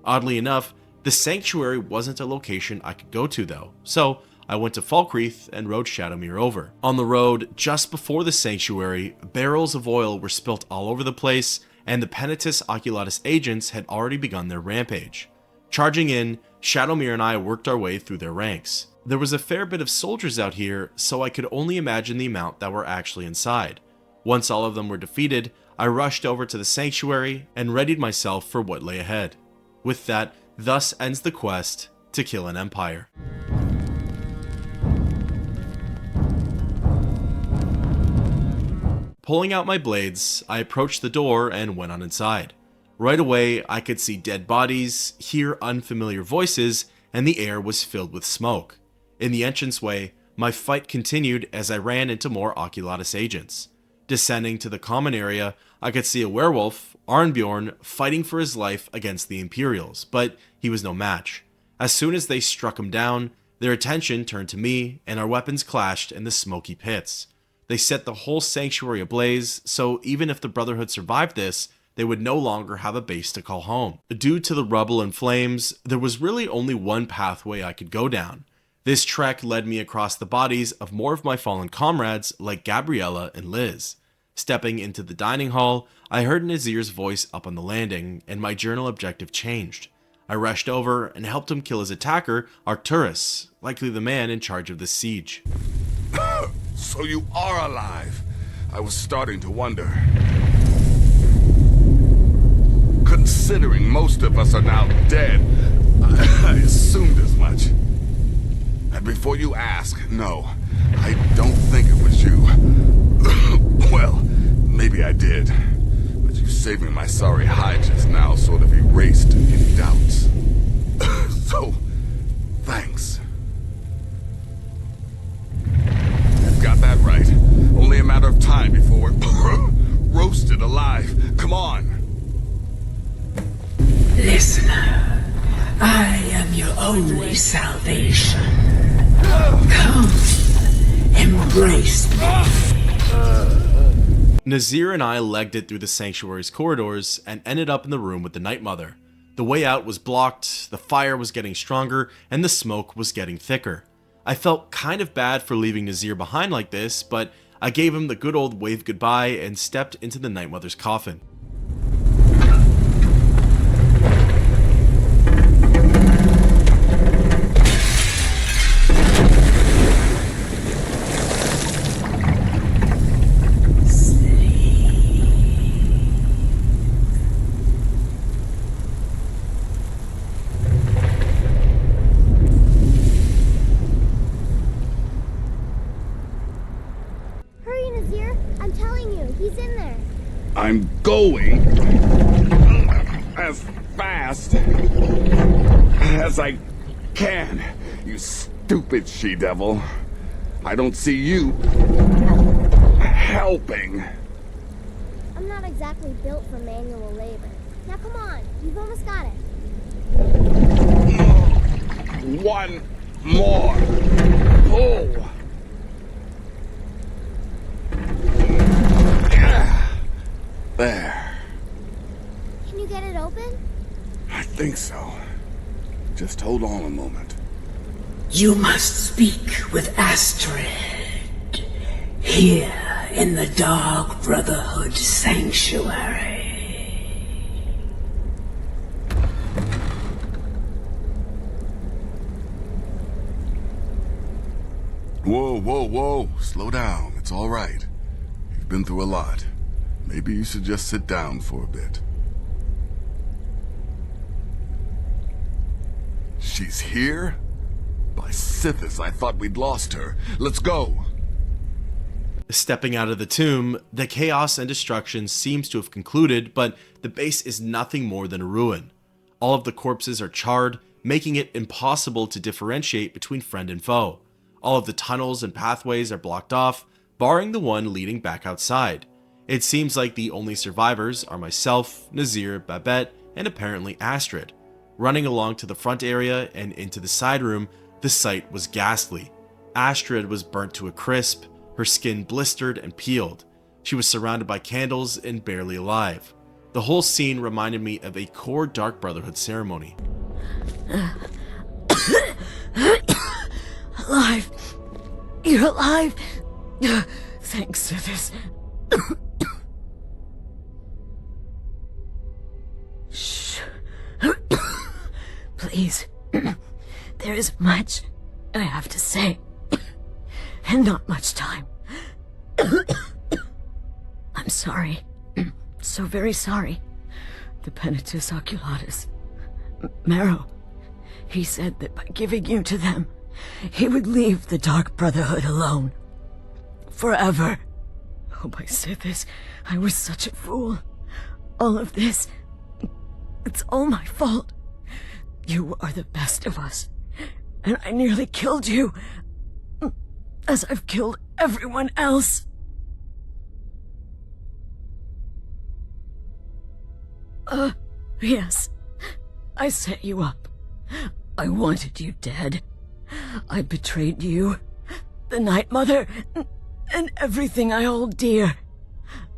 Oddly enough, the sanctuary wasn't a location I could go to though, so I went to Falkreath and rode Shadowmere over. On the road, just before the sanctuary, barrels of oil were spilt all over the place, and the Penitus Oculatus agents had already begun their rampage. Charging in, Shadowmere and I worked our way through their ranks. There was a fair bit of soldiers out here, so I could only imagine the amount that were actually inside. Once all of them were defeated, I rushed over to the sanctuary and readied myself for what lay ahead. With that, thus ends the quest to kill an empire. Pulling out my blades, I approached the door and went on inside. Right away, I could see dead bodies, hear unfamiliar voices, and the air was filled with smoke. In the entranceway, my fight continued as I ran into more Oculatus agents. Descending to the common area, I could see a werewolf, Arnbjorn, fighting for his life against the Imperials, but he was no match. As soon as they struck him down, their attention turned to me, and our weapons clashed in the smoky pits. They set the whole sanctuary ablaze, so even if the Brotherhood survived this, they would no longer have a base to call home. Due to the rubble and flames, there was really only one pathway I could go down. This trek led me across the bodies of more of my fallen comrades like Gabriella and Liz. Stepping into the dining hall, I heard Nazir's voice up on the landing, and my journal objective changed. I rushed over and helped him kill his attacker, Arcturus, likely the man in charge of this siege. So you are alive. I was starting to wonder. Considering most of us are now dead, I assumed as much. And before you ask, no, I don't think it was you. Well, maybe I did. But you Saving my sorry hide just now sort of erased any doubts. So, thanks. You've got that right. Only a matter of time before we're roasted alive. Come on. Listener, I am your only salvation. Come, embrace me. Nazir and I legged it through the sanctuary's corridors and ended up in the room with the Night Mother. The way out was blocked, the fire was getting stronger, and the smoke was getting thicker. I felt kind of bad for leaving Nazir behind like this, but I gave him the good old wave goodbye and stepped into the Night Mother's coffin. I'm going as fast as I can, you stupid she-devil. I don't see you helping. I'm not exactly built for manual labor. Now come on, you've almost got it. One more pull. There. Can you get it open? I think so. Just hold on a moment. You must speak with Astrid. Here in the Dark Brotherhood Sanctuary. Whoa, whoa, whoa. Slow down. It's all right. You've been through a lot. Maybe you should just sit down for a bit. She's here? By Sithis, I thought we'd lost her. Let's go! Stepping out of the tomb, the chaos and destruction seems to have concluded, but the base is nothing more than a ruin. All of the corpses are charred, making it impossible to differentiate between friend and foe. All of the tunnels and pathways are blocked off, barring the one leading back outside. It seems like the only survivors are myself, Nazir, Babette, and apparently Astrid. Running along to the front area and into the side room, the sight was ghastly. Astrid was burnt to a crisp, her skin blistered and peeled. She was surrounded by candles and barely alive. The whole scene reminded me of a core Dark Brotherhood ceremony. Alive! You're alive! Thanks, Sithis. Shh. Please. There is much I have to say, and not much time. I'm sorry. So very sorry. The Penitus Oculatus. Marrow. He said that by giving you to them, he would leave the Dark Brotherhood alone. Forever. Oh, my Sithis, I was such a fool. All of this, it's all my fault. You are the best of us, and I nearly killed you, as I've killed everyone else. Yes, I set you up. I wanted you dead. I betrayed you, the Night Mother, and everything I hold dear.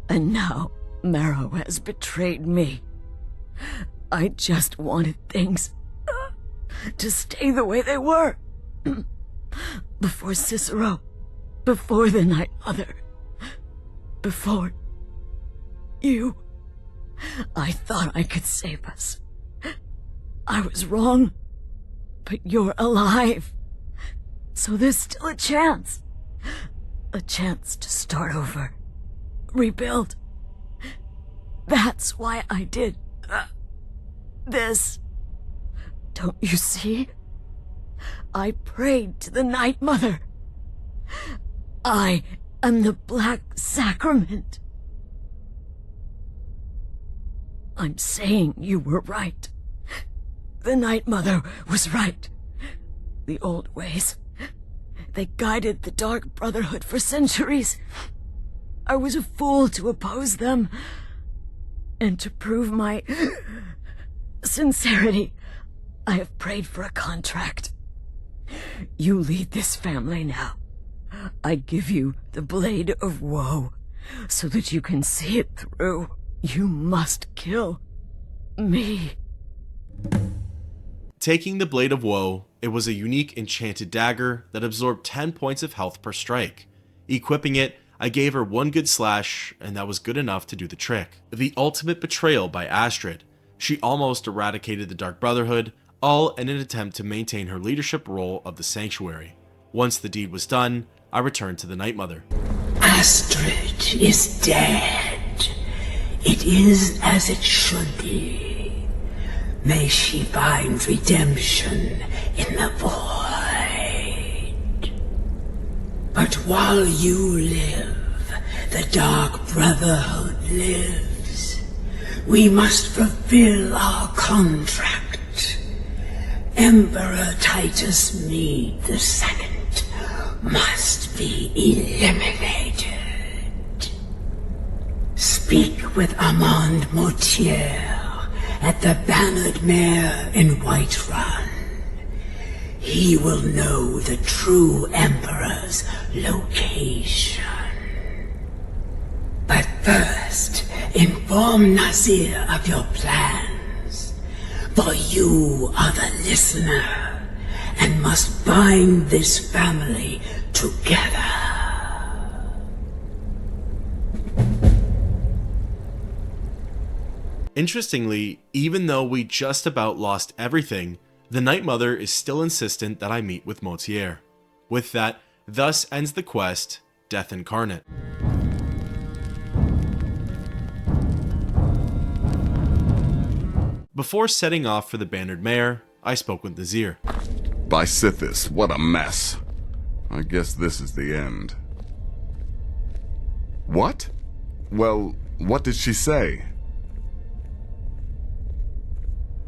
And now Marrow has betrayed me. I just wanted things to stay the way they were. Before Cicero, before the Night Mother, before you. I thought I could save us. I was wrong, but you're alive. So there's still a chance. A chance to start over. Rebuild. That's why I did this. Don't you see? I prayed to the Night Mother. I am the Black Sacrament. I'm saying you were right. The Night Mother was right. The old ways, they guided the Dark Brotherhood for centuries. I was a fool to oppose them. And to prove my sincerity, I have prayed for a contract. You lead this family now. I give you the Blade of Woe, so that you can see it through. You must kill me. Taking the Blade of Woe, it was a unique enchanted dagger that absorbed 10 points of health per strike. Equipping it, I gave her one good slash, and that was good enough to do the trick. The ultimate betrayal by Astrid. She almost eradicated the Dark Brotherhood, all in an attempt to maintain her leadership role of the Sanctuary. Once the deed was done, I returned to the Night Mother. Astrid is dead. It is as it should be. May she find redemption in the void. But while you live, the Dark Brotherhood lives. We must fulfill our contract. Emperor Titus Mede II must be eliminated. Speak with Armand Mortier at the Bannered Mare in Whiterun. He will know the true Emperor's location. But first, inform Nazir of your plans, for you are the listener, and must bind this family together. Interestingly, even though we just about lost everything, the Night Mother is still insistent that I meet with Mortier. With that, thus ends the quest, Death Incarnate. Before setting off for the Bannered Mare, I spoke with Nazir. By Sithis, what a mess. I guess this is the end. What? Well, what did she say?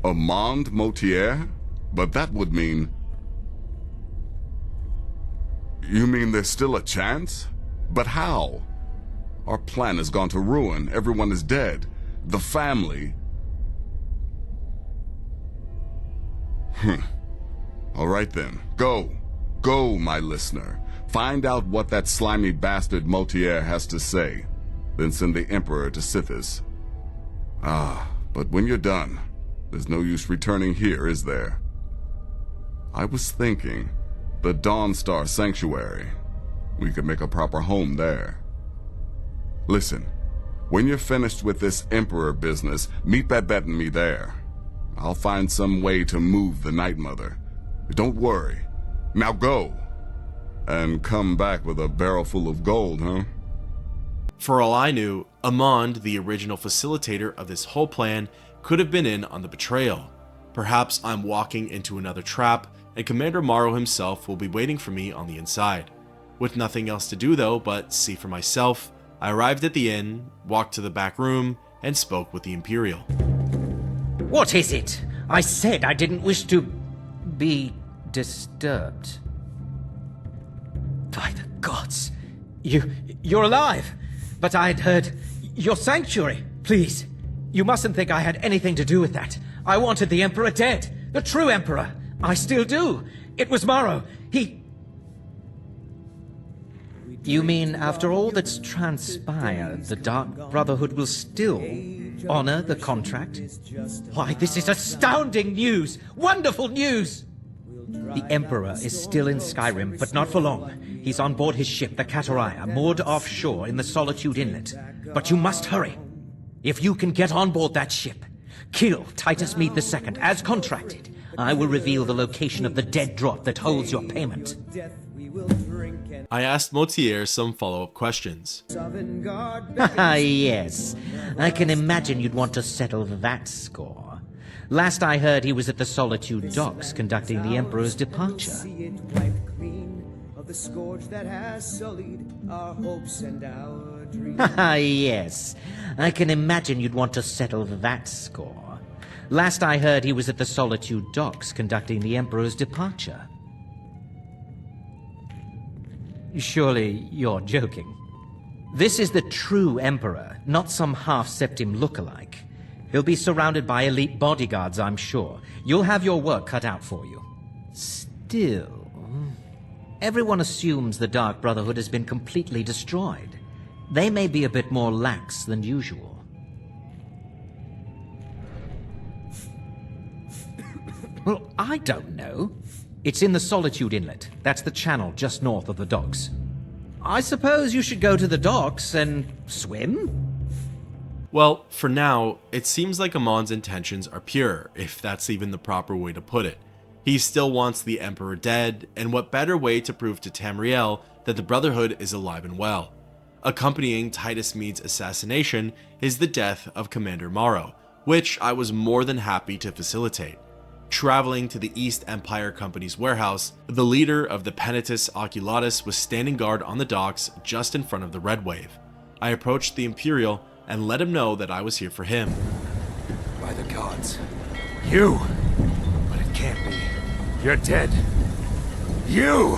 Armand Mortier? But that would mean... You mean there's still a chance? But how? Our plan has gone to ruin. Everyone is dead. The family... All right then. Go. Go, my listener. Find out what that slimy bastard Mortier has to say. Then send the Emperor to Sithis. But when you're done, there's no use returning here, is there? I was thinking, the Dawnstar Sanctuary. We could make a proper home there. Listen, when you're finished with this Emperor business, meet Babette and me there. I'll find some way to move the Night Mother. Don't worry. Now go. And come back with a barrel full of gold, huh? For all I knew, Armand, the original facilitator of this whole plan, could have been in on the betrayal. Perhaps I'm walking into another trap, and Commander Morrow himself will be waiting for me on the inside. With nothing else to do though but see for myself, I arrived at the inn, walked to the back room, and spoke with the Imperial. What is it? I said I didn't wish to be disturbed. By the gods, you're alive! But I'd heard your sanctuary. Please, you mustn't think I had anything to do with that. I wanted the Emperor dead. The true Emperor. I still do. It was Morrow. You mean after all that's transpired, the Dark Brotherhood will still honor the contract? Why, this is astounding news! Wonderful news! The Emperor is still in Skyrim, but not for long. He's on board his ship, the Kataraya, moored offshore in the Solitude Inlet. But you must hurry. If you can get on board that ship, kill Titus Mede II, as contracted. I will reveal the location of the dead drop that holds your payment. I asked Mortier some follow-up questions. Yes. I can imagine you'd want to settle that score. Last I heard, he was at the Solitude docks conducting the Emperor's departure. Of the scourge that has sullied our hopes and our Ah, yes. I can imagine you'd want to settle that score. Last I heard, he was at the Solitude docks conducting the Emperor's departure. Surely you're joking. This is the true Emperor, not some half-septim lookalike. He'll be surrounded by elite bodyguards, I'm sure. You'll have your work cut out for you. Still, everyone assumes the Dark Brotherhood has been completely destroyed. They may be a bit more lax than usual. Well, I don't know. It's in the Solitude Inlet. That's the channel just north of the docks. I suppose you should go to the docks and swim? Well, for now, it seems like Amon's intentions are pure, if that's even the proper way to put it. He still wants the Emperor dead, and what better way to prove to Tamriel that the Brotherhood is alive and well? Accompanying Titus Meade's assassination is the death of Commander Morrow, which I was more than happy to facilitate. Traveling to the East Empire Company's warehouse, the leader of the Penitus Oculatus was standing guard on the docks just in front of the Red Wave. I approached the Imperial and let him know that I was here for him. By the gods. You! But it can't be. You're dead. You!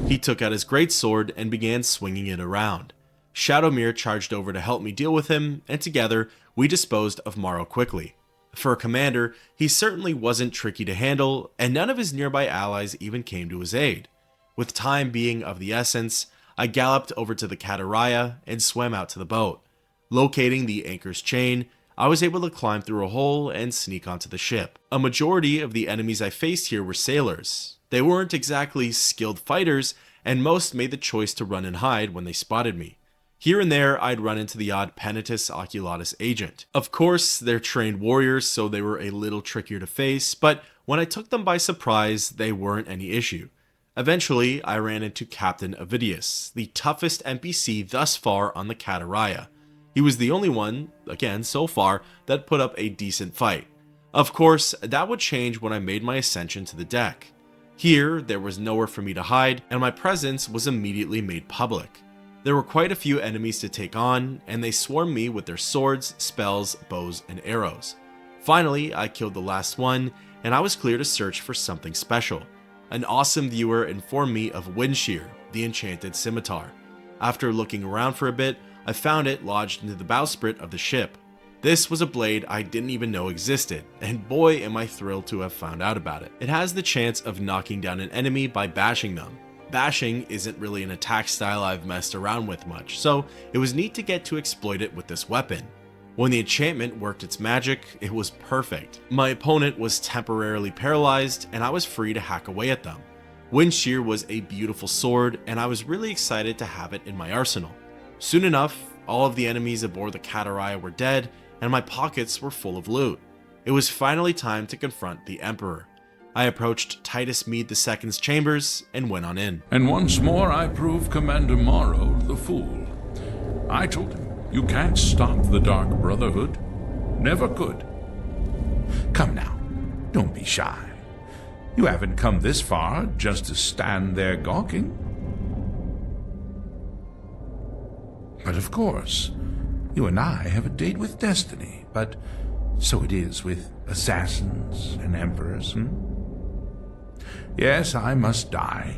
He took out his greatsword and began swinging it around. Shadowmere charged over to help me deal with him, and together we disposed of Morrow quickly. For a commander, he certainly wasn't tricky to handle, and none of his nearby allies even came to his aid. With time being of the essence, I galloped over to the Catarrhia and swam out to the boat. Locating the anchor's chain, I was able to climb through a hole and sneak onto the ship. A majority of the enemies I faced here were sailors. They weren't exactly skilled fighters, and most made the choice to run and hide when they spotted me. Here and there, I'd run into the odd Penitus Oculatus agent. Of course, they're trained warriors, so they were a little trickier to face, but when I took them by surprise, they weren't any issue. Eventually, I ran into Captain Avidius, the toughest NPC thus far on the Catarrhia. He was the only one, again so far, that put up a decent fight. Of course, that would change when I made my ascension to the deck. Here, there was nowhere for me to hide, and my presence was immediately made public. There were quite a few enemies to take on, and they swarmed me with their swords, spells, bows, and arrows. Finally, I killed the last one, and I was clear to search for something special. An awesome viewer informed me of Windshear, the enchanted scimitar. After looking around for a bit, I found it lodged into the bowsprit of the ship. This was a blade I didn't even know existed, and boy am I thrilled to have found out about it. It has the chance of knocking down an enemy by bashing them. Bashing isn't really an attack style I've messed around with much, so it was neat to get to exploit it with this weapon. When the enchantment worked its magic, it was perfect. My opponent was temporarily paralyzed, and I was free to hack away at them. Windshear was a beautiful sword, and I was really excited to have it in my arsenal. Soon enough, all of the enemies aboard the Catarrhia were dead, and my pockets were full of loot. It was finally time to confront the Emperor. I approached Titus Meade II's chambers and went on in. And once more I proved Commander Morrow the fool. I told him, you can't stop the Dark Brotherhood. Never could. Come now, don't be shy. You haven't come this far just to stand there gawking. But of course, you and I have a date with destiny, but so it is with assassins and emperors, Yes, I must die,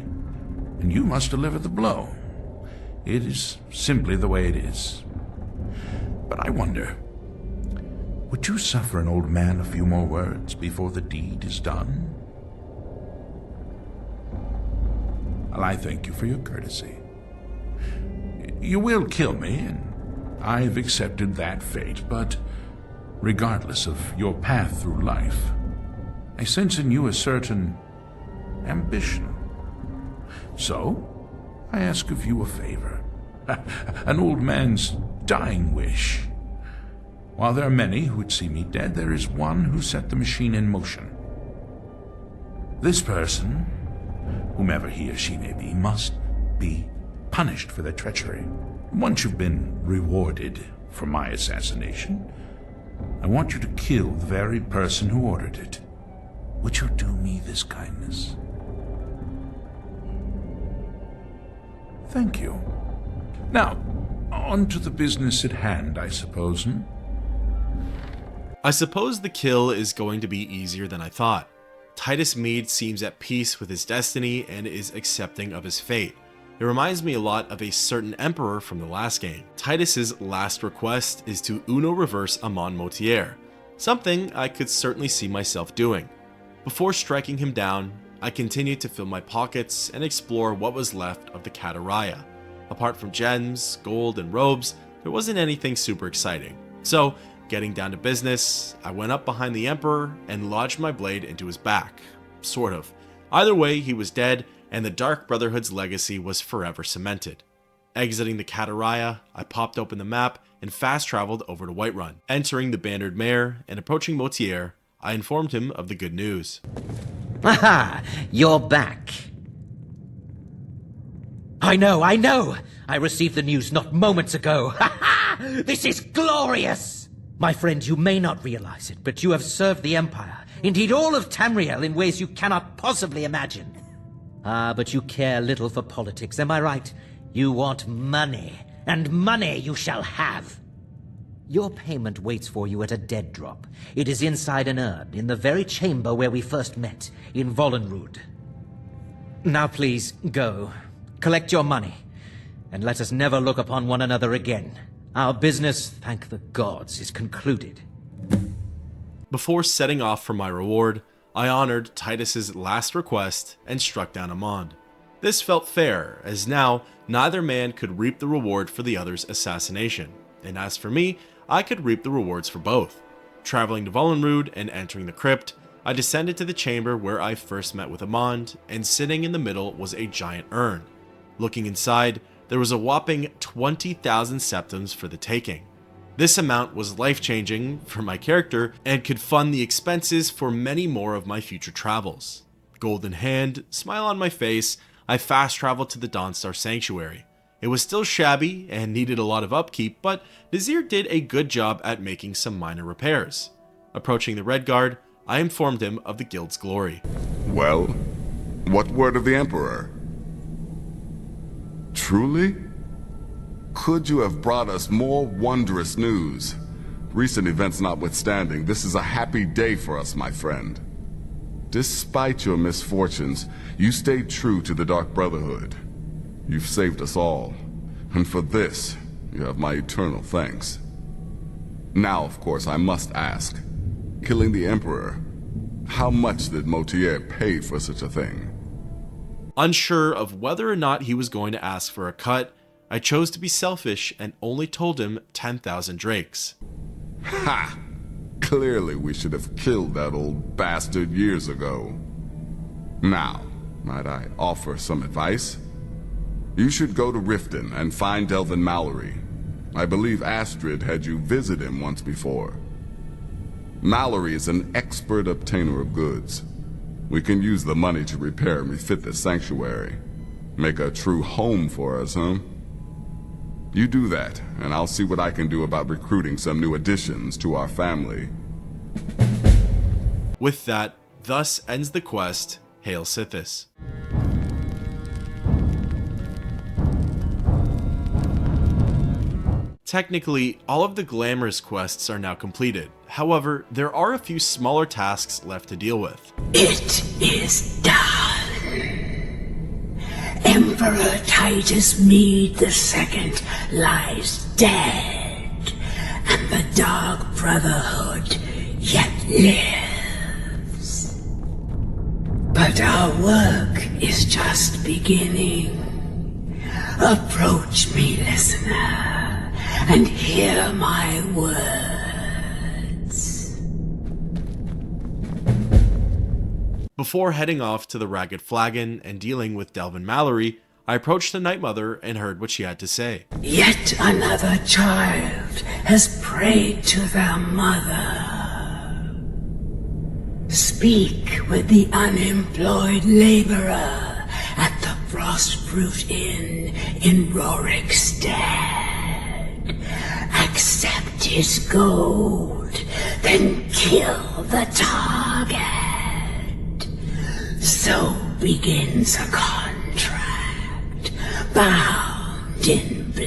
and you must deliver the blow. It is simply the way it is. But I wonder, would you suffer an old man a few more words before the deed is done? Well, I thank you for your courtesy. You will kill me, and I've accepted that fate, but regardless of your path through life, I sense in you a certain ambition. So, I ask of you a favor. An old man's dying wish. While there are many who would see me dead, there is one who set the machine in motion. This person, whomever he or she may be, must be punished for their treachery. Once you've been rewarded for my assassination, I want you to kill the very person who ordered it. Would you do me this kindness? Thank you. Now, on to the business at hand, I suppose, I suppose the kill is going to be easier than I thought. Titus Mead seems at peace with his destiny and is accepting of his fate. It reminds me a lot of a certain emperor from the last game. Titus's last request is to Uno reverse Amon Motier, something I could certainly see myself doing. Before striking him down, I continued to fill my pockets and explore what was left of the Kataraya. Apart from gems, gold, and robes, there wasn't anything super exciting. So, getting down to business, I went up behind the Emperor and lodged my blade into his back. Sort of. Either way, he was dead, and the Dark Brotherhood's legacy was forever cemented. Exiting the Kataraya, I popped open the map and fast-traveled over to Whiterun. Entering the Bannered Mare and approaching Motier, I informed him of the good news. Aha! You're back. I know! I received the news not moments ago. Ha ha! This is glorious! My friend, you may not realize it, but you have served the Empire, indeed all of Tamriel, in ways you cannot possibly imagine. But you care little for politics, am I right? You want money, and money you shall have. Your payment waits for you at a dead drop. It is inside an urn, in the very chamber where we first met, in Vollenrud. Now please, go. Collect your money, and let us never look upon one another again. Our business, thank the gods, is concluded. Before setting off for my reward, I honored Titus's last request and struck down Amon. This felt fair, as now neither man could reap the reward for the other's assassination, and as for me, I could reap the rewards for both. Traveling to Vollenrud and entering the crypt, I descended to the chamber where I first met with Amon, and sitting in the middle was a giant urn. Looking inside, there was a whopping 20,000 septums for the taking. This amount was life-changing for my character and could fund the expenses for many more of my future travels. Gold in hand, smile on my face, I fast-traveled to the Dawnstar Sanctuary. It was still shabby and needed a lot of upkeep, but Nazir did a good job at making some minor repairs. Approaching the Redguard, I informed him of the guild's glory. Well, what word of the Emperor? Truly? Could you have brought us more wondrous news? Recent events notwithstanding, this is a happy day for us, my friend. Despite your misfortunes, you stayed true to the Dark Brotherhood. You've saved us all, and for this, you have my eternal thanks. Now, of course, I must ask, killing the Emperor, how much did Motier pay for such a thing? Unsure of whether or not he was going to ask for a cut, I chose to be selfish and only told him 10,000 drakes. Ha! Clearly we should have killed that old bastard years ago. Now, might I offer some advice? You should go to Riften and find Delvin Mallory. I believe Astrid had you visit him once before. Mallory is an expert obtainer of goods. We can use the money to repair and refit this sanctuary. Make a true home for us, huh? You do that, and I'll see what I can do about recruiting some new additions to our family. With that, thus ends the quest, Hail Sithis. Technically, all of the glamorous quests are now completed. However, there are a few smaller tasks left to deal with. It is done. Emperor Titus Mead II lies dead, and the Dark Brotherhood yet lives. But our work is just beginning. Approach me, listener, and hear my words. Before heading off to the Ragged Flagon and dealing with Delvin Mallory, I approached the Night Mother and heard what she had to say. Yet another child has prayed to their mother. Speak with the unemployed laborer at the Frostbrute Inn in Rorikstead. Accept his gold, then kill the target. So begins a contract, bound in blood.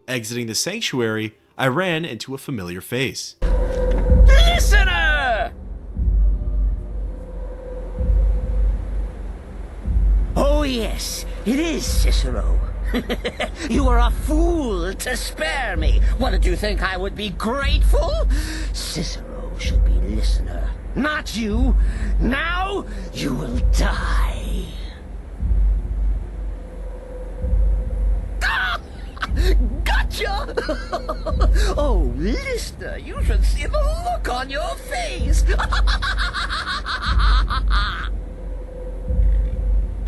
Exiting the sanctuary, I ran into a familiar face. Listener! Oh yes, it is Cicero. You are a fool to spare me. What, did you think I would be grateful? Cicero should be listener, not you. Now you will die. Ah! Gotcha! Oh, listener, you should see the look on your face.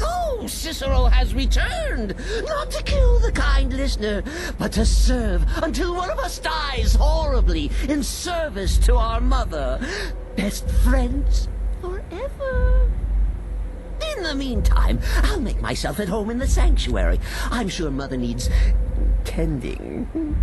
Oh, Cicero has returned, not to kill the kind listener, but to serve until one of us dies horribly in service to our mother. Best friends forever. In the meantime, I'll make myself at home in the sanctuary. I'm sure Mother needs tending.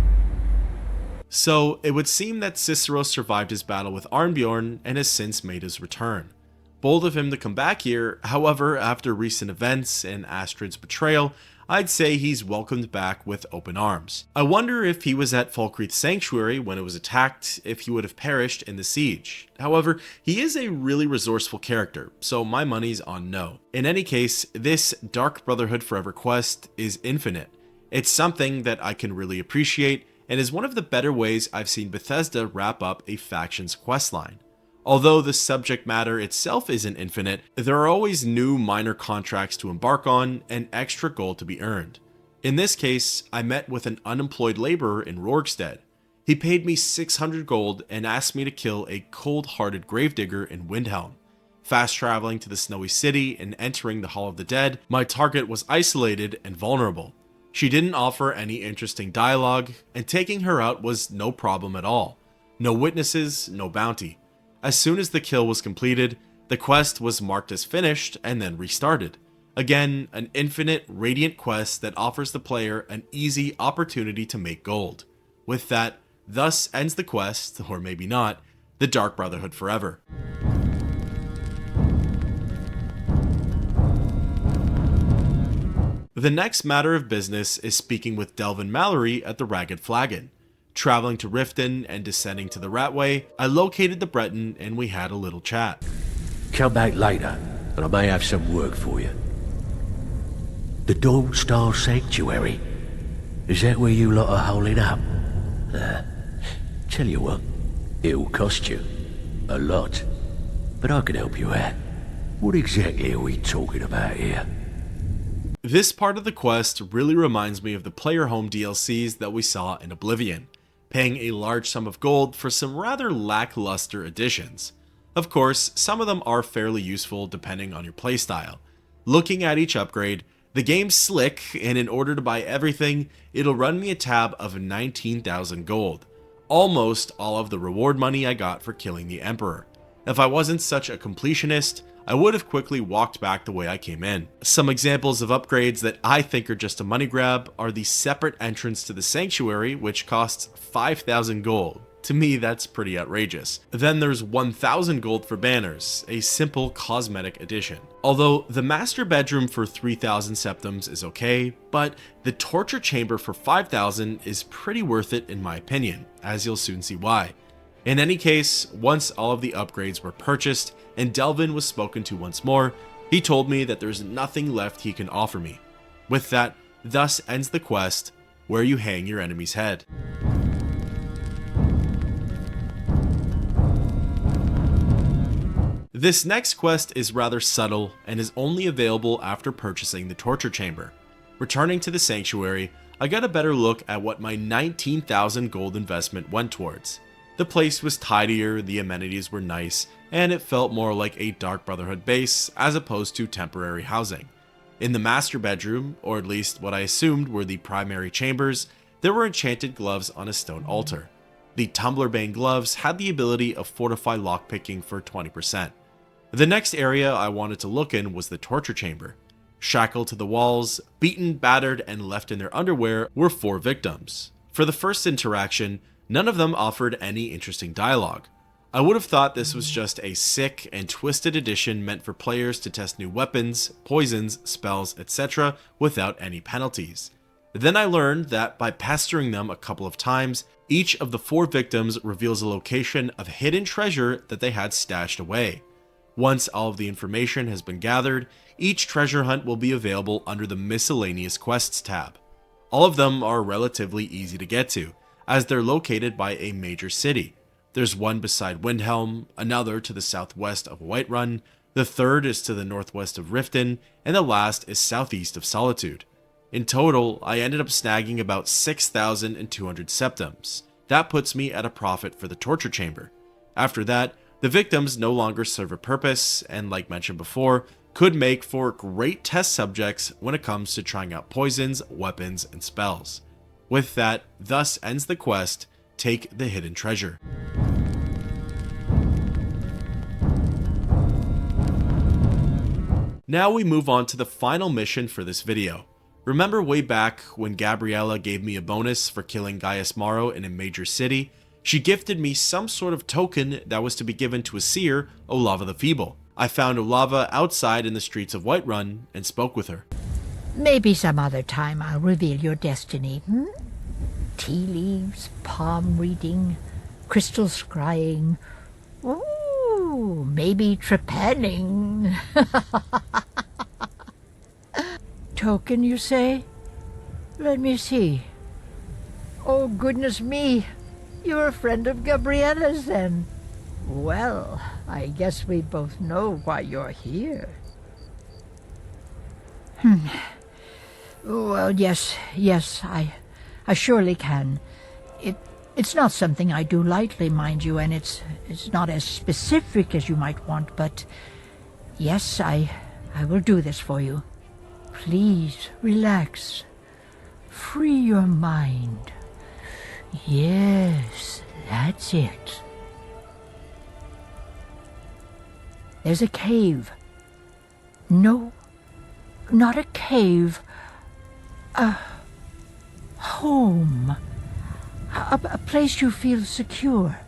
So, it would seem that Cicero survived his battle with Arnbjorn and has since made his return. Bold of him to come back here, however, after recent events and Astrid's betrayal, I'd say he's welcomed back with open arms. I wonder if he was at Falkreath Sanctuary when it was attacked, if he would have perished in the siege. However, he is a really resourceful character, so my money's on no. In any case, this Dark Brotherhood Forever quest is infinite. It's something that I can really appreciate, and is one of the better ways I've seen Bethesda wrap up a faction's questline. Although the subject matter itself isn't infinite, there are always new minor contracts to embark on and extra gold to be earned. In this case, I met with an unemployed laborer in Rorgstead. He paid me 600 gold and asked me to kill a cold-hearted gravedigger in Windhelm. Fast traveling to the snowy city and entering the Hall of the Dead, my target was isolated and vulnerable. She didn't offer any interesting dialogue, and taking her out was no problem at all. No witnesses, no bounty. As soon as the kill was completed, the quest was marked as finished and then restarted. Again, an infinite, radiant quest that offers the player an easy opportunity to make gold. With that, thus ends the quest, or maybe not, the Dark Brotherhood Forever. The next matter of business is speaking with Delvin Mallory at the Ragged Flagon. Traveling to Riften and descending to the Ratway, I located the Breton and we had a little chat. Come back later, and I may have some work for you. The Dawn Star Sanctuary. Is that where you lot are holding up? Tell you what, it'll cost you. A lot. But I can help you out. What exactly are we talking about here? This part of the quest really reminds me of the player home DLCs that we saw in Oblivion, paying a large sum of gold for some rather lackluster additions. Of course, some of them are fairly useful depending on your playstyle. Looking at each upgrade, the game's slick, and in order to buy everything, it'll run me a tab of 19,000 gold. Almost all of the reward money I got for killing the Emperor. If I wasn't such a completionist, I would have quickly walked back the way I came in. Some examples of upgrades that I think are just a money grab are the separate entrance to the Sanctuary, which costs 5,000 gold. To me, that's pretty outrageous. Then there's 1,000 gold for banners, a simple cosmetic addition. Although the master bedroom for 3,000 septums is okay, but the torture chamber for 5,000 is pretty worth it in my opinion, as you'll soon see why. In any case, once all of the upgrades were purchased and Delvin was spoken to once more, he told me that there's nothing left he can offer me. With that, thus ends the quest, where you hang your enemy's head. This next quest is rather subtle and is only available after purchasing the torture chamber. Returning to the sanctuary, I got a better look at what my 19,000 gold investment went towards. The place was tidier, the amenities were nice, and it felt more like a Dark Brotherhood base as opposed to temporary housing. In the master bedroom, or at least what I assumed were the primary chambers, there were enchanted gloves on a stone altar. The Tumblerbane gloves had the ability of fortify lockpicking for 20%. The next area I wanted to look in was the torture chamber. Shackled to the walls, beaten, battered, and left in their underwear were 4 victims. For the first interaction, none of them offered any interesting dialogue. I would have thought this was just a sick and twisted edition meant for players to test new weapons, poisons, spells, etc. without any penalties. Then I learned that by pestering them a couple of times, each of the 4 victims reveals a location of hidden treasure that they had stashed away. Once all of the information has been gathered, each treasure hunt will be available under the Miscellaneous Quests tab. All of them are relatively easy to get to, as they're located by a major city. There's one beside Windhelm, another to the southwest of Whiterun, the third is to the northwest of Riften, and the last is southeast of Solitude. In total, I ended up snagging about 6,200 septums. That puts me at a profit for the torture chamber. After that, the victims no longer serve a purpose, and like mentioned before, could make for great test subjects when it comes to trying out poisons, weapons, and spells. With that, thus ends the quest, Take the Hidden Treasure. Now we move on to the final mission for this video. Remember way back when Gabriella gave me a bonus for killing Gaius Maro in a major city? She gifted me some sort of token that was to be given to a seer, Olava the Feeble. I found Olava outside in the streets of Whiterun and spoke with her. Maybe some other time I'll reveal your destiny, Tea leaves, palm reading, crystal scrying. Ooh, maybe trepanning. Token, you say? Let me see. Oh, goodness me. You're a friend of Gabriella's, then. Well, I guess we both know why you're here. Well, yes, I surely can. It's not something I do lightly, mind you, and it's not as specific as you might want, but yes, I will do this for you. Please, relax. Free your mind. Yes, that's it. There's a cave. No, not a cave. A home. A place you feel secure.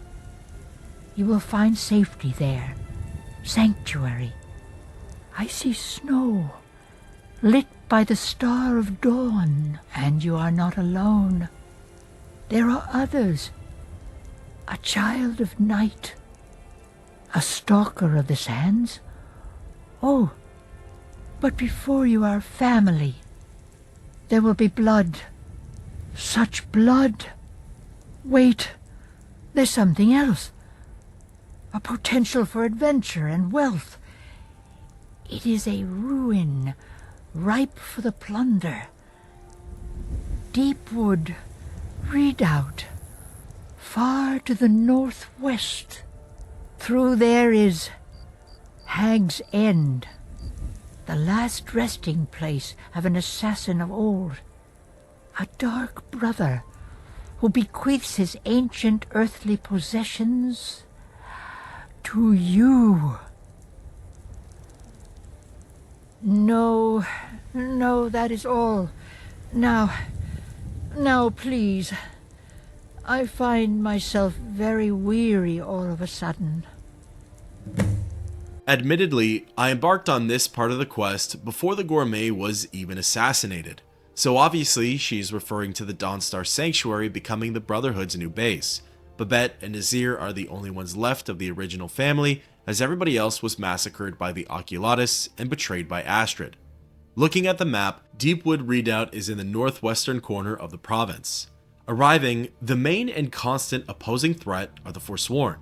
You will find safety there. Sanctuary. I see snow, lit by the star of dawn, and you are not alone. There are others. A child of night. A stalker of the sands. Oh, but before you are family, there will be blood. Such blood. Wait, there's something else. A potential for adventure and wealth. It is a ruin, ripe for the plunder. Deepwood Redoubt, far to the northwest. Through there is Hag's End, the last resting place of an assassin of old. A dark brother who bequeaths his ancient earthly possessions to you. No, that is all. Now, please. I find myself very weary all of a sudden. Admittedly, I embarked on this part of the quest before the gourmet was even assassinated. So obviously, she's referring to the Dawnstar Sanctuary becoming the Brotherhood's new base. Babette and Nazir are the only ones left of the original family, as everybody else was massacred by the Oculatus and betrayed by Astrid. Looking at the map, Deepwood Redoubt is in the northwestern corner of the province. Arriving, the main and constant opposing threat are the Forsworn.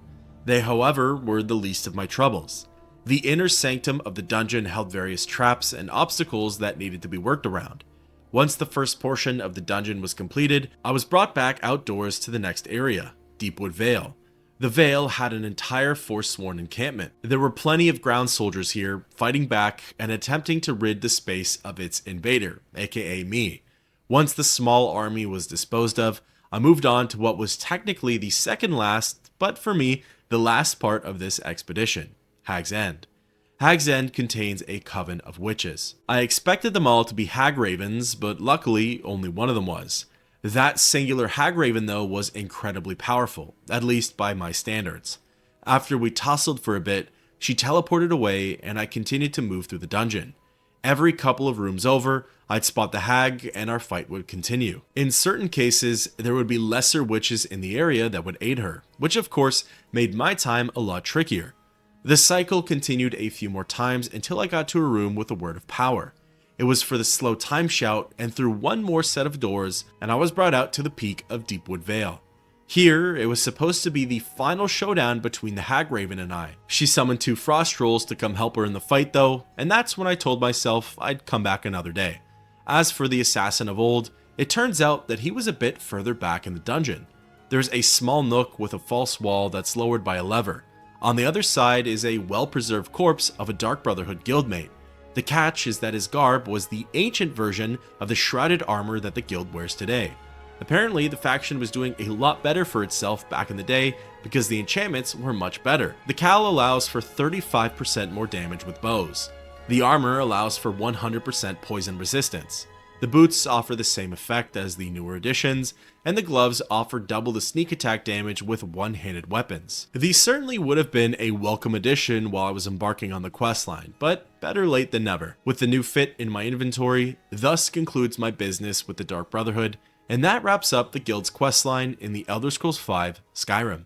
They, however, were the least of my troubles. The inner sanctum of the dungeon held various traps and obstacles that needed to be worked around. Once the first portion of the dungeon was completed, I was brought back outdoors to the next area, Deepwood Vale. The Vale had an entire Forsworn encampment. There were plenty of ground soldiers here, fighting back and attempting to rid the space of its invader, aka me. Once the small army was disposed of, I moved on to what was technically the second last, but for me, the last part of this expedition, Hag's End. Hag's End contains a coven of witches. I expected them all to be Hagravens, but luckily only one of them was. That singular Hagraven though was incredibly powerful, at least by my standards. After we tussled for a bit, she teleported away and I continued to move through the dungeon. Every couple of rooms over, I'd spot the hag and our fight would continue. In certain cases, there would be lesser witches in the area that would aid her, which of course made my time a lot trickier. The cycle continued a few more times until I got to a room with a word of power. It was for the slow time shout and through one more set of doors and I was brought out to the peak of Deepwood Vale. Here, it was supposed to be the final showdown between the Hagraven and I. She summoned 2 frost trolls to come help her in the fight though, and that's when I told myself I'd come back another day. As for the assassin of old, it turns out that he was a bit further back in the dungeon. There's a small nook with a false wall that's lowered by a lever. On the other side is a well-preserved corpse of a Dark Brotherhood guildmate. The catch is that his garb was the ancient version of the shrouded armor that the guild wears today. Apparently, the faction was doing a lot better for itself back in the day because the enchantments were much better. The cowl allows for 35% more damage with bows. The armor allows for 100% poison resistance. The boots offer the same effect as the newer editions, and the gloves offer double the sneak attack damage with one-handed weapons. These certainly would have been a welcome addition while I was embarking on the questline, but better late than never. With the new fit in my inventory, thus concludes my business with the Dark Brotherhood, and that wraps up the guild's questline in the Elder Scrolls V Skyrim.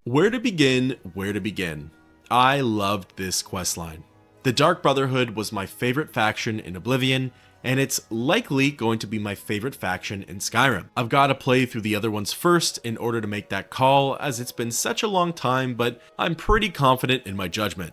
Where to begin? I loved this questline. The Dark Brotherhood was my favorite faction in Oblivion, and it's likely going to be my favorite faction in Skyrim. I've got to play through the other ones first in order to make that call, as it's been such a long time, but I'm pretty confident in my judgment.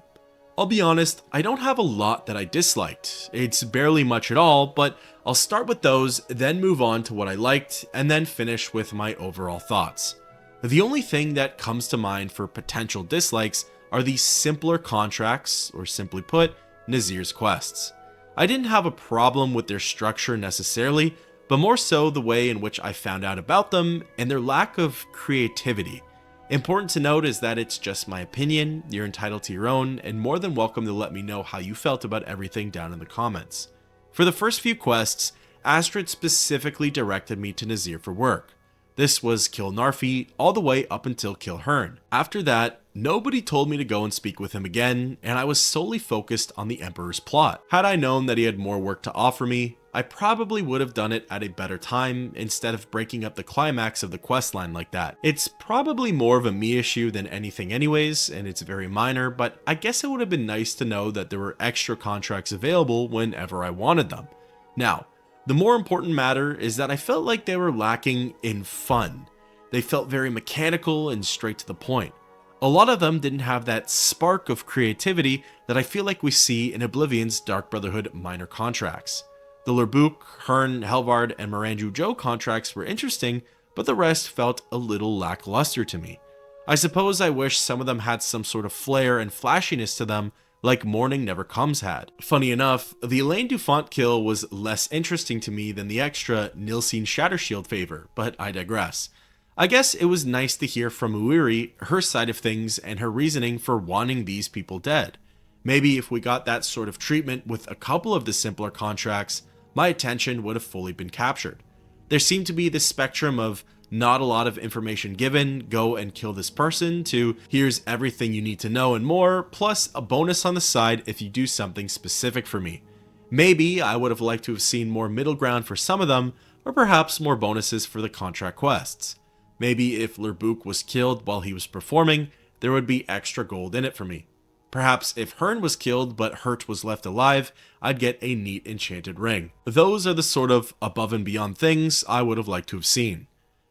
I'll be honest, I don't have a lot that I disliked. It's barely much at all, but I'll start with those, then move on to what I liked, and then finish with my overall thoughts. The only thing that comes to mind for potential dislikes are the simpler contracts, or simply put, Nazir's quests. I didn't have a problem with their structure necessarily, but more so the way in which I found out about them and their lack of creativity. Important to note is that it's just my opinion, you're entitled to your own, and more than welcome to let me know how you felt about everything down in the comments. For the first few quests, Astrid specifically directed me to Nazir for work. This was kill Narfi all the way up until kill Hern. After that, nobody told me to go and speak with him again, and I was solely focused on the Emperor's plot. Had I known that he had more work to offer me, I probably would have done it at a better time instead of breaking up the climax of the questline like that. It's probably more of a me issue than anything anyways, and it's very minor, but I guess it would have been nice to know that there were extra contracts available whenever I wanted them. Now, the more important matter is that I felt like they were lacking in fun. They felt very mechanical and straight to the point. A lot of them didn't have that spark of creativity that I feel like we see in Oblivion's Dark Brotherhood minor contracts. The Lurbuk, Hern, Helvard, and Mirandu Joe contracts were interesting, but the rest felt a little lackluster to me. I suppose I wish some of them had some sort of flair and flashiness to them, like Mourning Never Comes had. Funny enough, the Elaine Dufont kill was less interesting to me than the extra Nilsine Shattershield favor, but I digress. I guess it was nice to hear from Uiri, her side of things, and her reasoning for wanting these people dead. Maybe if we got that sort of treatment with a couple of the simpler contracts, my attention would have fully been captured. There seemed to be this spectrum of not a lot of information given, go and kill this person, to here's everything you need to know and more, plus a bonus on the side if you do something specific for me. Maybe I would have liked to have seen more middle ground for some of them, or perhaps more bonuses for the contract quests. Maybe if Lurbuk was killed while he was performing, there would be extra gold in it for me. Perhaps if Hern was killed but Hurt was left alive, I'd get a neat enchanted ring. Those are the sort of above and beyond things I would have liked to have seen.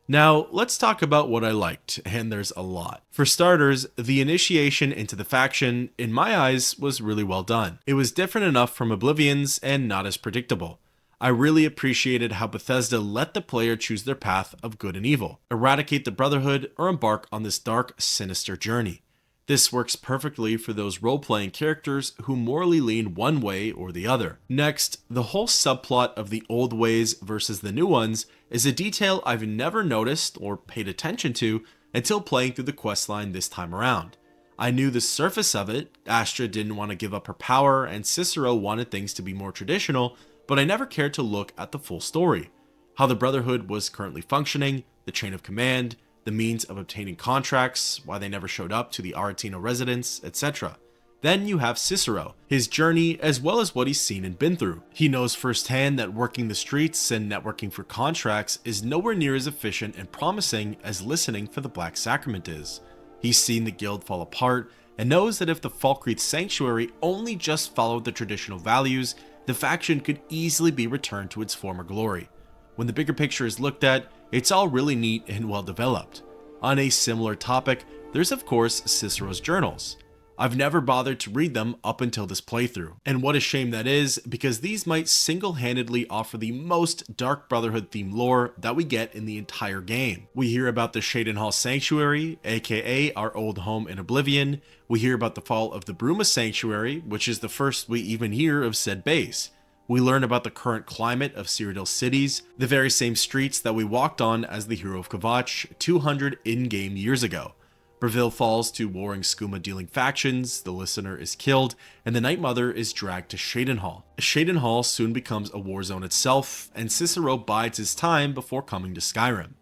Now, let's talk about what I liked, and there's a lot. For starters, the initiation into the faction, in my eyes, was really well done. It was different enough from Oblivion's and not as predictable. I really appreciated how Bethesda let the player choose their path of good and evil, eradicate the Brotherhood, or embark on this dark, sinister journey. This works perfectly for those role-playing characters who morally lean one way or the other. Next, the whole subplot of the old ways versus the new ones is a detail I've never noticed or paid attention to until playing through the questline this time around. I knew the surface of it. Astrid didn't want to give up her power and Cicero wanted things to be more traditional, but I never cared to look at the full story. how the Brotherhood was currently functioning, the chain of command, the means of obtaining contracts, why they never showed up to the Aretino residence, etc. Then you have Cicero, his journey, as well as what he's seen and been through. He knows firsthand that working the streets and networking for contracts is nowhere near as efficient and promising as listening for the Black Sacrament is. He's seen the guild fall apart, and knows that if the Falkreath Sanctuary only just followed the traditional values, the faction could easily be returned to its former glory. When the bigger picture is looked at, it's all really neat and well developed. On a similar topic, there's of course Cicero's journals. I've never bothered to read them up until this playthrough, and what a shame that is, because these might single-handedly offer the most Dark Brotherhood themed lore that we get in the entire game. We hear about the Shadenhall Sanctuary, aka our old home in Oblivion. We hear about the fall of the Bruma Sanctuary, which is the first we even hear of said base. We learn about the current climate of Cyrodiil cities, the very same streets that we walked on as the hero of Kvatch 200 in-game years ago. Breville falls to warring skooma-dealing factions, the listener is killed, and the Night Mother is dragged to Shadenhall. Shadenhall soon becomes a war zone itself, and Cicero bides his time before coming to Skyrim.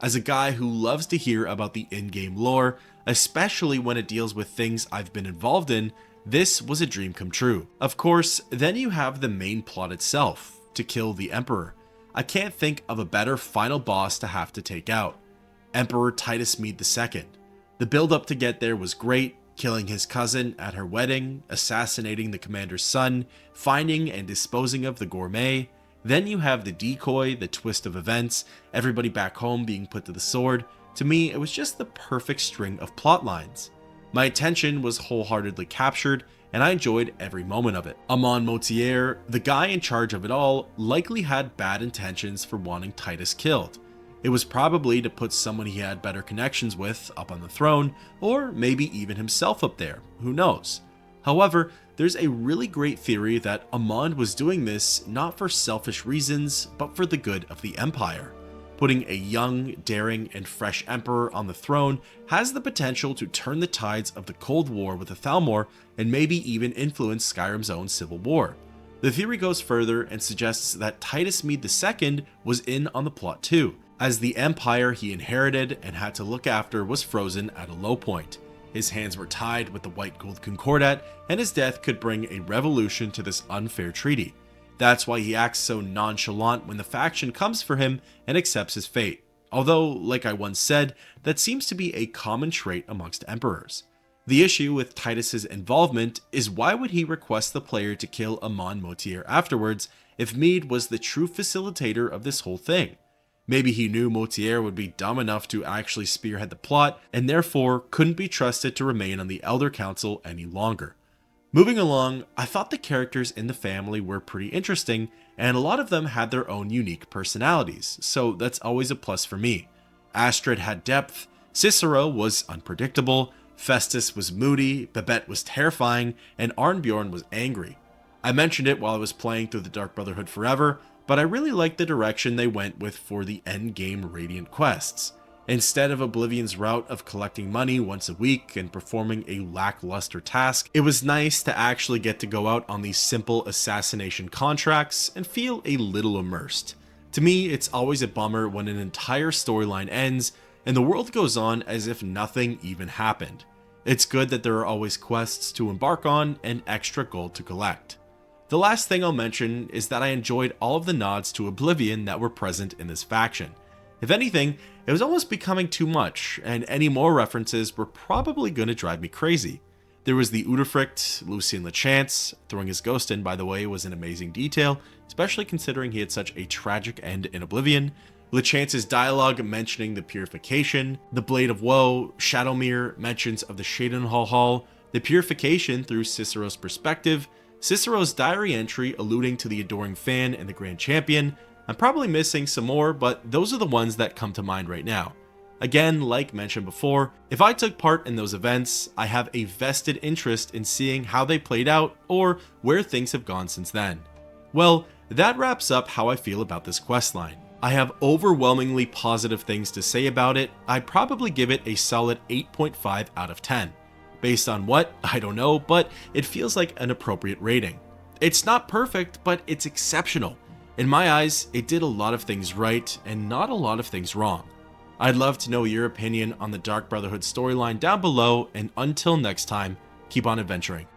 As a guy who loves to hear about the in-game lore, especially when it deals with things I've been involved in, this was a dream come true. Of course, then you have the main plot itself, to kill the Emperor. I can't think of a better final boss to have to take out. Emperor Titus Mede II. The build-up to get there was great, killing his cousin at her wedding, assassinating the commander's son, finding and disposing of the gourmet. Then you have the decoy, the twist of events, everybody back home being put to the sword. To me, it was just the perfect string of plot lines. My attention was wholeheartedly captured, and I enjoyed every moment of it. Amon Motier, the guy in charge of it all, likely had bad intentions for wanting Titus killed. It was probably to put someone he had better connections with up on the throne, or maybe even himself up there, who knows. However, there's a really great theory that Amon was doing this not for selfish reasons, but for the good of the Empire. Putting a young, daring, and fresh emperor on the throne has the potential to turn the tides of the Cold War with the Thalmor, and maybe even influence Skyrim's own civil war. The theory goes further and suggests that Titus Mede II was in on the plot too, as the empire he inherited and had to look after was frozen at a low point. His hands were tied with the White Gold Concordat, and his death could bring a revolution to this unfair treaty. That's why he acts so nonchalant when the faction comes for him and accepts his fate. Although, like I once said, that seems to be a common trait amongst emperors. The issue with Titus's involvement is why would he request the player to kill Amon Motier afterwards if Mede was the true facilitator of this whole thing? Maybe he knew Motier would be dumb enough to actually spearhead the plot, and therefore couldn't be trusted to remain on the Elder Council any longer. Moving along, I thought the characters in the family were pretty interesting, and a lot of them had their own unique personalities, so that's always a plus for me. Astrid had depth, Cicero was unpredictable, Festus was moody, Babette was terrifying, and Arnbjorn was angry. I mentioned it while I was playing through the Dark Brotherhood Forever, but I really liked the direction they went with for the endgame Radiant quests. Instead of Oblivion's route of collecting money once a week and performing a lackluster task, it was nice to actually get to go out on these simple assassination contracts and feel a little immersed. To me, it's always a bummer when an entire storyline ends and the world goes on as if nothing even happened. It's good that there are always quests to embark on and extra gold to collect. The last thing I'll mention is that I enjoyed all of the nods to Oblivion that were present in this faction. If anything, it was almost becoming too much, and any more references were probably going to drive me crazy. There was the Udafricht, Lucien Lachance. Throwing his ghost in, by the way, was an amazing detail, especially considering he had such a tragic end in Oblivion. Lachance's dialogue mentioning the purification, the Blade of Woe, Shadowmere, mentions of the Shadenhall Hall, the purification through Cicero's perspective, Cicero's diary entry alluding to the Adoring Fan and the Grand Champion. I'm probably missing some more, but those are the ones that come to mind right now. Again, like mentioned before, if I took part in those events, I have a vested interest in seeing how they played out or where things have gone since then. Well, that wraps up how I feel about this questline. I have overwhelmingly positive things to say about it. I'd probably give it a solid 8.5 out of 10. Based on what? I don't know, but it feels like an appropriate rating. It's not perfect, but it's exceptional. In my eyes, it did a lot of things right and not a lot of things wrong. I'd love to know your opinion on the Dark Brotherhood storyline down below, and until next time, keep on adventuring.